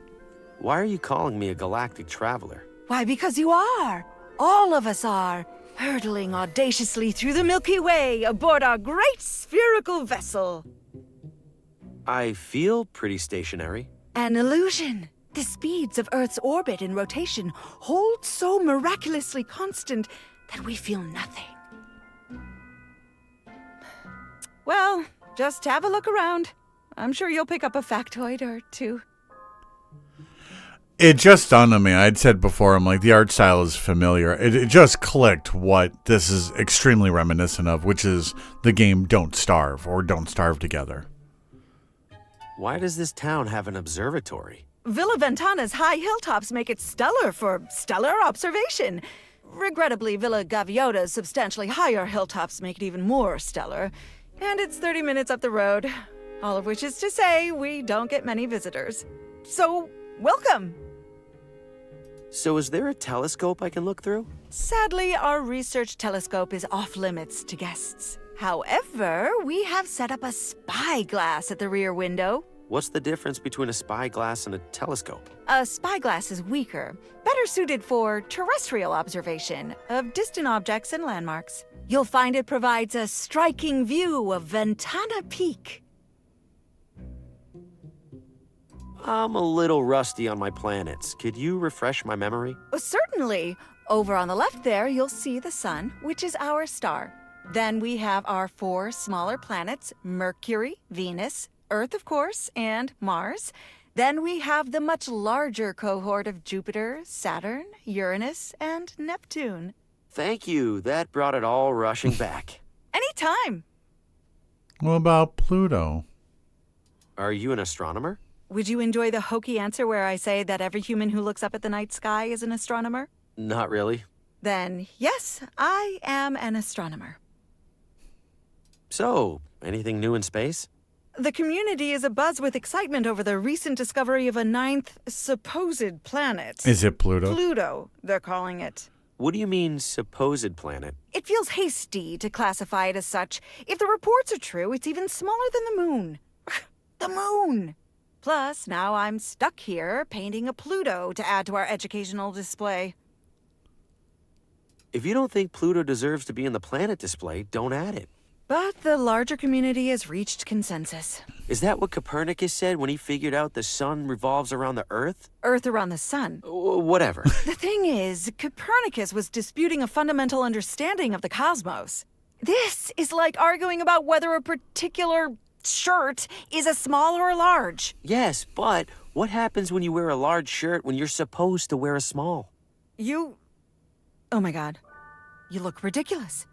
Why are you calling me a galactic traveler? Why, because you are. All of us are. Hurtling audaciously through the Milky Way aboard our great spherical vessel. I feel pretty stationary. An illusion. The speeds of Earth's orbit and rotation hold so miraculously constant that we feel nothing. Well, just have a look around. I'm sure you'll pick up a factoid or 2. It just dawned on me. I'd said before, I'm like, the art style is familiar. It just clicked what this is extremely reminiscent of, which is the game Don't Starve, or Don't Starve Together. Why does this town have an observatory? Villa Ventana's high hilltops make it stellar for stellar observation. Regrettably, Villa Gaviota's substantially higher hilltops make it even more stellar. And it's 30 minutes up the road. All of which is to say, we don't get many visitors. So, welcome! So is there a telescope I can look through? Sadly, our research telescope is off limits to guests. However, we have set up a spyglass at the rear window. What's the difference between a spyglass and a telescope? A spyglass is weaker, better suited for terrestrial observation of distant objects and landmarks. You'll find it provides a striking view of Ventana Peak. I'm a little rusty on my planets. Could you refresh my memory? Certainly. Over on the left there, you'll see the sun, which is our star. Then we have our 4 smaller planets, Mercury, Venus, Earth, of course, and Mars. Then we have the much larger cohort of Jupiter, Saturn, Uranus, and Neptune. Thank you. That brought it all rushing back. Anytime. What about Pluto? Are you an astronomer? Would you enjoy the hokey answer where I say that every human who looks up at the night sky is an astronomer? Not really. Then, yes, I am an astronomer. So, anything new in space? The community is abuzz with excitement over the recent discovery of a 9th supposed planet. Is it Pluto? Pluto, they're calling it. What do you mean, supposed planet? It feels hasty to classify it as such. If the reports are true, it's even smaller than the moon. The moon! Plus, now I'm stuck here painting a Pluto to add to our educational display. If you don't think Pluto deserves to be in the planet display, don't add it. But the larger community has reached consensus. Is that what Copernicus said when he figured out the sun revolves around the Earth? Earth around the sun. Whatever. The thing is, Copernicus was disputing a fundamental understanding of the cosmos. This is like arguing about whether a particular shirt is a small or a large. Yes, but what happens when you wear a large shirt when you're supposed to wear a small? Oh my god. You look ridiculous.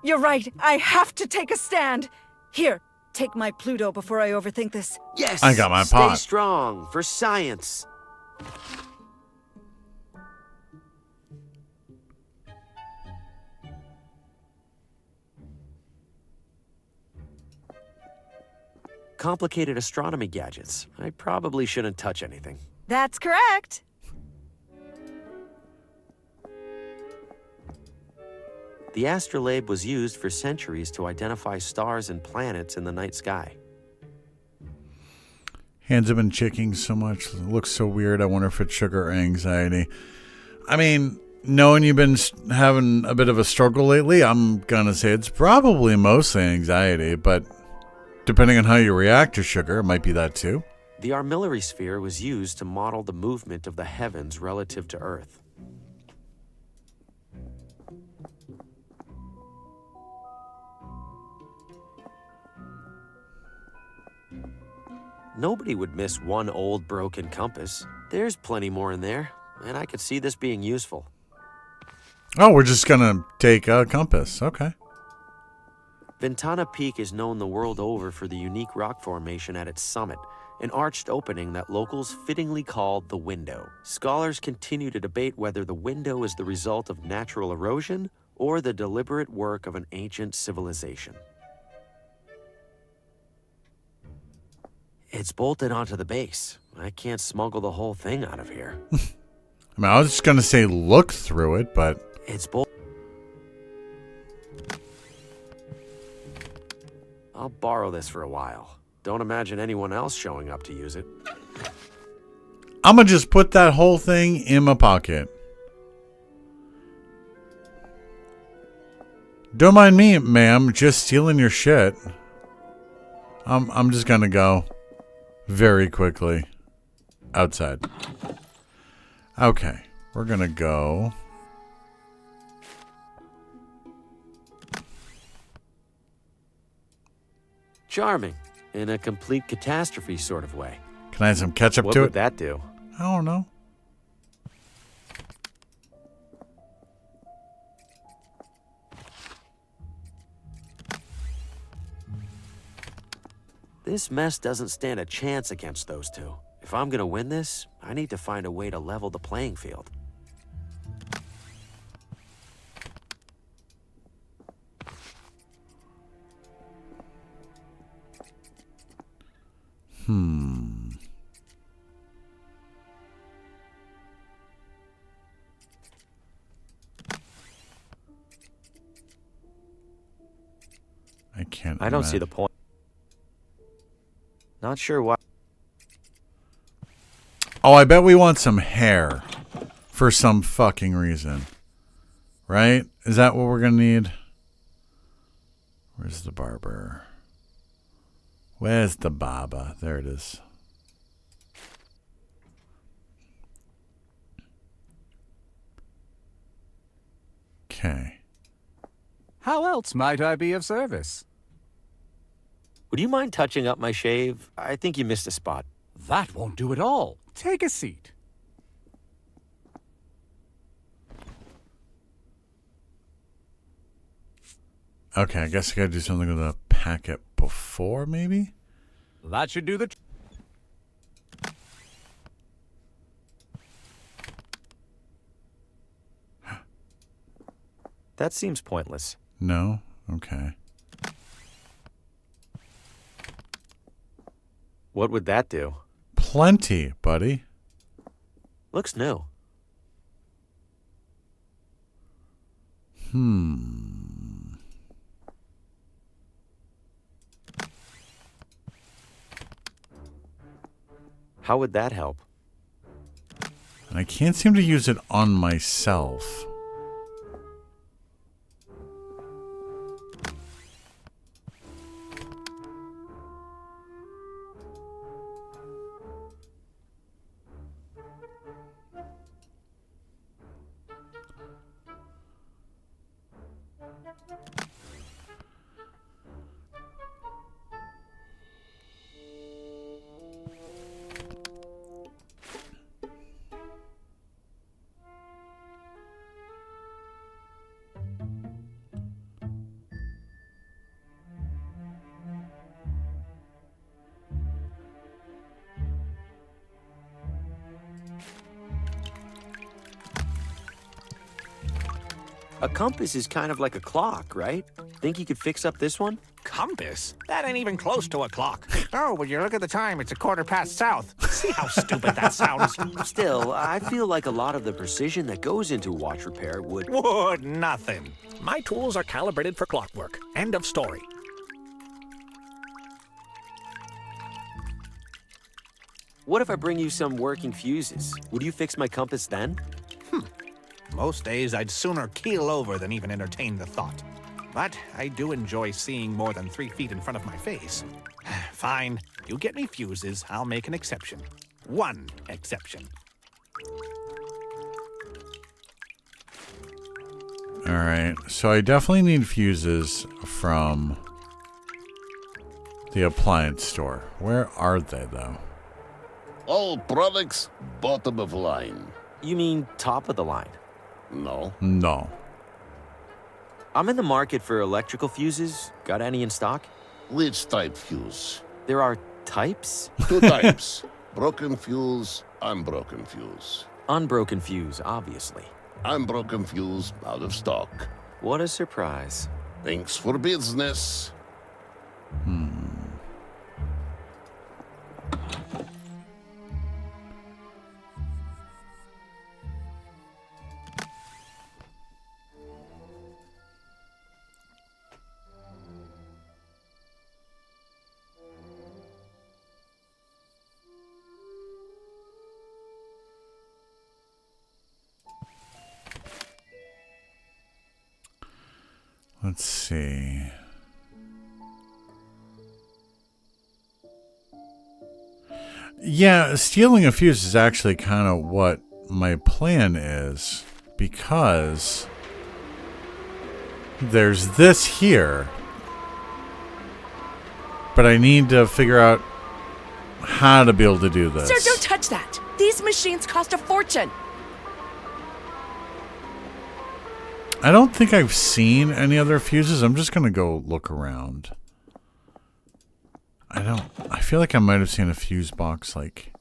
You're right. I have to take a stand. Here, take my Pluto before I overthink this. Yes! I got my Stay pot. strong for science. Complicated astronomy gadgets. I probably shouldn't touch anything. That's correct. The astrolabe was used for centuries to identify stars and planets in the night sky. Hands have been shaking so much. It looks so weird. I wonder if it's sugar or anxiety. I mean, knowing you've been having a bit of a struggle lately, I'm going to say it's probably mostly anxiety, but depending on how you react to sugar, it might be that too. The armillary sphere was used to model the movement of the heavens relative to Earth. Nobody would miss one old broken compass. There's plenty more in there, and I could see this being useful. Oh, we're just going to take a compass. Okay. Ventana Peak is known the world over for the unique rock formation at its summit, an arched opening that locals fittingly called the Window. Scholars continue to debate whether the window is the result of natural erosion or the deliberate work of an ancient civilization. It's bolted onto the base. I can't smuggle the whole thing out of here. I mean, I was just going to say look through it, but... It's bolted. I'll borrow this for a while. Don't imagine anyone else showing up to use it. I'm going to just put that whole thing in my pocket. Don't mind me, ma'am, just stealing your shit. I'm just going to go very quickly outside. Okay, we're going to go... Charming, in a complete catastrophe sort of way. Can I add some ketchup to it? What would that do? I don't know. This mess doesn't stand a chance against those two. If I'm gonna win this, I need to find a way to level the playing field. I can't. I don't see the point. Not sure why. Oh, I bet we want some hair for some fucking reason. Right? Is that what we're going to need? Where's the barber? Where's the barber? There it is. Okay. How else might I be of service? Would you mind touching up my shave? I think you missed a spot. That won't do at all. Take a seat. Okay, I guess I gotta do something with the packet before, maybe? That should do the That seems pointless. No? Okay. What would that do? Plenty, buddy. Looks new. How would that help? And I can't seem to use it on myself. A compass is kind of like a clock, right? Think you could fix up this one? Compass? That ain't even close to a clock. Oh, would you look at the time? It's 1/4 south. See how stupid that sounds? Still, I feel like a lot of the precision that goes into watch repair would... Would nothing. My tools are calibrated for clockwork. End of story. What if I bring you some working fuses? Would you fix my compass then? Most days, I'd sooner keel over than even entertain the thought. But I do enjoy seeing more than 3 feet in front of my face. Fine. You get me fuses, I'll make an exception. One exception. All right. So I definitely need fuses from the appliance store. Where are they, though? All products, bottom of line. You mean top of the line? No. No. I'm in the market for electrical fuses. Got any in stock? Which type fuse? There are types? 2 types. Broken fuse, unbroken fuse. Unbroken fuse, obviously. Unbroken fuse, out of stock. What a surprise. Thanks for business. Let's see. Yeah, stealing a fuse is actually kind of what my plan is, because there's this here, but I need to figure out how to be able to do this. Sir, don't touch that. These machines cost a fortune. I don't think I've seen any other fuses. I'm just going to go look around. I feel like I might have seen a fuse box, like,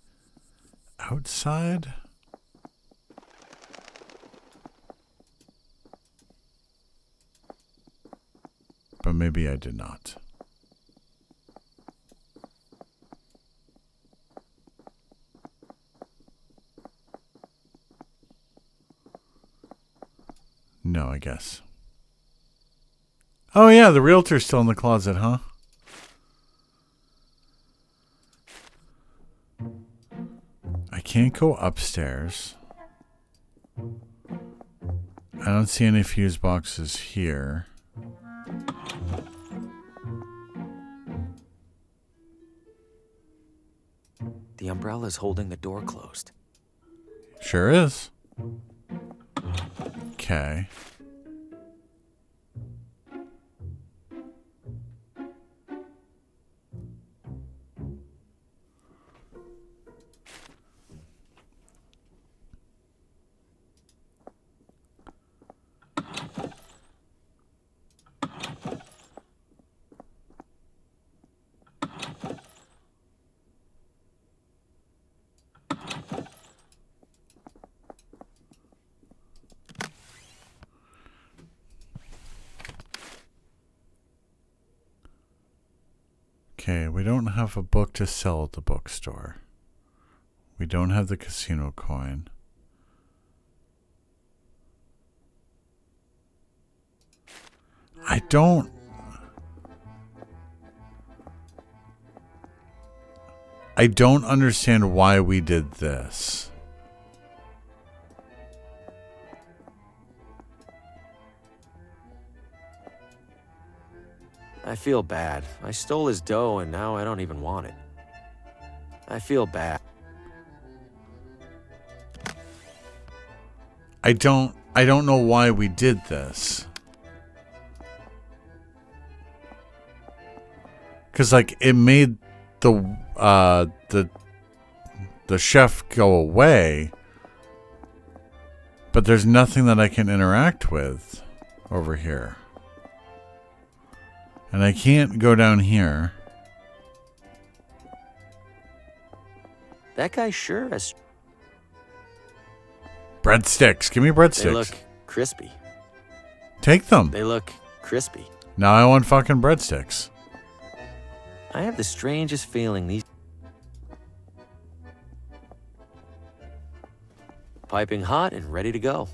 outside. But maybe I did not. No, I guess. Oh yeah, the realtor's still in the closet, huh? I can't go upstairs. I don't see any fuse boxes here. The umbrella's holding the door closed. Sure is. Okay. Okay, we don't have a book to sell at the bookstore. We don't have the casino coin. I don't understand why we did this. I feel bad. I stole his dough and now I don't even want it. I feel bad. I don't know why we did this. 'Cause like it made the chef go away, but there's nothing that I can interact with over here. And I can't go down here. That guy sure has... Breadsticks. Give me breadsticks. They look crispy. Take them. They look crispy. Now I want fucking breadsticks. I have the strangest feeling these... Piping hot and ready to go.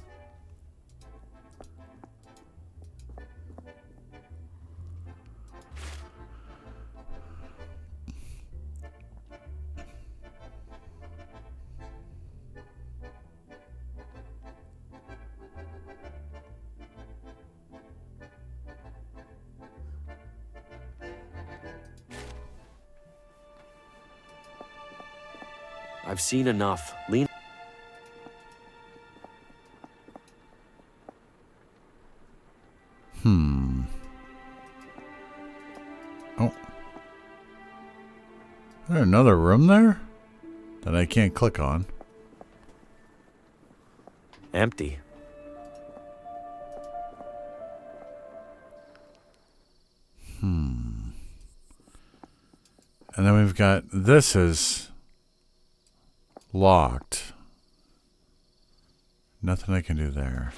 I've seen enough. Lean. Oh. Is there another room there that I can't click on? Empty. And then we've got, this is locked. Nothing I can do there.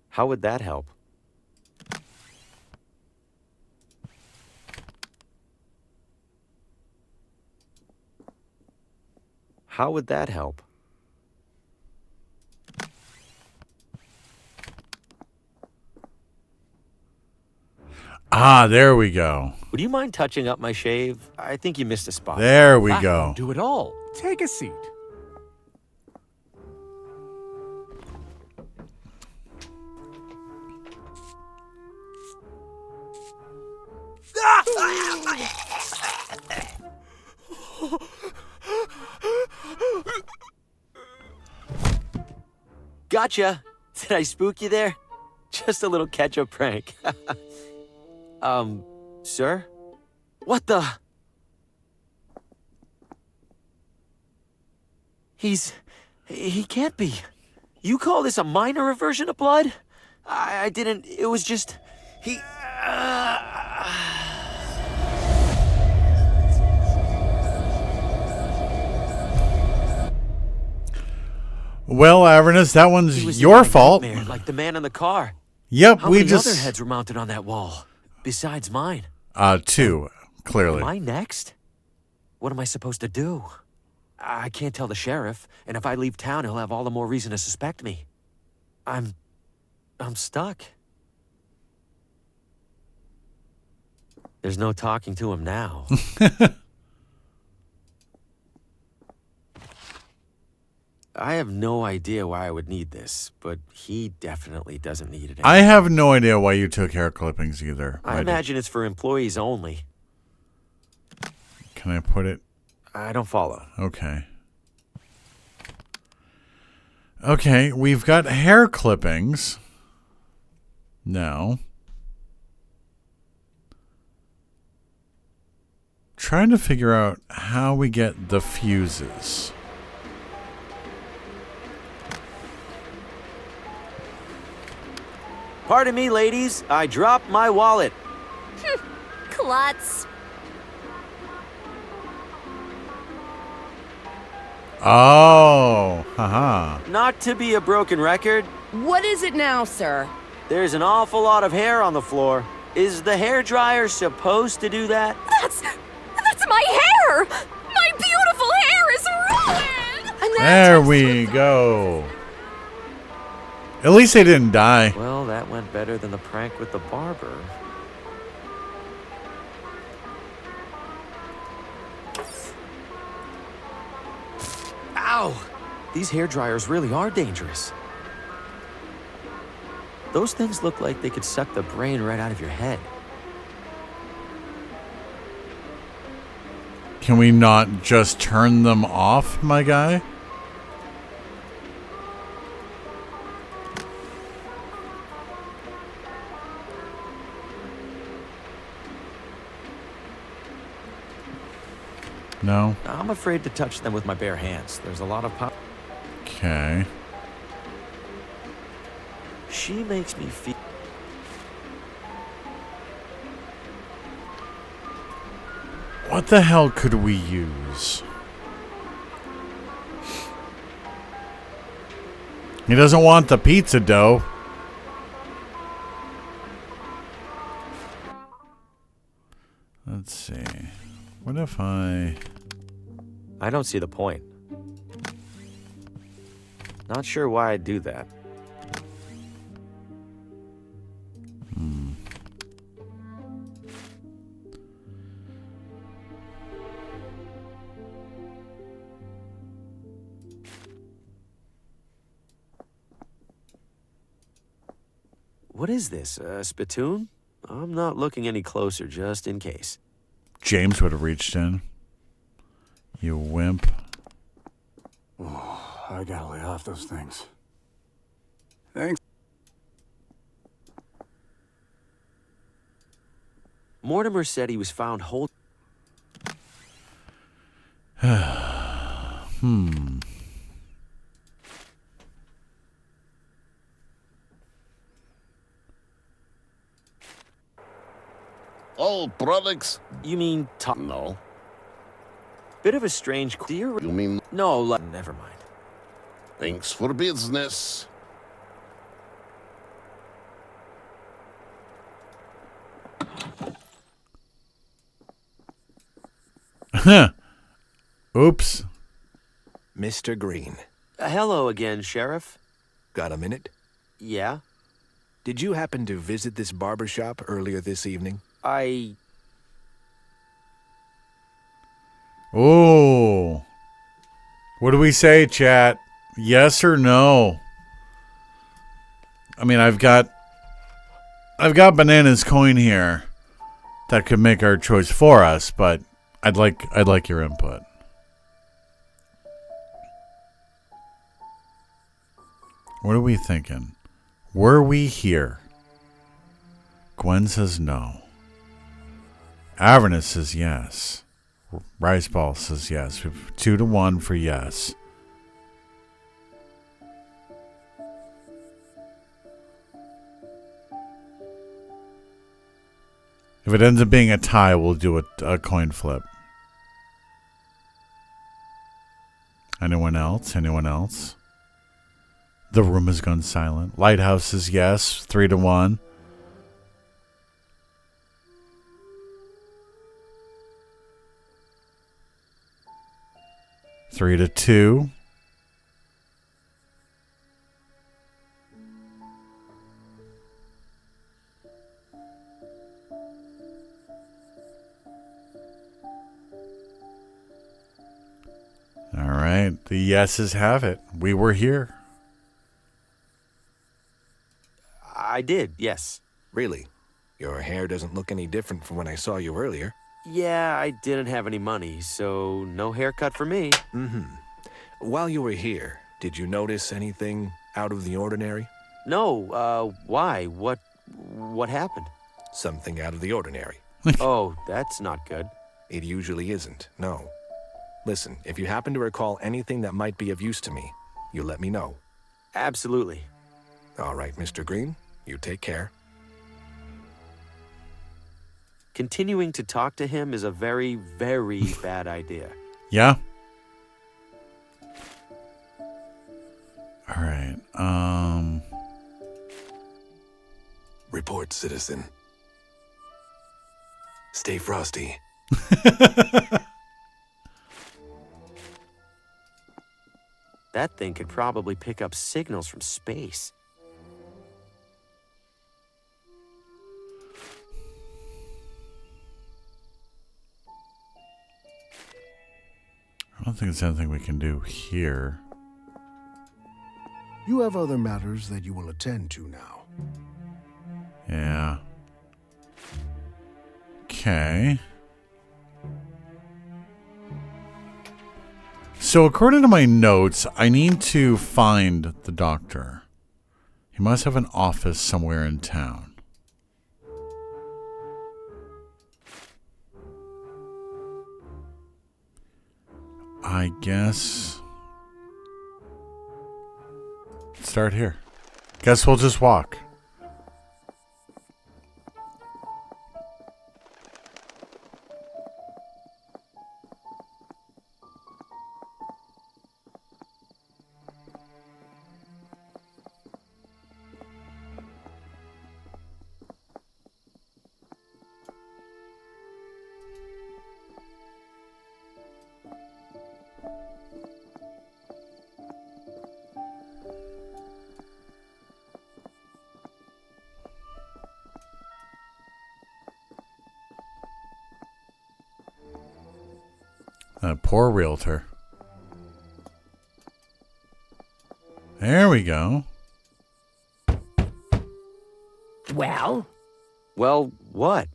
How would that help? How would that help? Ah, there we go. Would you mind touching up my shave? I think you missed a spot. There we That go. won't do it all. Take a seat. Gotcha. Did I spook you there? Just a little catch-up prank. Sir? What the? He can't be. You call this a minor aversion of blood? I didn't, it was just, he... Well, Avernus, that one's your fault. Like the man in the car. Yep, How many other heads were mounted on that wall, besides mine? 2, clearly. Am I next? What am I supposed to do? I can't tell the sheriff, and if I leave town, he'll have all the more reason to suspect me. I'm stuck. There's no talking to him now. I have no idea why I would need this, but he definitely doesn't need it. I have no idea why you took hair clippings either. I imagine it's for employees only. Can I put it? I don't follow. Okay. Okay, we've got hair clippings. Now. Trying to figure out how we get the fuses. Pardon me, ladies. I dropped my wallet. Klutz. Oh, haha. Not to be a broken record. What is it now, sir? There's an awful lot of hair on the floor. Is the hairdryer supposed to do that? That's my hair! My beautiful hair is ruined! There we go. At least they didn't die. Well, that went better than the prank with the barber. Ow! These hairdryers really are dangerous. Those things look like they could suck the brain right out of your head. Can we not just turn them off, my guy? No? I'm afraid to touch them with my bare hands. There's a lot of power. Okay. She makes me feel... What the hell could we use? He doesn't want the pizza dough. Let's see. What if I don't see the point. Not sure why I'd do that. What is this, a spittoon? I'm not looking any closer, just in case. James would have reached in. You wimp. Oh, I gotta lay off those things. Thanks. Mortimer said he was found holding... All products? You mean... No. Bit of a strange... You mean... No, never mind. Thanks for business. Oops. Mr. Green. Hello again, Sheriff. Got a minute? Yeah? Did you happen to visit this barber shop earlier this evening? Oh. What do we say, chat? Yes or no? I mean, I've got Banana's coin here that could make our choice for us, but I'd like your input. What are we thinking? Were we here? Gwen says no. Avernus says yes. Riceball says yes. We have 2-1 for yes. If it ends up being a tie, we'll do a coin flip. Anyone else? Anyone else? The room has gone silent. Lighthouse is yes. 3-1. Three to 2. All right. The yeses have it. We were here. I did, yes. Really? Your hair doesn't look any different from when I saw you earlier. Yeah, I didn't have any money, so no haircut for me. Mm-hmm. While you were here, did you notice anything out of the ordinary? No, why? What happened? Something out of the ordinary. Oh, that's not good. It usually isn't, no. Listen, if you happen to recall anything that might be of use to me, you let me know. Absolutely. All right, Mr. Green, you take care. Continuing to talk to him is a very, very bad idea. Yeah? All right. Report, citizen. Stay frosty. That thing could probably pick up signals from space. I don't think there's anything we can do here. You have other matters that you will attend to now. Yeah. Okay. So according to my notes, I need to find the doctor. He must have an office somewhere in town. I guess start here. Guess we'll just walk. That poor realtor. There we go. Well? Well, what?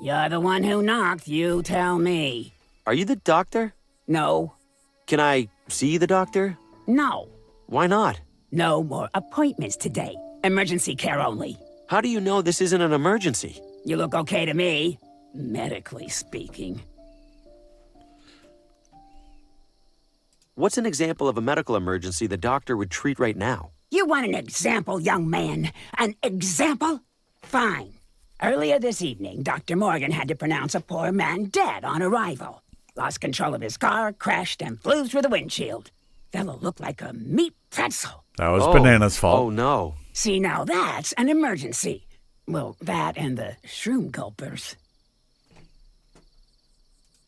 You're the one who knocked, you tell me. Are you the doctor? No. Can I see the doctor? No. Why not? No more appointments today. Emergency care only. How do you know this isn't an emergency? You look okay to me, medically speaking. What's an example of a medical emergency the doctor would treat right now? You want an example, young man? An example? Fine. Earlier this evening, Dr. Morgan had to pronounce a poor man dead on arrival. Lost control of his car, crashed, and flew through the windshield. Fellow looked like a meat pretzel. That was Banana's fault. Oh, no. See, now that's an emergency. Well, that and the shroom gulpers.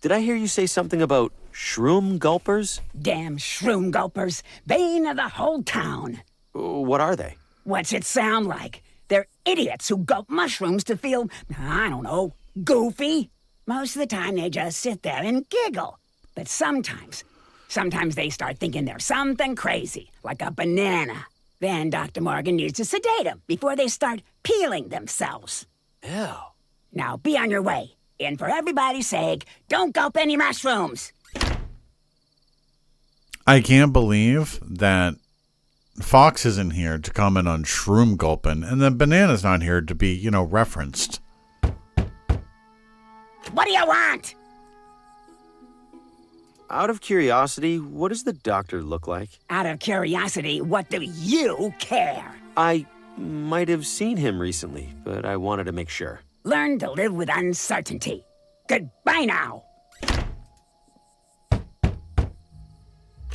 Did I hear you say something about shroom gulpers? Damn shroom gulpers. Bane of the whole town. What are they? What's it sound like? They're idiots who gulp mushrooms to feel, I don't know, goofy. Most of the time they just sit there and giggle. But sometimes they start thinking they're something crazy, like a banana. Then Dr. Morgan needs to sedate them before they start peeling themselves. Ew. Now be on your way. And for everybody's sake, don't gulp any mushrooms. I can't believe that Fox isn't here to comment on shroom gulping, and then Banana's not here to be, referenced. What do you want? Out of curiosity, what does the doctor look like? Out of curiosity, what do you care? I might have seen him recently, but I wanted to make sure. Learn to live with uncertainty. Goodbye now.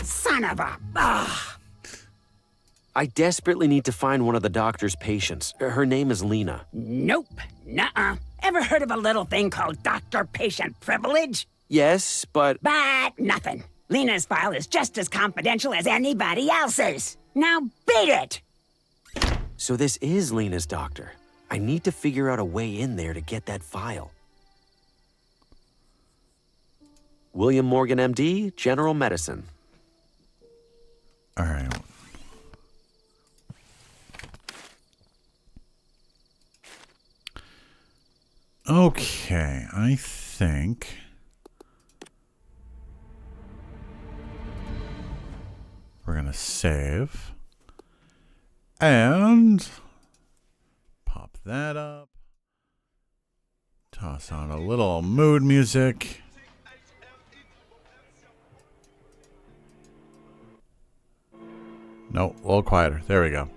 Son of a... Ugh. I desperately need to find one of the doctor's patients. Her name is Lena. Nope. Nuh-uh. Ever heard of a little thing called doctor-patient privilege? Yes, but... But nothing. Lena's file is just as confidential as anybody else's. Now beat it! So this is Lena's doctor. I need to figure out a way in there to get that file. William Morgan, MD, General Medicine. All right. Okay, I think we're going to save and pop that up. Toss on a little mood music. No, a little quieter. There we go.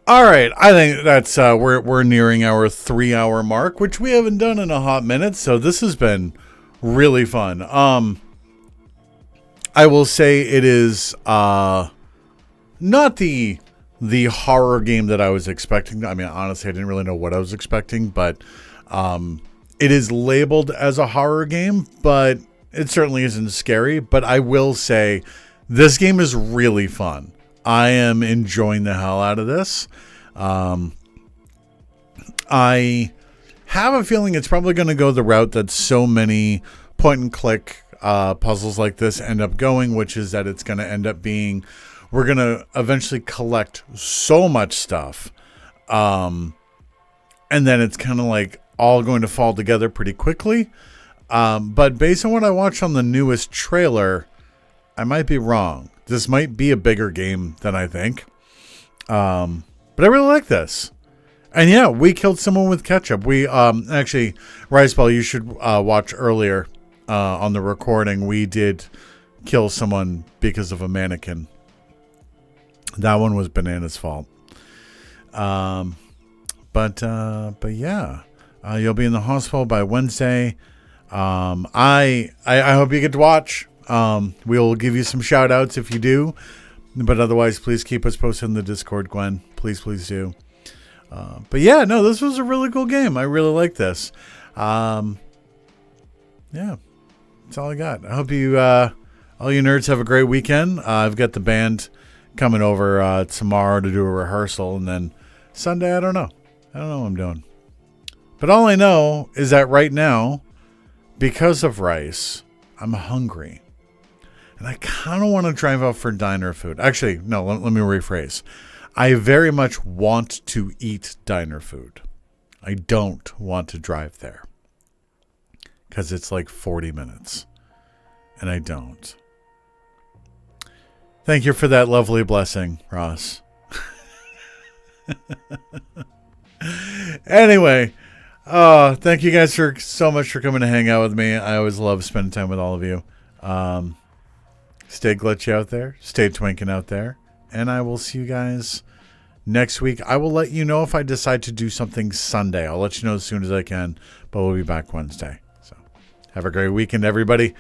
All right, I think that's we're nearing our 3-hour mark, which we haven't done in a hot minute. So this has been really fun. I will say it is not the horror game that I was expecting. I mean, honestly, I didn't really know what I was expecting, but it is labeled as a horror game, but it certainly isn't scary. But I will say this game is really fun. I am enjoying the hell out of this. I have a feeling it's probably going to go the route that so many point and click puzzles like this end up going, which is that it's going to end up being, we're going to eventually collect so much stuff. And then it's kind of like all going to fall together pretty quickly. But based on what I watched on the newest trailer, I might be wrong. This might be a bigger game than I think. But I really like this. And yeah, we killed someone with ketchup. We actually, Riceball, you should watch earlier on the recording. We did kill someone because of a mannequin. That one was Banana's fault. But yeah, you'll be in the hospital by Wednesday. I hope you get to watch. We'll give you some shout outs if you do, but otherwise, please keep us posted in the Discord, Gwen. Please do. But yeah, no, this was a really cool game. I really like this. Yeah, that's all I got. I hope you, all you nerds, have a great weekend. I've got the band coming over tomorrow to do a rehearsal, and then Sunday, I don't know what I'm doing. But all I know is that right now, because of rice, I'm hungry. And I kind of want to drive out for diner food. Actually, no, let me rephrase. I very much want to eat diner food. I don't want to drive there. Because it's like 40 minutes. And I don't. Thank you for that lovely blessing, Ross. Anyway, thank you guys so much for coming to hang out with me. I always love spending time with all of you. Stay glitchy out there. Stay twinking out there. And I will see you guys next week. I will let you know if I decide to do something Sunday. I'll let you know as soon as I can. But we'll be back Wednesday. So have a great weekend, everybody.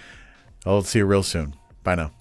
I'll see you real soon. Bye now.